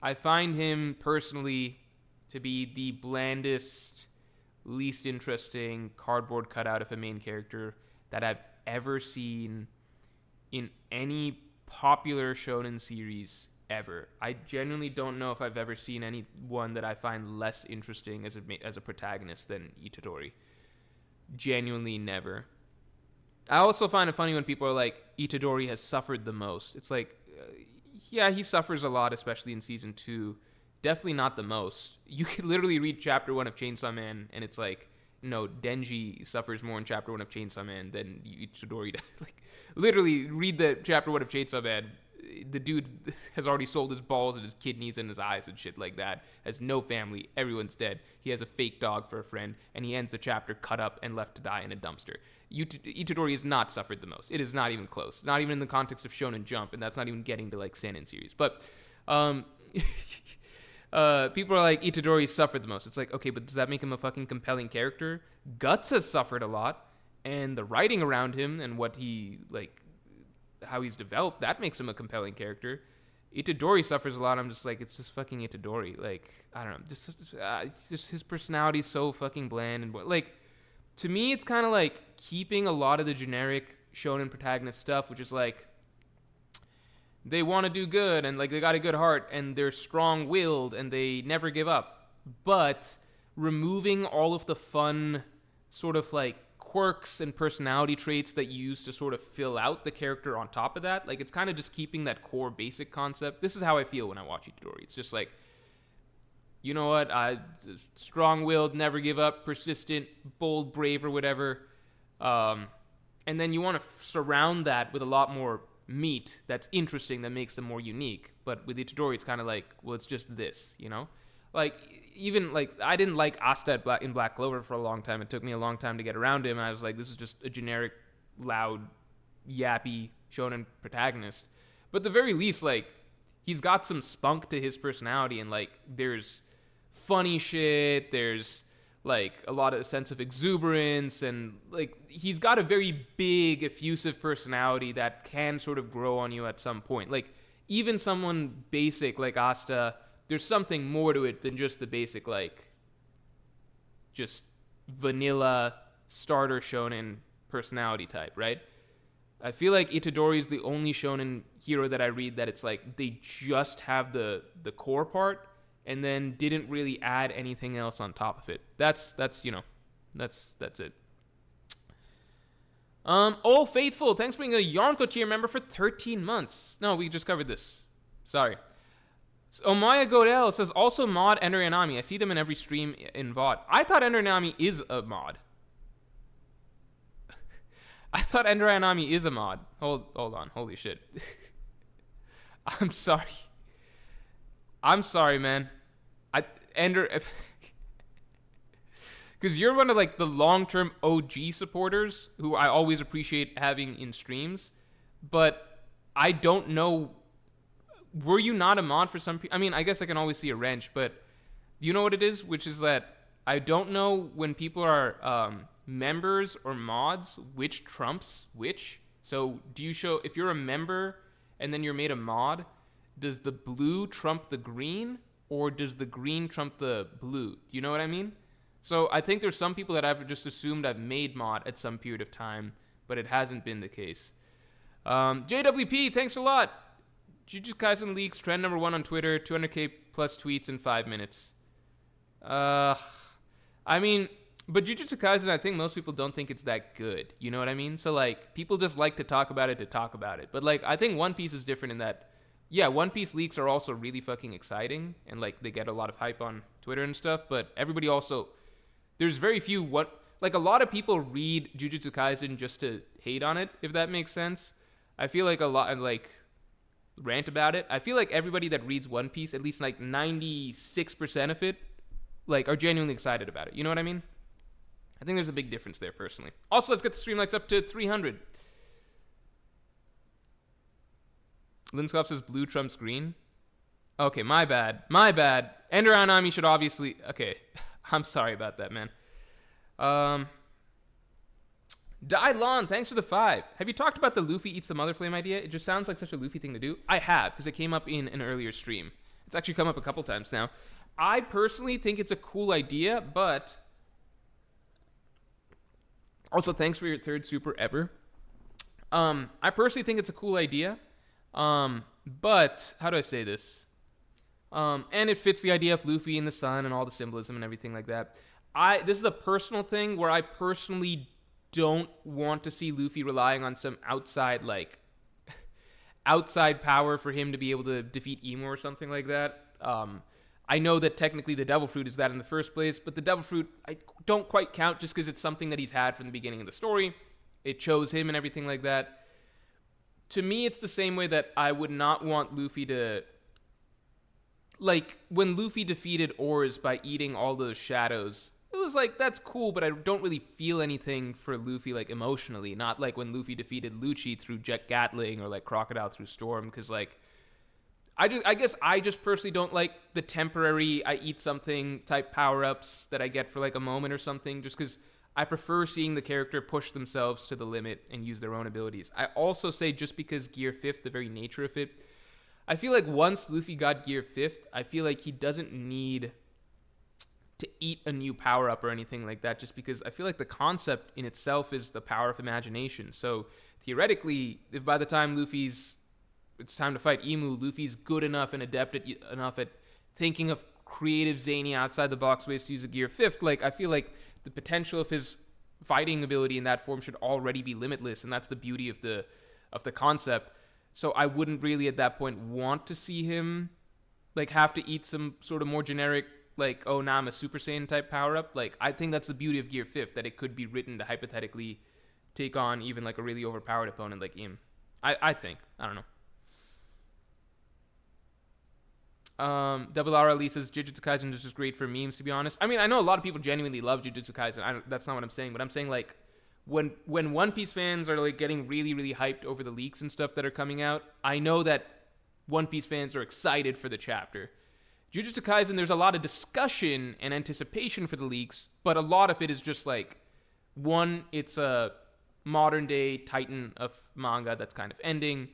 I find him personally to be the blandest, least interesting cardboard cutout of a main character that I've ever seen in any popular shonen series ever. I genuinely don't know if I've ever seen anyone that I find less interesting as a protagonist than Itadori. Genuinely never. I also find it funny when people are like, Itadori has suffered the most. It's like, yeah, he suffers a lot, especially in Season 2. Definitely not the most. You could literally read Chapter 1 of Chainsaw Man, and it's like, Denji suffers more in Chapter 1 of Chainsaw Man than Itadori does. Like, literally, read the Chapter 1 of Chainsaw Man. The dude has already sold his balls and his kidneys and his eyes and shit like that. Has no family. Everyone's dead. He has a fake dog for a friend, and he ends the chapter cut up and left to die in a dumpster. Itadori has not suffered the most. It is not even close. Not even in the context of Shonen Jump, and that's not even getting to like Seinen series. But people are like, Itadori suffered the most. It's like, okay, but does that make him a fucking compelling character? Guts has suffered a lot, and the writing around him and what he how he's developed, that makes him a compelling character. Itadori suffers a lot. I'm just like, it's just fucking Itadori. Like, I don't know, just his personality's so fucking bland, and like, to me, it's kind of like keeping a lot of the generic shonen protagonist stuff, which is like, they want to do good, and like, they got a good heart, and they're strong-willed, and they never give up, but removing all of the fun sort of like quirks and personality traits that you use to sort of fill out the character on top of that. Like, it's kind of just keeping that core basic concept. This is how I feel when I watch Itadori. It's just like, you know what? Strong-willed, never give up, persistent, bold, brave, or whatever. And then you want to surround that with a lot more meat that's interesting, that makes them more unique. But with Itadori, it's kind of like, well, it's just this, Like, even, like, I didn't like Asta in Black Clover for a long time. It took me a long time to get around him, and I was like, this is just a generic, loud, yappy shonen protagonist. But at the very least, like, he's got some spunk to his personality, and, like, there's funny shit, there's, like a lot of sense of exuberance, and like he's got a very big, effusive personality that can sort of grow on you at some point. Like even someone basic like Asta, there's something more to it than just the basic like just vanilla starter shonen personality type, right? I feel like Itadori is the only shonen hero that I read that it's like they just have the core part and then didn't really add anything else on top of it. That's it. Old Faithful, thanks for being a Yarnko tier member for 13 months. No, we just covered this. Sorry. So Omaya Godel says, also mod Ender Anami. I see them in every stream in VOD. I thought Ender Anami is a mod. I thought Ender Anami is a mod. Hold on. Holy shit. I'm sorry. I'm sorry, man. Because you're one of like the long-term OG supporters who I always appreciate having in streams, but I don't know. Were you not a mod for some people? I mean, I guess I can always see a wrench, but you know what it is? Which is that I don't know when people are members or mods, which trumps which. So do you show, if you're a member and then you're made a mod, does the blue trump the green, or does the green trump the blue? Do you know what I mean? So I think there's some people that I've just assumed I've made mod at some period of time, but it hasn't been the case. JWP, thanks a lot. Jujutsu Kaisen leaks trend number 1 on Twitter, 200k plus tweets in 5 minutes. I mean, but Jujutsu Kaisen, I think most people don't think it's that good. You know what I mean? So like, people just like to talk about it to talk about it. But like, I think One Piece is different in that, yeah, One Piece leaks are also really fucking exciting, and like they get a lot of hype on Twitter and stuff, but everybody also, there's very few, like a lot of people read Jujutsu Kaisen just to hate on it, if that makes sense. I feel like a lot, like, rant about it. I feel like everybody that reads One Piece, at least like 96% of it, like are genuinely excited about it. You know what I mean? I think there's a big difference there, personally. Also, let's get the stream likes up to 300. Linskov says blue trumps green. Okay, my bad. Ender Anami should obviously... Okay, I'm sorry about that, man. Dylon, thanks for the 5. Have you talked about the Luffy eats the mother flame idea? It just sounds like such a Luffy thing to do. I have, because it came up in an earlier stream. It's actually come up a couple times now. I personally think it's a cool idea, but... Also, thanks for your 3rd super ever. I personally think it's a cool idea. But how do I say this? And it fits the idea of Luffy in the sun and all the symbolism and everything like that. This is a personal thing where I personally don't want to see Luffy relying on some outside power for him to be able to defeat Emo or something like that. I know that technically the Devil Fruit is that in the first place, but the Devil Fruit I don't quite count just because it's something that he's had from the beginning of the story. It chose him and everything like that. To me, it's the same way that I would not want Luffy to... Like, when Luffy defeated Oars by eating all those shadows, it was like, that's cool, but I don't really feel anything for Luffy, like, emotionally. Not like when Luffy defeated Lucci through Jet Gatling or, like, Crocodile through Storm, because, like, I guess I just personally don't like the temporary I eat something type power-ups that I get for, like, a moment or something, just because... I prefer seeing the character push themselves to the limit and use their own abilities. I also say just because Gear 5th, the very nature of it, I feel like once Luffy got Gear 5th, I feel like he doesn't need to eat a new power-up or anything like that, just because I feel like the concept in itself is the power of imagination. So theoretically, if by the time it's time to fight Emu, Luffy's good enough and adept enough at thinking of creative, zany, outside-the-box ways to use a Gear 5th, like, I feel like the potential of his fighting ability in that form should already be limitless, and that's the beauty of the concept. So I wouldn't really at that point want to see him like have to eat some sort of more generic, like, oh, now I'm a Super Saiyan type power-up. Like, I think that's the beauty of Gear 5th, that it could be written to hypothetically take on even like a really overpowered opponent like Im. I think. I don't know. Double R Ali says Jujutsu Kaisen is just great for memes, to be honest. I mean, I know a lot of people genuinely love Jujutsu Kaisen. That's not what I'm saying, but I'm saying, like, when One Piece fans are, like, getting really, really hyped over the leaks and stuff that are coming out, I know that One Piece fans are excited for the chapter. Jujutsu Kaisen, there's a lot of discussion and anticipation for the leaks, but a lot of it is just like, one, it's a modern day titan of manga that's kind of ending,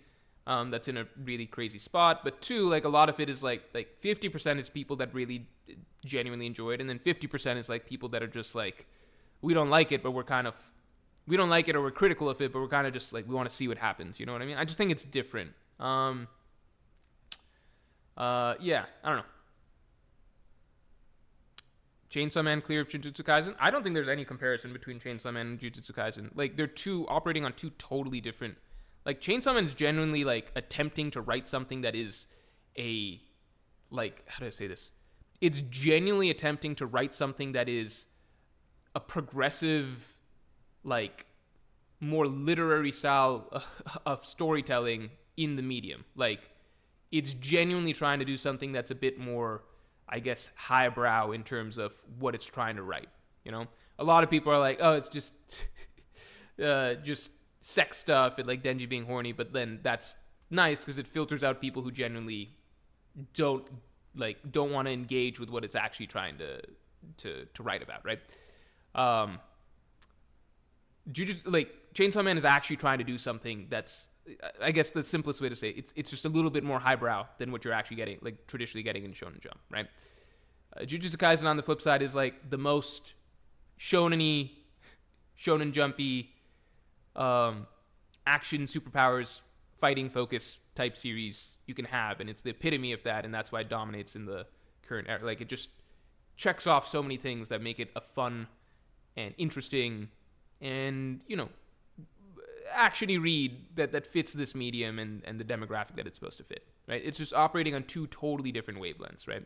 that's in a really crazy spot. But two, like a lot of it is like 50% is people that really genuinely enjoy it, and then 50% is like people that are just like, we don't like it, but we don't like it or we're critical of it, but we're kind of just like, we want to see what happens. You know what I mean? I just think it's different. Yeah, I don't know. Chainsaw Man clear of Jujutsu Kaisen? I don't think there's any comparison between Chainsaw Man and Jujutsu Kaisen. Like, they're operating on two totally different... Like, Chainsaw Man is genuinely, like, attempting to write something that is a... Like, how do I say this? It's genuinely attempting to write something that is a progressive, like, more literary style of storytelling in the medium. Like, it's genuinely trying to do something that's a bit more... I guess, highbrow in terms of what it's trying to write, you know? A lot of people are like, oh, it's just sex stuff and, like, Denji being horny, but then that's nice because it filters out people who genuinely don't want to engage with what it's actually trying to write about, right? Chainsaw Man is actually trying to do something that's, I guess the simplest way to say it's just a little bit more highbrow than what you're actually getting, like traditionally getting in Shonen Jump, right? Jujutsu Kaisen on the flip side is like the most shonen jumpy, action superpowers fighting focus type series you can have, and it's the epitome of that, and that's why it dominates in the current era. Like, it just checks off so many things that make it a fun and interesting and, you know, actiony read that fits this medium and the demographic that it's supposed to fit, right? It's just operating on two totally different wavelengths, right?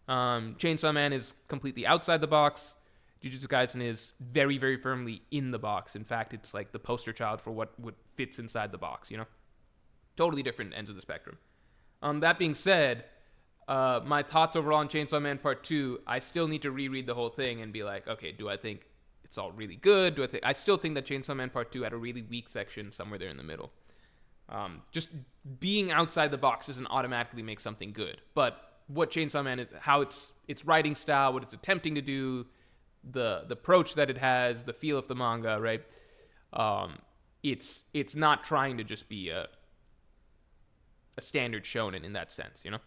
Chainsaw Man is completely outside the box. Jujutsu Kaisen is very, very firmly in the box. In fact, it's like the poster child for what fits inside the box, you know? Totally different ends of the spectrum. That being said, my thoughts overall on Chainsaw Man Part 2, I still need to reread the whole thing and be like, okay, do I think it's all really good? I still think that Chainsaw Man Part 2 had a really weak section somewhere there in the middle. Just being outside the box doesn't automatically make something good. But what Chainsaw Man is, how its writing style, what it's attempting to do, the approach that it has, the feel of the manga, right? It's not trying to just be a standard shonen in that sense, you know?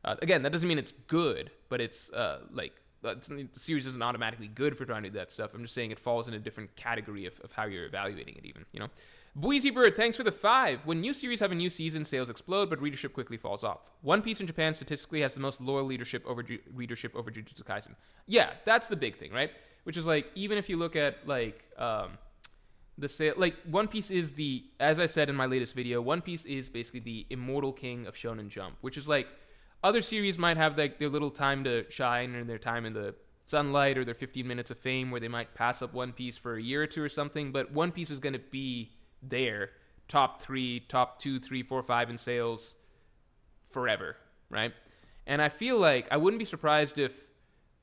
Again, that doesn't mean it's good, but it's the series isn't automatically good for trying to do that stuff. I'm just saying it falls in a different category of how you're evaluating it even, you know? Boise Bird, thanks for the 5. When new series have a new season, sales explode, but readership quickly falls off. One Piece in Japan statistically has the most loyal readership over Jujutsu Kaisen. Yeah, that's the big thing, right? Which is like, even if you look at like the sale, like One Piece is as I said in my latest video, One Piece is basically the immortal king of Shonen Jump, which is like, other series might have like their little time to shine and their time in the sunlight or their 15 minutes of fame where they might pass up One Piece for a year or two or something, but One Piece is going to be there, top 2, 3, 4, 5 in sales forever, right? And I feel like I wouldn't be surprised if,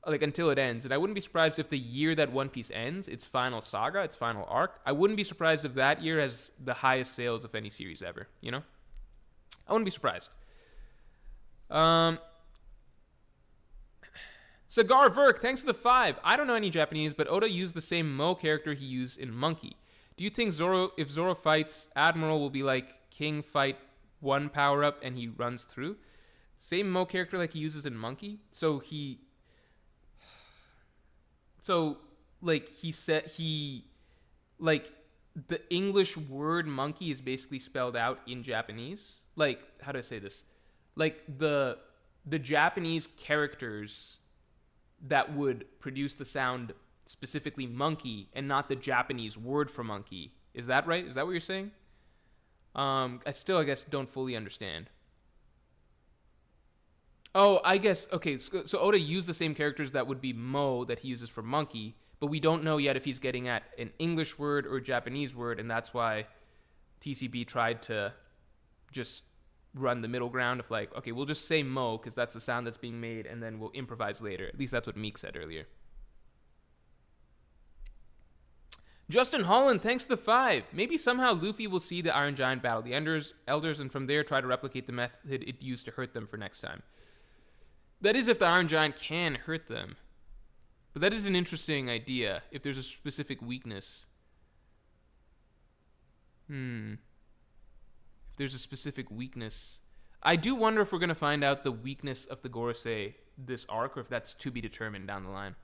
like, until it ends, and I wouldn't be surprised if the year that One Piece ends, its final saga, its final arc, I wouldn't be surprised if that year has the highest sales of any series ever, you know? I wouldn't be surprised. Cigar Verk, thanks for the 5. I don't know any Japanese, but Oda used the same Mo character he used in Monkey. Do you think if Zoro fights, Admiral will be like King fight one power-up and he runs through? Same Mo character like he uses in Monkey? The English word monkey is basically spelled out in Japanese. Like, how do I say this? Like, the Japanese characters that would produce the sound specifically monkey and not the Japanese word for monkey. Is that right? Is that what you're saying? I guess, don't fully understand. Oh, I guess, okay, so Oda used the same characters that would be Mo that he uses for monkey, but we don't know yet if he's getting at an English word or a Japanese word, and that's why TCB tried to just run the middle ground of like, okay, we'll just say Mo because that's the sound that's being made, and then we'll improvise later. At least that's what Meek said earlier. Justin Holland, thanks to the 5. Maybe somehow Luffy will see the Iron Giant battle the elders, and from there try to replicate the method it used to hurt them for next time. That is if the Iron Giant can hurt them. But that is an interesting idea, if there's a specific weakness. If there's a specific weakness. I do wonder if we're going to find out the weakness of the Gorosei this arc, or if that's to be determined down the line.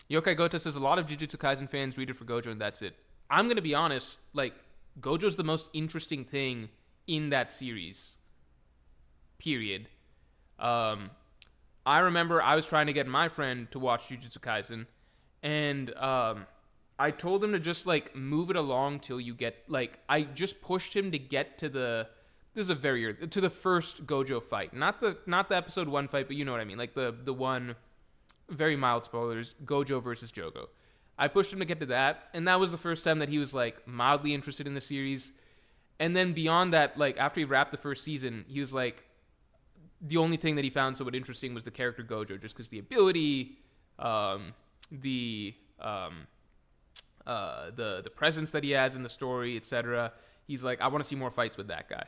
Yokai Gota says, a lot of Jujutsu Kaisen fans read it for Gojo, and that's it. I'm going to be honest, like, Gojo's the most interesting thing in that series. Period. I remember I was trying to get my friend to watch Jujutsu Kaisen, and I told him to just, like, move it along till you get, like, I just pushed him to get to the, this is a very early, to the first Gojo fight. Not the episode 1 fight, but you know what I mean. Like, the one, very mild spoilers, Gojo versus Jogo. I pushed him to get to that, and that was the first time that he was, like, mildly interested in the series. And then beyond that, like, after he wrapped the first season, he was like, the only thing that he found somewhat interesting was the character Gojo, just because the ability, the presence that he has in the story, etc. He's like, I want to see more fights with that guy.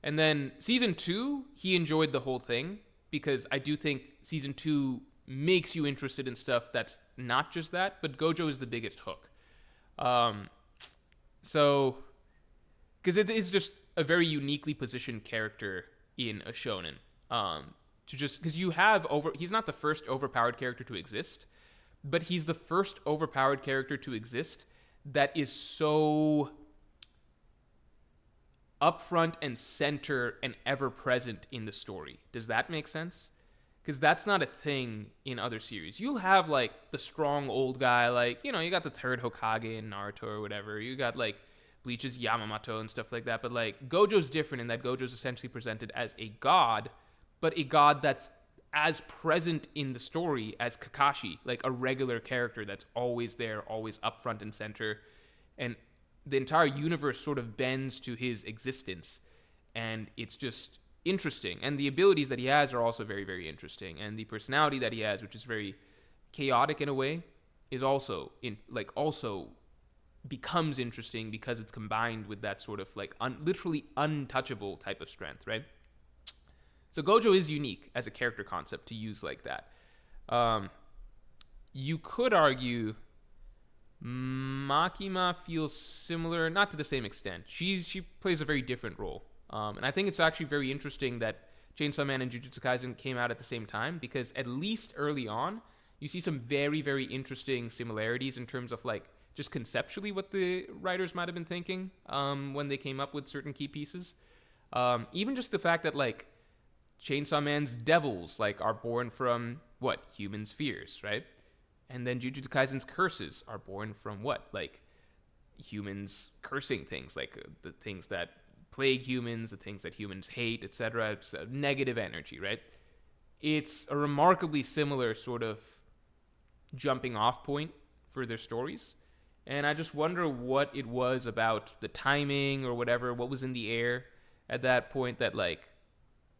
And then season 2, he enjoyed the whole thing, because I do think season 2 makes you interested in stuff that's not just that, but Gojo is the biggest hook. So, because it is just a very uniquely positioned character in a shonen. To just, because you have he's not the first overpowered character to exist, but he's the first overpowered character to exist that is so upfront and center and ever present in the story. Does that make sense? Because that's not a thing in other series. You'll have, like, the strong old guy, like, you know, you got the third Hokage in Naruto or whatever. You got, like, Bleach's Yamamoto and stuff like that. But, like, Gojo's different in that Gojo's essentially presented as a god, but a god that's as present in the story as Kakashi, like a regular character that's always there, always up front and center. And the entire universe sort of bends to his existence. And it's just interesting. And the abilities that he has are also very, very interesting. And the personality that he has, which is very chaotic in a way, is also also becomes interesting because it's combined with that sort of like literally untouchable type of strength, right? So Gojo is unique as a character concept to use like that. You could argue Makima feels similar, not to the same extent. She plays a very different role. And I think it's actually very interesting that Chainsaw Man and Jujutsu Kaisen came out at the same time, because at least early on, you see some very, very interesting similarities in terms of like just conceptually what the writers might have been thinking when they came up with certain key pieces. Even just the fact that like Chainsaw Man's devils like are born from what? Humans' fears, right? And then Jujutsu Kaisen's curses are born from what? Like humans cursing things, like the things that plague humans, the things that humans hate, etc. It's a negative energy, right? It's a remarkably similar sort of jumping off point for their stories. And I just wonder what it was about the timing or whatever, what was in the air at that point that like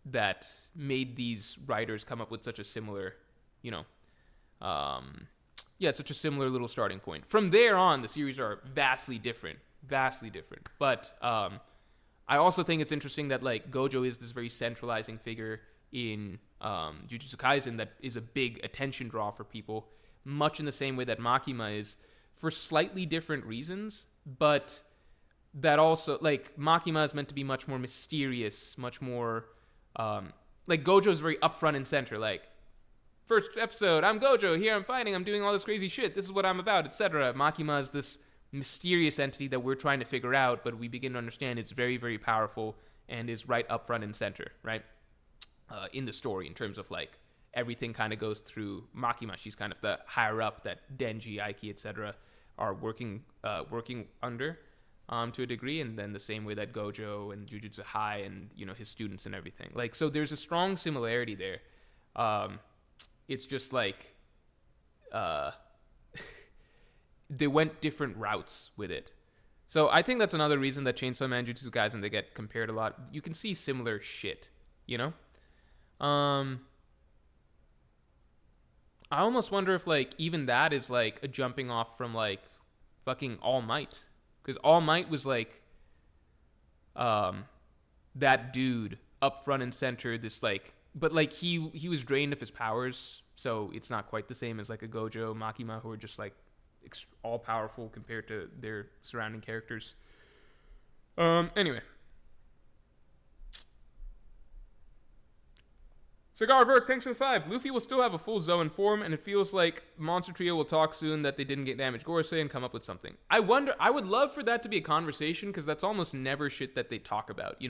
that made these writers come up with such a similar, such a similar little starting point. From there on, the series are vastly different. But I also think it's interesting that like Gojo is this very centralizing figure in Jujutsu Kaisen that is a big attention draw for people, much in the same way that Makima is, for slightly different reasons, but that also, like, Makima is meant to be much more mysterious, much more, like, Gojo is very upfront and center, like, first episode, I'm Gojo, here I'm fighting, I'm doing all this crazy shit, this is what I'm about, etc. Makima is this mysterious entity that we're trying to figure out, but we begin to understand it's very, very powerful and is right up front and center, right? In the story, in terms of like everything kind of goes through Makima. She's kind of the higher up that Denji, Aiki, etc. are working under to a degree, and then the same way that Gojo and Jujutsu High and his students and everything. Like, so there's a strong similarity there. It's just like they went different routes with it. So I think that's another reason that Chainsaw Man, Jujutsu Kaisen, they get compared a lot. You can see similar shit, I almost wonder if like even that is like a jumping off from like fucking All Might, because All Might was like that dude up front and center, this like but like he was drained of his powers, so it's not quite the same as like a Gojo, Makima, who are just like all powerful compared to their surrounding characters. Anyway. Cigar Vert, thanks for the 5. Luffy will still have a full Zoan form, and it feels like Monster Trio will talk soon that they didn't get damaged Gorosei and come up with something. I would love for that to be a conversation, because that's almost never shit that they talk about,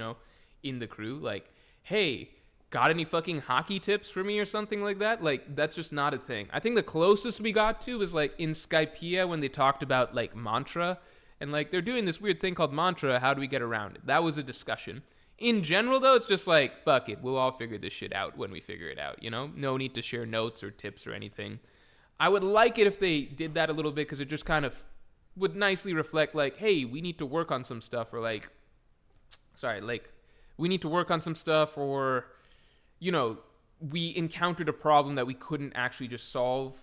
in the crew. Like, hey, got any fucking hockey tips for me or something like that? Like, that's just not a thing. I think the closest we got to was, like, in Skypiea when they talked about, like, mantra, and, like, they're doing this weird thing called mantra, how do we get around it? That was a discussion. In general, though, it's just like, fuck it, we'll all figure this shit out when we figure it out, No need to share notes or tips or anything. I would like it if they did that a little bit, because it just kind of would nicely reflect, like, hey, we need to work on some stuff, or, like, we need to work on some stuff, or, we encountered a problem that we couldn't actually just solve,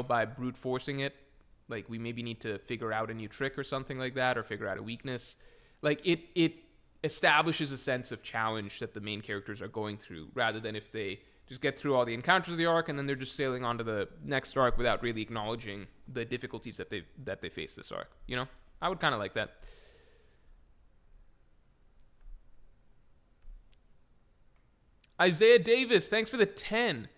by brute forcing it. Like, we maybe need to figure out a new trick or something like that, or figure out a weakness. Like, it establishes a sense of challenge that the main characters are going through, rather than if they just get through all the encounters of the arc and then they're just sailing on to the next arc without really acknowledging the difficulties that they face this arc. I would kind of like that. Isaiah Davis, thanks for the 10.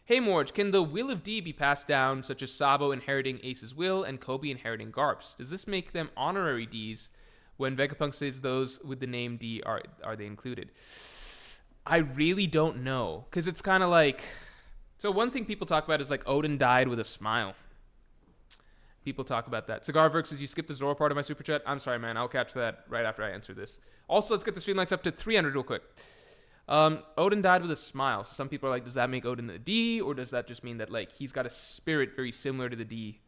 Hey Morj, can the will of D be passed down, such as Sabo inheriting Ace's will and Kobe inheriting Garp's? Does this make them honorary Ds? When Vegapunk says those with the name D, are they included? I really don't know, because it's kind of like... So one thing people talk about is like Odin died with a smile. People talk about that. Cigar Verk says you skipped the Zoro part of my super chat. I'm sorry, man. I'll catch that right after I answer this. Also, let's get the stream lights up to 300 real quick. Odin died with a smile. So some people are like, does that make Odin a D, or does that just mean that like he's got a spirit very similar to the D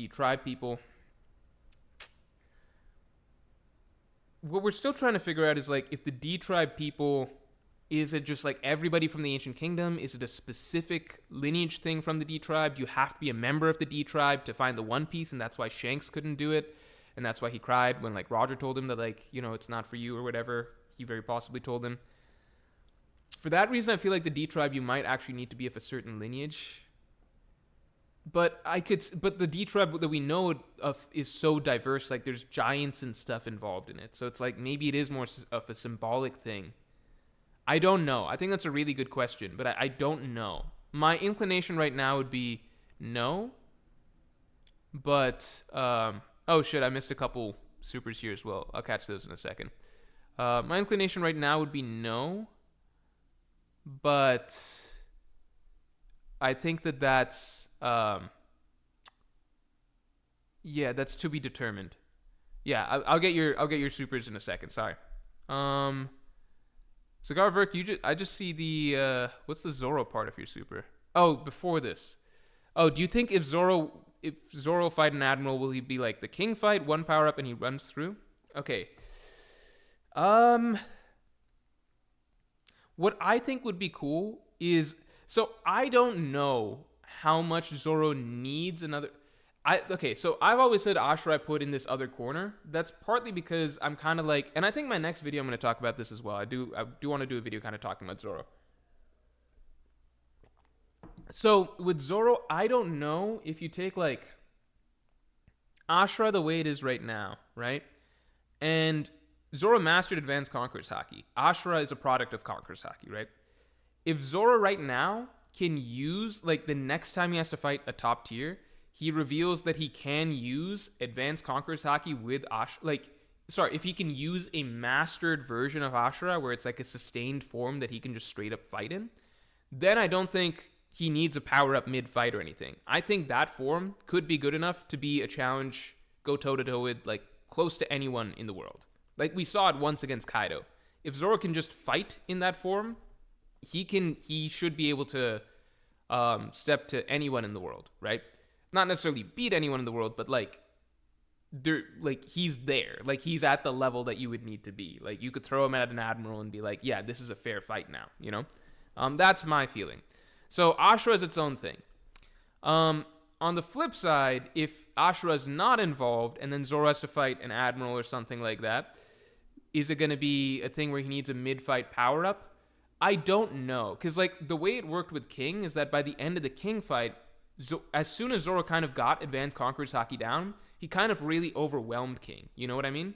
tribe people? What we're still trying to figure out is like if the D tribe people, is it just like everybody from the ancient kingdom? Is it a specific lineage thing from the D tribe? Do you have to be a member of the D tribe to find the One Piece, and that's why Shanks couldn't do it, and that's why he cried when like Roger told him that like it's not for you or whatever he very possibly told him. For that reason, I feel like the D tribe, you might actually need to be of a certain lineage. But the D tribe that we know of is so diverse. Like, there's giants and stuff involved in it. So it's like maybe it is more of a symbolic thing. I don't know. I think that's a really good question, but I don't know. My inclination right now would be no. But oh shit, I missed a couple supers here as well. I'll catch those in a second. My inclination right now would be no. But I think that's that's to be determined. Yeah, I'll get your supers in a second. Sorry. Cigar Verk, I just see the what's the Zoro part of your super? Oh, before this. Oh, do you think if Zoro fight an admiral, will he be like the king fight, one power up and he runs through? Okay. What I think would be cool is, so I don't know how much Zoro needs another. So I've always said Ashura I put in this other corner. That's partly because I'm kind of like, and I think my next video I'm going to talk about this as well. I do want to do a video kind of talking about Zoro. So with Zoro, I don't know if you take like Ashura the way it is right now, right? And Zoro mastered Advanced Conqueror's Haki. Ashura is a product of Conqueror's Haki, right? If Zoro right now can use, like, the next time he has to fight a top tier, he reveals that he can use Advanced Conqueror's Haki with Ashura. If he can use a mastered version of Ashura where it's like a sustained form that he can just straight up fight in, then I don't think he needs a power-up mid-fight or anything. I think that form could be good enough to be a challenge, go toe-to-toe with, like, close to anyone in the world. Like, we saw it once against Kaido. If Zoro can just fight in that form, he should be able to step to anyone in the world, right? Not necessarily beat anyone in the world, but he's there. Like, he's at the level that you would need to be. Like, you could throw him at an admiral and be like, yeah, this is a fair fight now, That's my feeling. So Ashura is its own thing. On the flip side, if Ashura is not involved and then Zoro has to fight an admiral or something like that, is it going to be a thing where he needs a mid-fight power-up? I don't know, because like the way it worked with King is that by the end of the King fight, as soon as Zoro kind of got Advanced Conqueror's Haki down, he kind of really overwhelmed King. You know what I mean?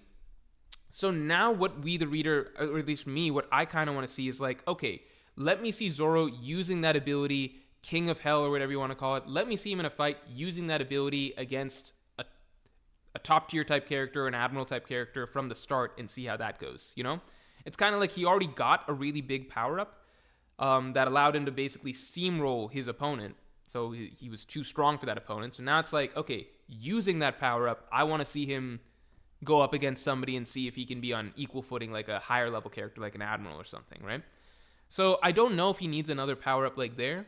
So now what we, the reader, or at least me, what I kind of want to see is like, okay, let me see Zoro using that ability, King of Hell or whatever you want to call it. Let me see him in a fight using that ability against a top tier type character, an admiral type character from the start, and see how that goes, you know? It's kind of like he already got a really big power-up that allowed him to basically steamroll his opponent. So he was too strong for that opponent. So now it's like, okay, using that power-up, I want to see him go up against somebody and see if he can be on equal footing, like a higher level character, like an admiral or something, right? So I don't know if he needs another power-up like there.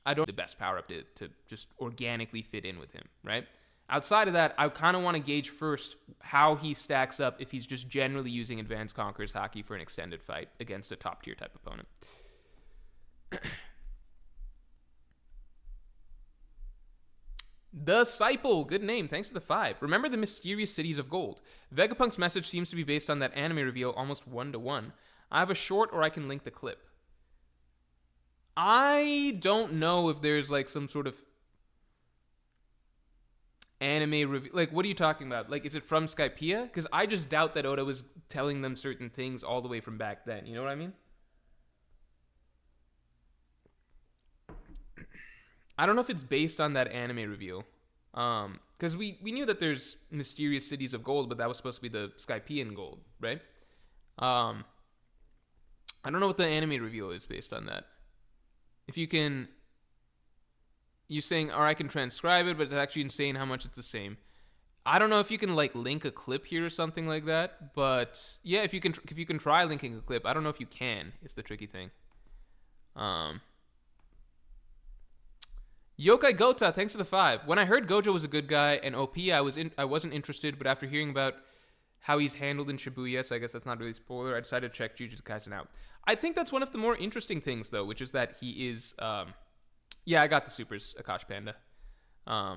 I don't know the best power-up to just organically fit in with him, right? Outside of that, I kind of want to gauge first how he stacks up if he's just generally using Advanced Conqueror's Haki for an extended fight against a top-tier type opponent. The Disciple, good name, thanks for the 5. Remember the mysterious cities of gold. Vegapunk's message seems to be based on that anime reveal almost 1-to-1. I have a short or I can link the clip. I don't know if there's like some sort of anime review. Like, what are you talking about? Like, is it from Skypiea? Because I just doubt that Oda was telling them certain things all the way from back then. You know what I mean? I don't know if it's based on that anime reveal. Because we knew that there's mysterious cities of gold, but that was supposed to be the Skypiean gold, right? I don't know what the anime reveal is based on that. If you can... You're saying, or I can transcribe it, but it's actually insane how much it's the same. I don't know if you can like link a clip here or something like that, but yeah, if you can try linking a clip. I don't know if you can. It's the tricky thing. Yokai Gota, thanks for the 5. When I heard Gojo was a good guy and OP, I wasn't interested, but after hearing about how he's handled in Shibuya, so I guess that's not really a spoiler, I decided to check Jujutsu Kaisen out. I think that's one of the more interesting things, though, which is that he is... Yeah, I got the supers, Akash Panda. I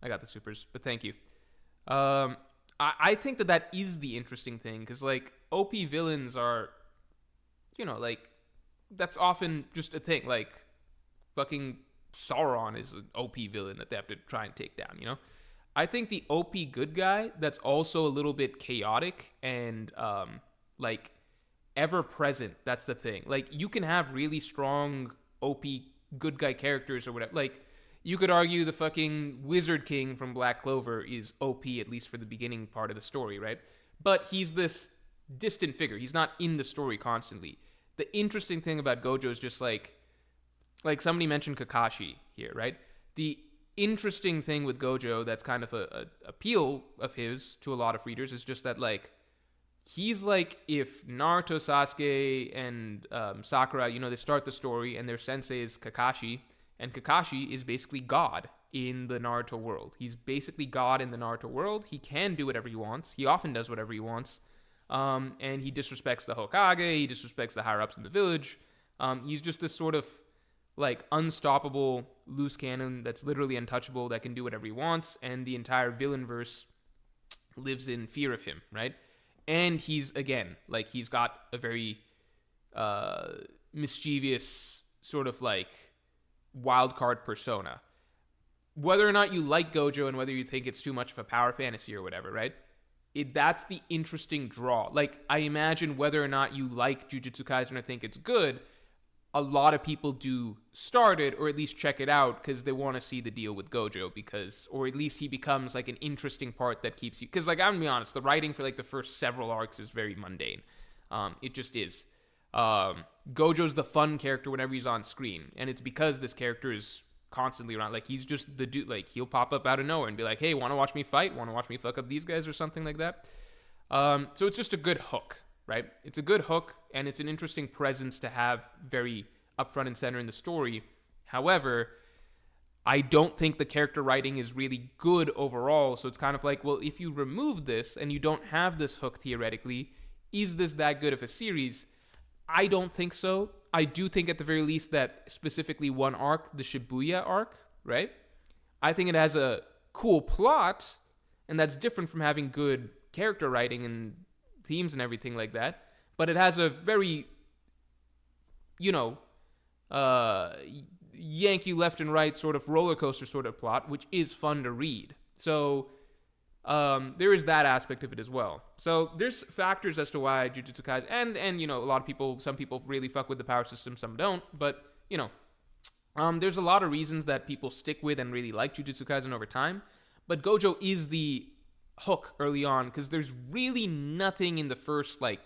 got the supers, but thank you. I think that is the interesting thing, because, like, OP villains are, you know, like, that's often just a thing. Like, fucking Sauron is an OP villain that they have to try and take down, you know? I think the OP good guy that's also a little bit chaotic and, like, ever-present, that's the thing. Like, you can have really strong OP good guy characters or whatever. Like, you could argue the fucking Wizard King from Black Clover is OP, at least for the beginning part of the story, right? But he's this distant figure. He's not in the story constantly. The interesting thing about Gojo is just like somebody mentioned Kakashi here, right? The interesting thing with Gojo that's kind of a appeal of his to a lot of readers is just that, like, he's like if Naruto, Sasuke, and Sakura, you know, they start the story and their sensei is Kakashi, and Kakashi is basically God in the Naruto world. He's basically God in the Naruto world. He can do whatever he wants. He often does whatever he wants. And he disrespects the Hokage. He disrespects the higher-ups in the village. He's just this sort of, like, unstoppable loose cannon that's literally untouchable, that can do whatever he wants, and the entire villain verse lives in fear of him, right? And he's, again, like, he's got a very mischievous sort of, like, wild card persona. Whether or not you like Gojo and whether you think it's too much of a power fantasy or whatever, right? That's the interesting draw. Like, I imagine whether or not you like Jujutsu Kaisen or think it's good, a lot of people do start it or at least check it out because they want to see the deal with Gojo, because, or at least he becomes like an interesting part that keeps you, because, like, I'm gonna be honest, the writing for like the first several arcs is very mundane. It just is. Gojo's the fun character whenever he's on screen, and it's because this character is constantly around. Like, he's just the dude. Like, he'll pop up out of nowhere and be like, hey, want to watch me fight? Want to watch me fuck up these guys or something like that? So it's just a good hook, right? It's a good hook, and it's an interesting presence to have very upfront and center in the story. However, I don't think the character writing is really good overall, so it's kind of like, well, if you remove this and you don't have this hook theoretically, is this that good of a series? I don't think so. I do think at the very least that specifically one arc, the Shibuya arc, right? I think it has a cool plot, and that's different from having good character writing and themes and everything like that. But it has a very you know, uh, yank you left and right sort of roller coaster sort of plot, which is fun to read. So there is that aspect of it as well. So there's factors as to why Jujutsu Kaisen, and you know, a lot of people, some people really fuck with the power system, some don't, but you know, there's a lot of reasons that people stick with and really like Jujutsu Kaisen over time. But Gojo is the hook early on because there's really nothing in the first like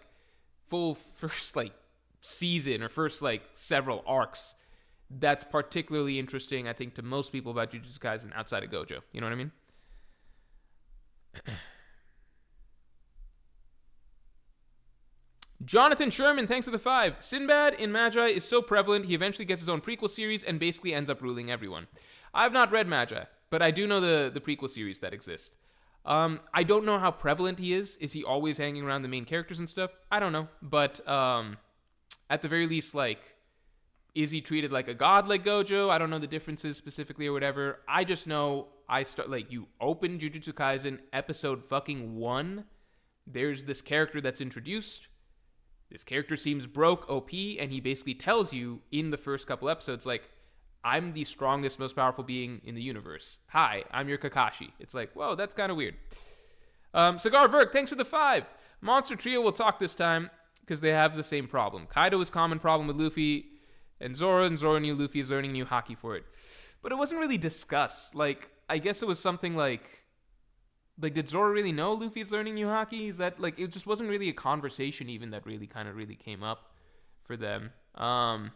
season or first like several arcs that's particularly interesting, I think, to most people about Jujutsu Kaisen outside of Gojo. You know what I mean? Jonathan Sherman, thanks for the 5. Sinbad in Magi is so prevalent, he eventually gets his own prequel series and basically ends up ruling everyone. I've not read Magi, but I do know the prequel series that exist. I don't know how prevalent he is. Is he always hanging around the main characters and stuff? I don't know. But at the very least, like, is he treated like a god like Gojo? I don't know the differences specifically or whatever. I just know you open Jujutsu Kaisen episode fucking 1. There's this character that's introduced. This character seems broke, OP, and he basically tells you in the first couple episodes, like, I'm the strongest, most powerful being in the universe. Hi, I'm your Kakashi. It's like, whoa, that's kind of weird. Cigar Verk, thanks for the 5. Monster Trio will talk this time because they have the same problem. Kaido has common problem with Luffy and Zoro knew Luffy is learning new haki for it. But it wasn't really discussed. Like, I guess it was something like, did Zoro really know Luffy's learning new haki? Is that, like, it just wasn't really a conversation even that really kind of really came up for them. I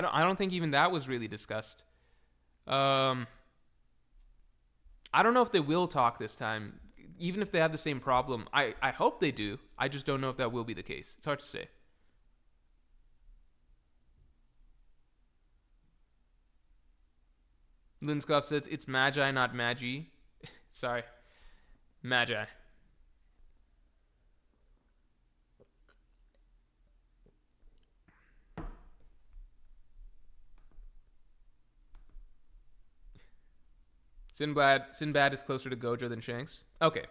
don't think even that was really discussed. I don't know if they will talk this time, even if they have the same problem. I hope they do. I just don't know if that will be the case. It's hard to say. Linskov says it's Magi, not Magi. Sorry. Magi. Sinbad is closer to Gojo than Shanks. Okay.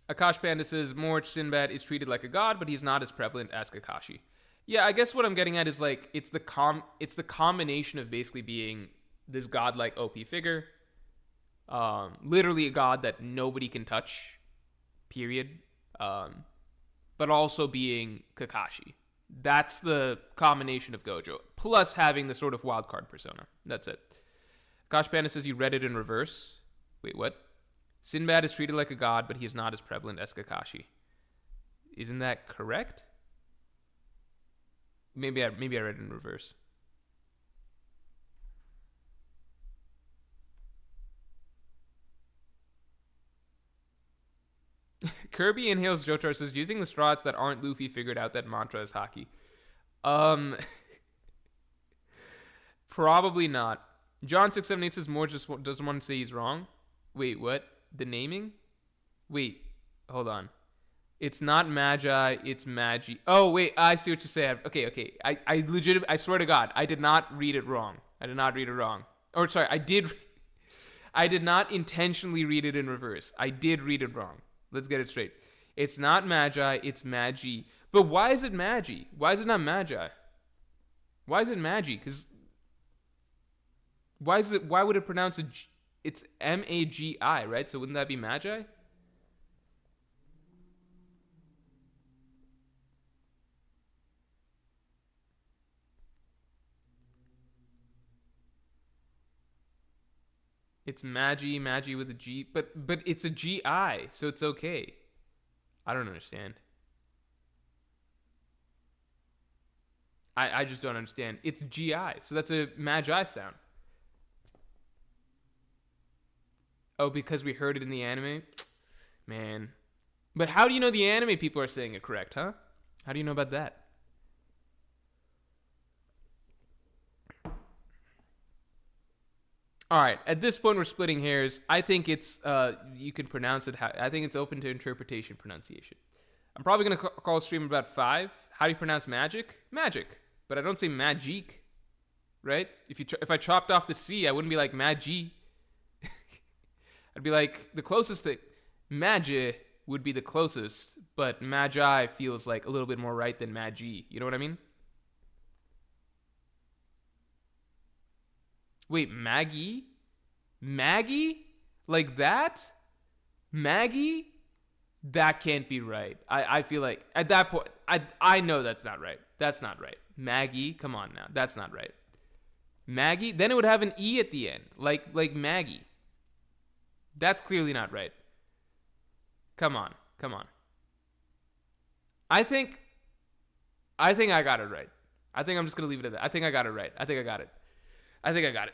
Akash Panda says Morj Sinbad is treated like a god, but he's not as prevalent as Kakashi. Yeah, I guess what I'm getting at is like it's the combination of basically being this godlike OP figure, literally a god that nobody can touch, period, but also being Kakashi. That's the combination of Gojo, plus having the sort of wildcard persona. That's it. Akash Panda says he read it in reverse. Wait, what? Sinbad is treated like a god, but he is not as prevalent as Kakashi. Isn't that correct? Maybe I read it in reverse. Kirby inhales Jotaro says, do you think the Strats that aren't Luffy figured out that mantra is haki? Probably not. John678 says Morj just doesn't want to say he's wrong. Wait, what? The naming? Wait, hold on. It's not Magi, it's Magi. Oh, wait, I see what you say. Okay. I swear to God, I did not read it wrong. Or sorry, I did not intentionally read it in reverse. I did read it wrong. Let's get it straight. It's not Magi, it's Magi. But why is it Magi? Why is it not Magi? Why is it Magi? Because why would it pronounce it? It's Magi, right? So wouldn't that be Magi? It's Magi with a G, but it's a GI, so it's okay. I don't understand. I just don't understand. It's GI, so that's a Magi sound. Oh, because we heard it in the anime? Man. But how do you know the anime people are saying it correct, huh? How do you know about that? All right, at this point we're splitting hairs. I think it's you can pronounce it. I think it's open to interpretation, pronunciation. I'm probably gonna call a stream about 5. How do you pronounce magic? Magic, but I don't say magic, right? If I chopped off the C, I wouldn't be like magi. I'd be like the closest thing, magi. would be the closest, but Magi feels like a little bit more right than Magi. You know what I mean? Wait, Maggie? Maggie? Like that? Maggie? That can't be right. I feel like at that point, I know that's not right. That's not right. Maggie? Come on now. That's not right. Maggie? Then it would have an E at the end. Like Maggie. That's clearly not right. Come on. Come on. I think I got it right. I think I'm just going to leave it at that. I think I got it right. I think I got it. I think I got it.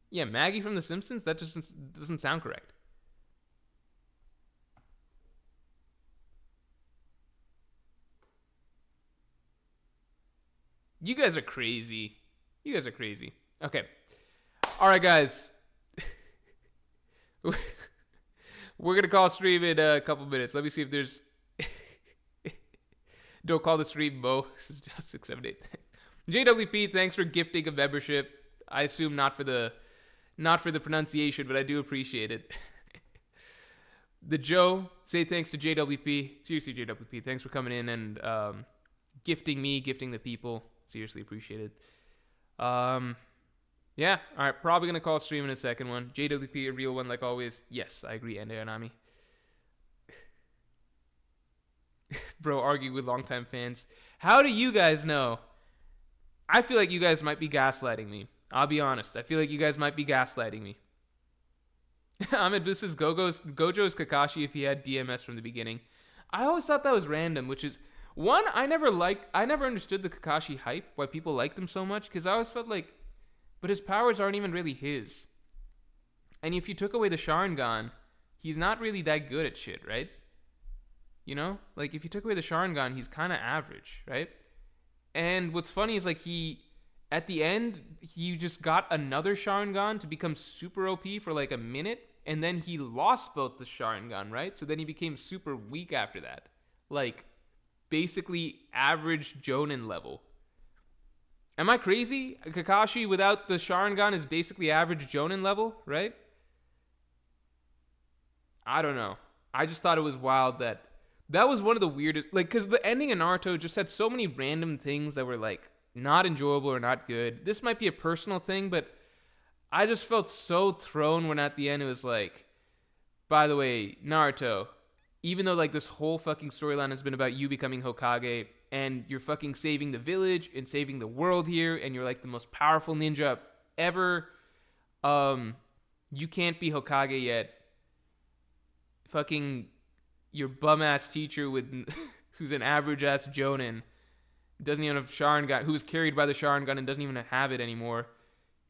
Yeah, Maggie from The Simpsons? That just doesn't sound correct. You guys are crazy. You guys are crazy. Okay. All right, guys. We're going to call stream in a couple minutes. Let me see if there's... Don't call the stream Mo. This is just 678. JWP, thanks for gifting a membership. I assume not for the pronunciation, but I do appreciate it. The Joe, say thanks to JWP. Seriously, JWP, thanks for coming in and gifting the people. Seriously appreciate it. Yeah, all right, probably going to call stream in a second one. JWP, a real one like always. Yes, I agree, and Ayanami. Bro, argue with longtime fans. How do you guys know? I feel like you guys might be gaslighting me. I'll be honest. I feel like you guys might be gaslighting me. Ahmed, this is Gojo's Kakashi if he had DMS from the beginning. I always thought that was random, which is... One, I never understood the Kakashi hype, why people liked him so much, because I always felt like... But his powers aren't even really his. And if you took away the Sharingan, he's not really that good at shit, right? You know? Like, if you took away the Sharingan, he's kind of average, right? And what's funny is, like, at the end, he just got another Sharingan to become super OP for, like, a minute, and then he lost both the Sharingan, right? So then he became super weak after that. Like, basically average Jonin level. Am I crazy? Kakashi without the Sharingan is basically average Jonin level, right? I don't know. I just thought it was wild that was one of the weirdest, like, because the ending of Naruto just had so many random things that were, like, not enjoyable or not good. This might be a personal thing, but I just felt so thrown when at the end it was like, by the way, Naruto, even though, like, this whole fucking storyline has been about you becoming Hokage and you're fucking saving the village and saving the world here and you're, like, the most powerful ninja ever, you can't be Hokage yet. Fucking your bum-ass teacher who's an average-ass Jonin, doesn't even have Sharingan, who was carried by the Sharingan and doesn't even have it anymore.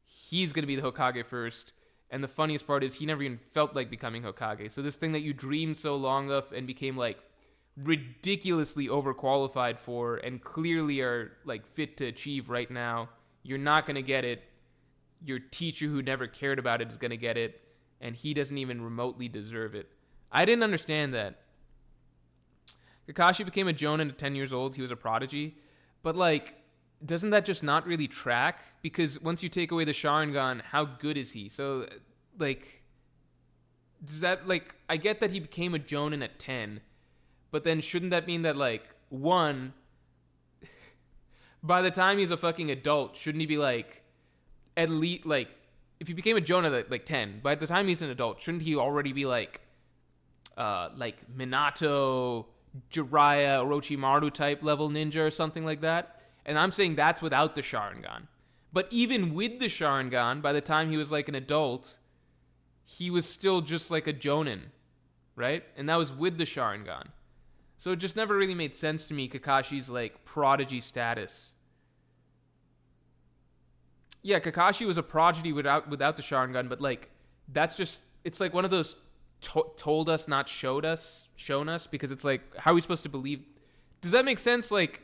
He's going to be the Hokage first. And the funniest part is he never even felt like becoming Hokage. So this thing that you dreamed so long of and became, like, ridiculously overqualified for and clearly are, like, fit to achieve right now, you're not going to get it. Your teacher who never cared about it is going to get it. And he doesn't even remotely deserve it. I didn't understand that. Kakashi became a Jonin at 10 years old. He was a prodigy. But, like, doesn't that just not really track? Because once you take away the Sharingan, how good is he? So, like, does that, like, I get that he became a Jonin at 10, but then shouldn't that mean that, like, one, by the time he's a fucking adult, shouldn't he be, like, at least, like, if he became a Jonin at, like, 10, by the time he's an adult, shouldn't he already be, like Minato, Jiraiya, Orochimaru type level ninja or something like that? And I'm saying that's without the Sharingan. But even with the Sharingan, by the time he was, like, an adult, he was still just like a Jonin, right? And that was with the Sharingan. So it just never really made sense to me, Kakashi's, like, prodigy status. Yeah, Kakashi was a prodigy without the Sharingan, but, like, that's just, it's like one of those told us, not shown us, because it's like, how are we supposed to believe? Does that make sense? Like,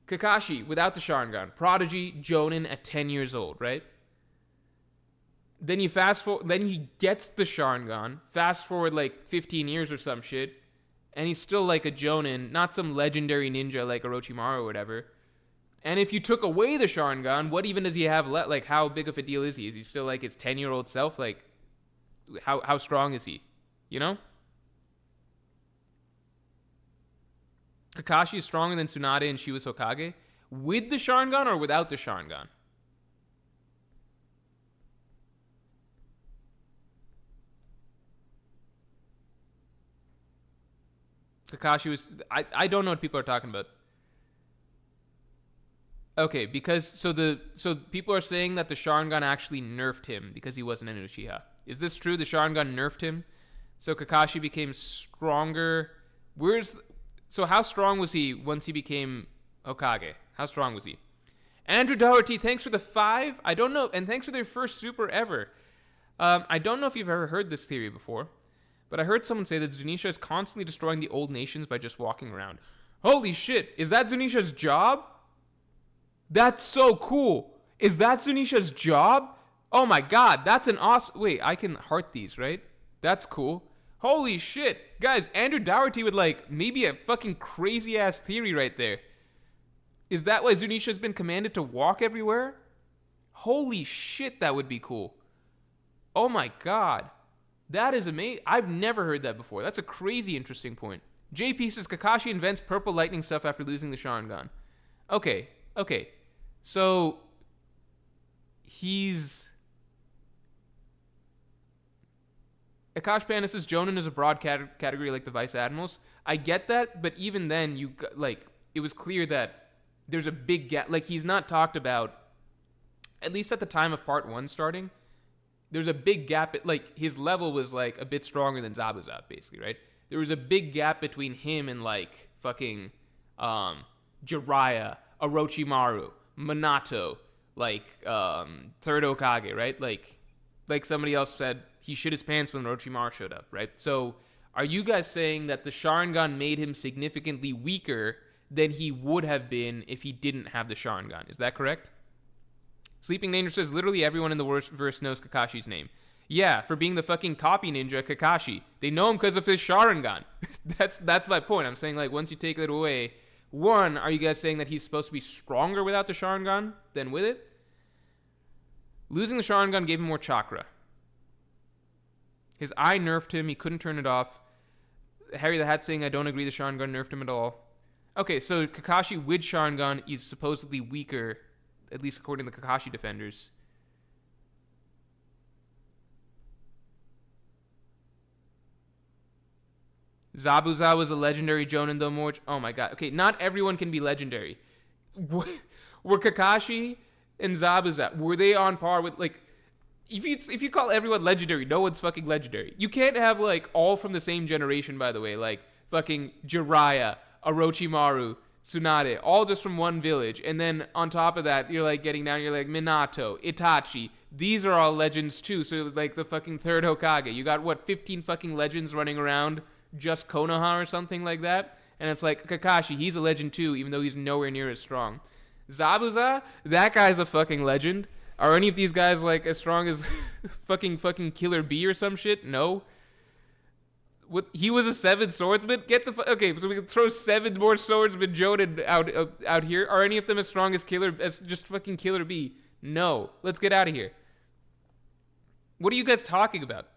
Kakashi without the Sharingan, prodigy, Jonin at 10 years old, right? Then you fast forward, then he gets the Sharingan, fast forward like 15 years or some shit, and he's still like a Jonin, not some legendary ninja like Orochimaru or whatever. And if you took away the Sharingan, what even does he have left? Like, how big of a deal is he? Is he still like his 10-year-old self? Like, how strong is he? You know? Kakashi is stronger than Tsunade and she was Hokage. With the Sharingan or without the Sharingan? Kakashi was... I don't know what people are talking about. Okay, because... So people are saying that the Sharingan actually nerfed him because he wasn't an Uchiha. Is this true? The Sharingan nerfed him? So Kakashi became stronger... So how strong was he once he became Hokage? How strong was he? Andrew Doherty, thanks for the 5. I don't know, and thanks for their first super ever. I don't know if you've ever heard this theory before, but I heard someone say that Zunisha is constantly destroying the old nations by just walking around. Holy shit, is that Zunisha's job? That's so cool. Is that Zunisha's job? Oh my god, that's an awesome... Wait, I can heart these, right? That's cool. Holy shit. Guys, Andrew Doherty would like maybe a fucking crazy ass theory right there. Is that why Zunisha's been commanded to walk everywhere? Holy shit, that would be cool. Oh my god. That is amazing. I've never heard that before. That's a crazy interesting point. JP says Kakashi invents purple lightning stuff after losing the Sharingan. Okay. So he's... Akash Panda says Jonin is a broad category like the Vice Admirals. I get that, but even then, it was clear that there's a big gap. Like, he's not talked about, at least at the time of part 1 starting, there's a big gap. Like, his level was, like, a bit stronger than Zabuza, basically, right? There was a big gap between him and, like, fucking Jiraiya, Orochimaru, Minato, like, Third Hokage, right? Like somebody else said, he shit his pants when Orochimaru showed up, right? So, are you guys saying that the Sharingan made him significantly weaker than he would have been if he didn't have the Sharingan? Is that correct? Sleeping Danger says, literally everyone in the verse knows Kakashi's name. Yeah, for being the fucking copy ninja, Kakashi. They know him because of his Sharingan. That's my point. I'm saying, like, once you take it away, one, are you guys saying that he's supposed to be stronger without the Sharingan than with it? Losing the Sharingan gave him more chakra. His eye nerfed him. He couldn't turn it off. Harry the Hat saying, I don't agree the Sharingan nerfed him at all. Okay, so Kakashi with Sharingan is supposedly weaker, at least according to the Kakashi defenders. Zabuza was a legendary Jonin though, Morj. Oh my god. Okay, not everyone can be legendary. Were Kakashi and Zabuza, were they on par with, like, if you call everyone legendary, no one's fucking legendary. You can't have, like, all from the same generation, by the way, like fucking Jiraiya, Orochimaru, Tsunade, all just from one village. And then on top of that, you're like getting down, you're like Minato, Itachi. These are all legends too. So like the fucking third Hokage. You got what, 15 fucking legends running around, just Konoha or something like that? And it's like Kakashi, he's a legend too, even though he's nowhere near as strong. Zabuza, that guy's a fucking legend. Are any of these guys like as strong as fucking Killer Bee or some shit? No. What, he was a 7 swordsman? Get the okay, so we can throw 7 more swordsmen Jonin out here. Are any of them as strong as just fucking Killer Bee? No. Let's get out of here. What are you guys talking about?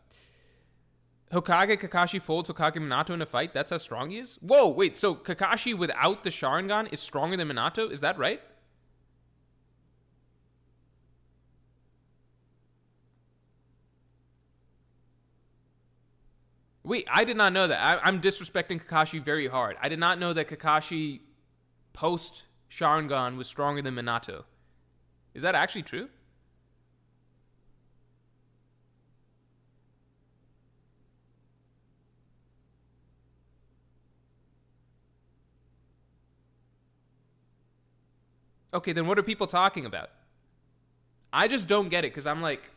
Hokage Kakashi folds Hokage Minato in a fight? That's how strong he is? Whoa, wait, so Kakashi without the Sharingan is stronger than Minato? Is that right? Wait, I did not know that. I'm disrespecting Kakashi very hard. I did not know that Kakashi post Sharingan was stronger than Minato. Is that actually true? Okay, then what are people talking about? I just don't get it, because I'm like,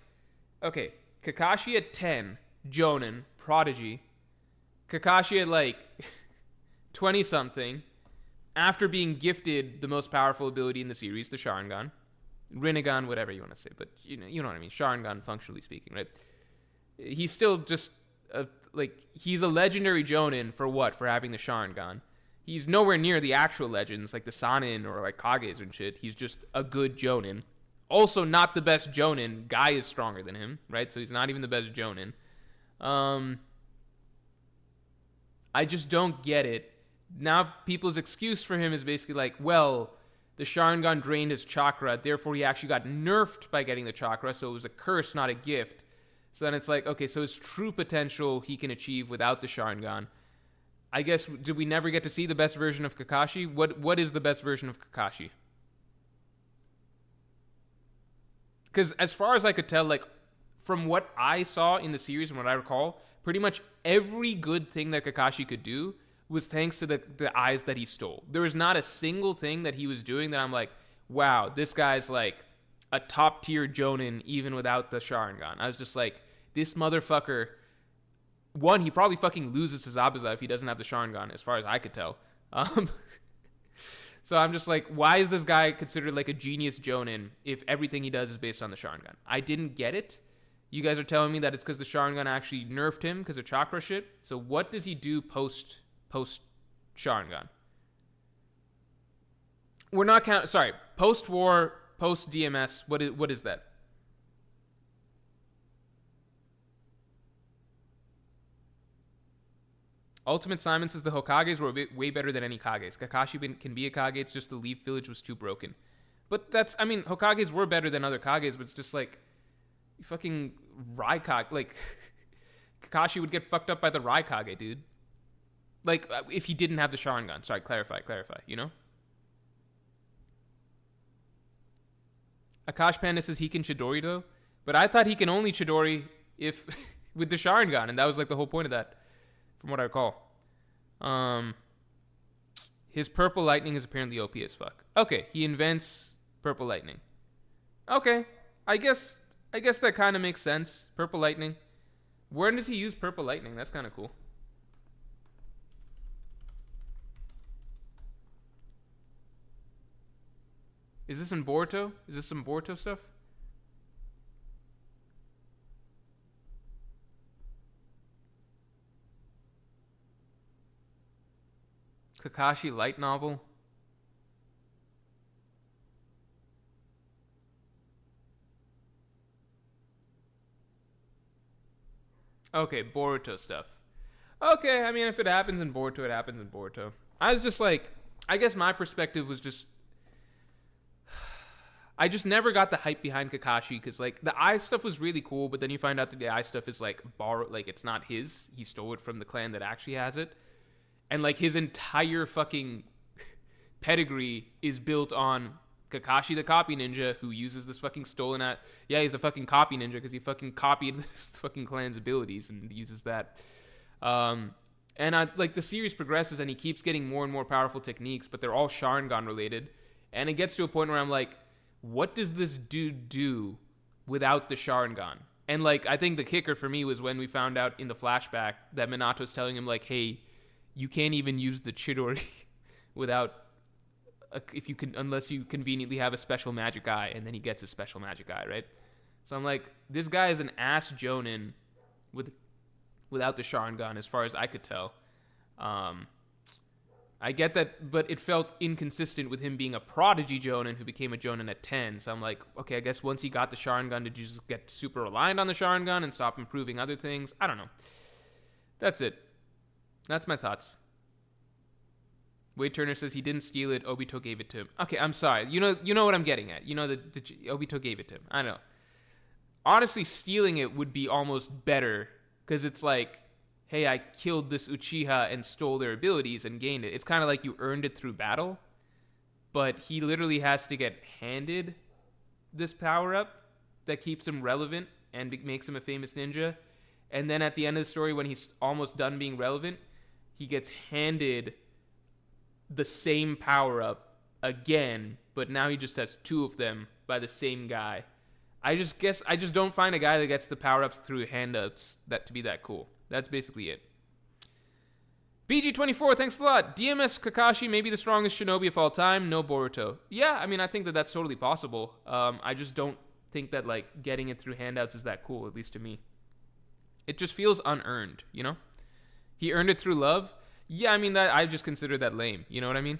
okay, Kakashi at 10, Jonin, Prodigy. Kakashi at like 20-something, after being gifted the most powerful ability in the series, the Sharingan. Rinnegan, whatever you want to say, but you know what I mean. Sharingan, functionally speaking, right? He's still just, he's a legendary Jonin for what? For having the Sharingan. He's nowhere near the actual legends like the Sanin or like Kages and shit. He's just a good Jonin. Also, not the best Jonin. Guy is stronger than him, right? So he's not even the best Jonin. I just don't get it. Now people's excuse for him is basically like, well, the Sharingan drained his chakra, therefore he actually got nerfed by getting the chakra, so it was a curse, not a gift. So then it's like, okay, so his true potential he can achieve without the Sharingan. I guess, did we never get to see the best version of Kakashi? What is the best version of Kakashi? Because as far as I could tell, like, from what I saw in the series and what I recall, pretty much every good thing that Kakashi could do was thanks to the eyes that he stole. There was not a single thing that he was doing that I'm like, wow, this guy's like a top tier Jonin even without the Sharingan. I was just like, this motherfucker, one, he probably fucking loses his Zabuza if he doesn't have the Sharingan, as far as I could tell. So I'm just like, why is this guy considered like a genius Jonin if everything he does is based on the Sharingan? I didn't get it. You guys are telling me that it's because the Sharingan actually nerfed him because of chakra shit. So what does he do post Sharingan? We're not counting. Sorry, post war, post DMS. What is that? Ultimate Simon says the Hokages were way better than any Kages. Kakashi can be a Kage. It's just the Leaf Village was too broken. But that's, I mean, Hokages were better than other Kages, but it's just like fucking Raikage. Like Kakashi would get fucked up by the Raikage, dude. Like, if he didn't have the Sharingan. Sorry, clarify, you know? Akash Panda says he can Chidori, though. But I thought he can only Chidori if with the Sharingan, and that was, like, the whole point of that, from what I recall. His Purple Lightning is apparently OP as fuck. Okay, he invents Purple Lightning. Okay, I guess that kind of makes sense. Purple Lightning. Where does he use Purple Lightning? That's kind of cool. Is this in Boruto? Is this some Boruto stuff? Kakashi light novel? Okay, Boruto stuff. Okay, I mean, if it happens in Boruto, it happens in Boruto. I was just like, I guess my perspective was just, I just never got the hype behind Kakashi because, like, the eye stuff was really cool, but then you find out that the eye stuff is, like, borrowed, like, it's not his. He stole it from the clan that actually has it. And, like, his entire fucking pedigree is built on Kakashi the copy ninja who uses this fucking stolen at. Yeah, he's a fucking copy ninja because he fucking copied this fucking clan's abilities and uses that. And like, the series progresses and he keeps getting more and more powerful techniques, but they're all Sharingan related. And it gets to a point where I'm like, what does this dude do without the Sharingan? And, like, I think the kicker for me was when we found out in the flashback that Minato's telling him, like, hey, you can't even use the Chidori without, if you can, unless you conveniently have a special magic eye, and then he gets a special magic eye, right? So I'm like, this guy is an ass Jonin without the Sharingan, as far as I could tell. I get that, but it felt inconsistent with him being a prodigy Jonin who became a Jonin at 10. So I'm like, okay, I guess once he got the Sharingan, did you just get super reliant on the Sharingan and stop improving other things? I don't know. That's it. That's my thoughts. Wade Turner says he didn't steal it. Obito gave it to him. Okay, I'm sorry. You know what I'm getting at. You know that Obito gave it to him. I know. Honestly, stealing it would be almost better because it's like, hey, I killed this Uchiha and stole their abilities and gained it. It's kind of like you earned it through battle, but he literally has to get handed this power-up that keeps him relevant and makes him a famous ninja. And then at the end of the story, when he's almost done being relevant, he gets handed the same power-up again, but now he just has two of them by the same guy. I just don't find a guy that gets the power-ups through hand-ups to be that cool. That's basically it. BG24, thanks a lot. DMS Kakashi may be the strongest shinobi of all time. No Boruto. Yeah, I mean, I think that that's totally possible. I just don't think that, like, getting it through handouts is that cool, at least to me. It just feels unearned, you know? He earned it through love. Yeah, I mean that I just consider that lame. You know what I mean?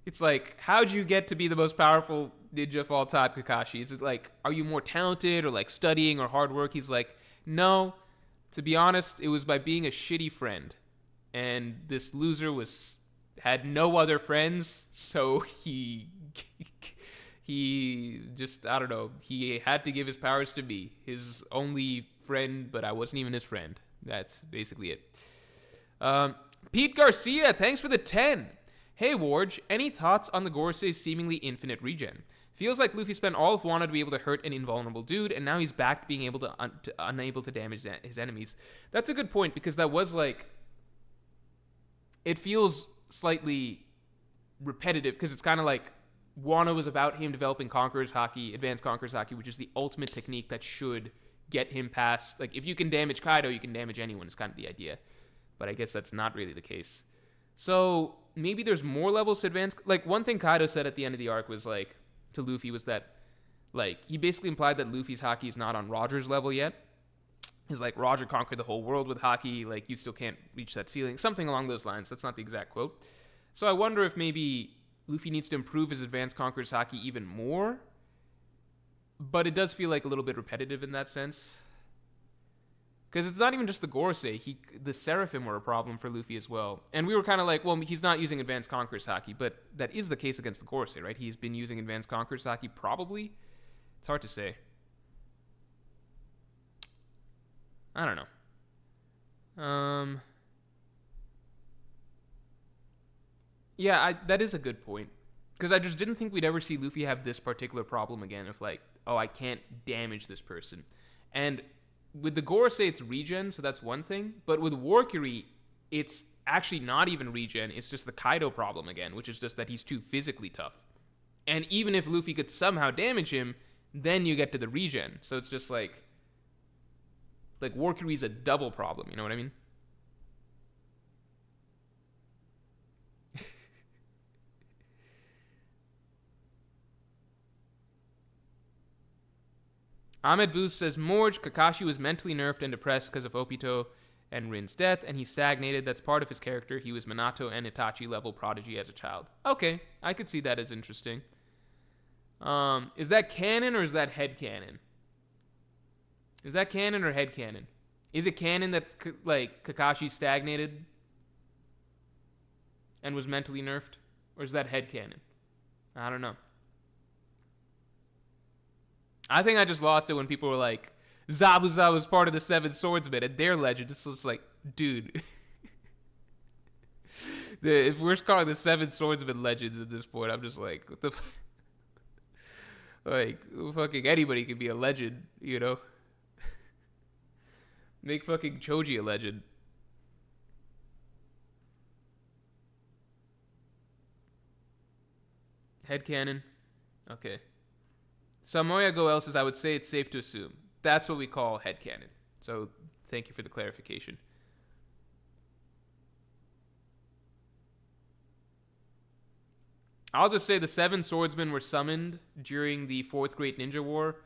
It's like, how'd you get to be the most powerful ninja of all time, Kakashi? Is it like, are you more talented or like studying or hard work? He's like, no. To be honest, it was by being a shitty friend, and this loser had no other friends, so he just, I don't know, he had to give his powers to me, his only friend, but I wasn't even his friend. That's basically it. Pete Garcia, thanks for the 10. Hey Morj, any thoughts on the Gorosei's seemingly infinite regen? Feels like Luffy spent all of Wano to be able to hurt an invulnerable dude, and now he's back to being able to unable to damage his enemies. That's a good point, because that was like, it feels slightly repetitive, because it's kind of like Wano was about him developing Conqueror's Haki, Advanced Conqueror's Haki, which is the ultimate technique that should get him past, like, if you can damage Kaido, you can damage anyone, is kind of the idea. But I guess that's not really the case. So maybe there's more levels to advance. Like, one thing Kaido said at the end of the arc was like, to Luffy, was that, like, he basically implied that Luffy's Haki is not on Roger's level yet. He's like, Roger conquered the whole world with Haki, like, you still can't reach that ceiling. Something along those lines. That's not the exact quote. So I wonder if maybe Luffy needs to improve his Advanced Conqueror's Haki even more. But it does feel like a little bit repetitive in that sense. Because it's not even just the Gorosei. The Seraphim were a problem for Luffy as well. And we were kind of like, well, he's not using Advanced Conqueror's Haki, but that is the case against the Gorosei, right? He's been using Advanced Conqueror's Haki, probably. It's hard to say. I don't know. Yeah, that is a good point. Because I just didn't think we'd ever see Luffy have this particular problem again of like, oh, I can't damage this person. And with the Gorosei, it's regen, so that's one thing. But with Warcury, it's actually not even regen. It's just the Kaido problem again, which is just that he's too physically tough. And even if Luffy could somehow damage him, then you get to the regen. So it's just like Warcury's a double problem, you know what I mean? Ahmed Booth says, Morj, Kakashi was mentally nerfed and depressed because of Obito and Rin's death, and he stagnated. That's part of his character. He was Minato and Itachi level prodigy as a child. Okay, I could see that as interesting. Is that canon or is that headcanon? Is that canon or headcanon? Is it canon that, like, Kakashi stagnated and was mentally nerfed? Or is that headcanon? I don't know. I think I just lost it when people were like, Zabuza was part of the Seven Swordsmen and their legend. This was like, dude. If we're calling the Seven Swordsmen legends at this point, I'm just like, what the like, fucking anybody can be a legend, you know? Make fucking Choji a legend. Headcanon. Okay. Samoya Goel says, I would say it's safe to assume. That's what we call headcanon. So thank you for the clarification. I'll just say the Seven Swordsmen were summoned during the Fourth Great Ninja War.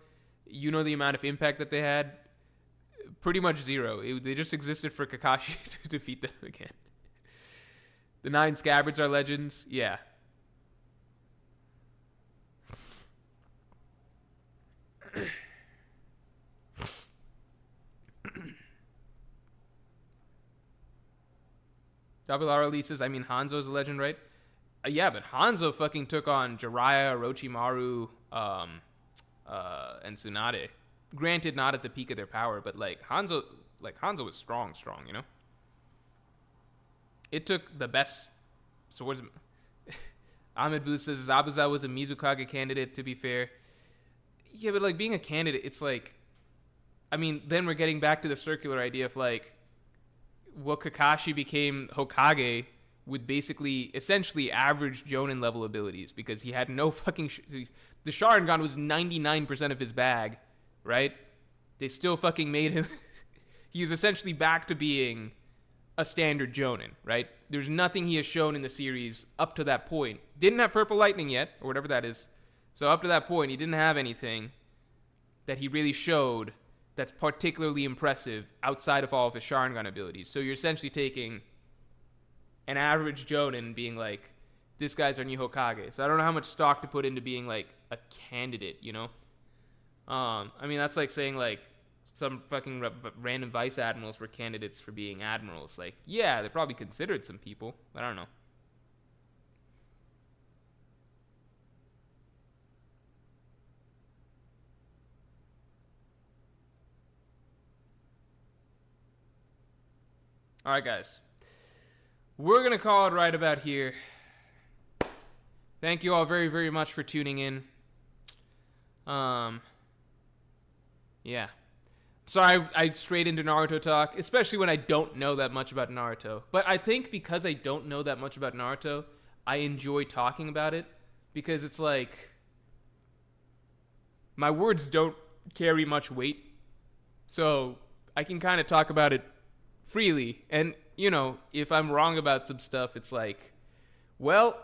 You know the amount of impact that they had? Pretty much zero. They just existed for Kakashi to defeat them again. The Nine Scabbards are legends. Yeah. Double R says, I mean, Hanzo's a legend, right? Yeah, but Hanzo fucking took on Jiraiya, Orochimaru, and Tsunade. Granted, not at the peak of their power, but like Hanzo was strong, you know? It took the best swordsman. Ahmed Booth says Zabuza was a Mizukage candidate, to be fair. Yeah, but like being a candidate, it's like, I mean, then we're getting back to the circular idea of like, what Kakashi became Hokage with basically, essentially average Jonin level abilities because he had no fucking, the Sharingan was 99% of his bag, right? They still fucking made him, he was essentially back to being a standard Jonin, right? There's nothing he has shown in the series up to that point. Didn't have Purple Lightning yet, or whatever that is. So up to that point, he didn't have anything that he really showed that's particularly impressive outside of all of his Sharingan abilities. So you're essentially taking an average Jonin and being like, this guy's our new Hokage. So I don't know how much stock to put into being like a candidate, you know? I mean, that's like saying like some fucking random vice admirals were candidates for being admirals. Like, yeah, they probably considered some people, but I don't know. All right, guys. We're going to call it right about here. Thank you all very, very much for tuning in. Yeah. Sorry, I strayed into Naruto talk, especially when I don't know that much about Naruto. But I think because I don't know that much about Naruto, I enjoy talking about it because it's like my words don't carry much weight. So I can kind of talk about it freely. And, you know, if I'm wrong about some stuff, it's like, well,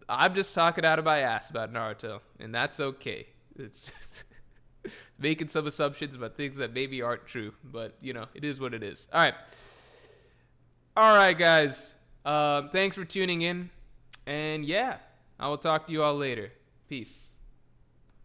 I'm just talking out of my ass about Naruto, and that's okay. It's just making some assumptions about things that maybe aren't true, but, you know, it is what it is. All right, guys. Thanks for tuning in, and yeah, I will talk to you all later. Peace.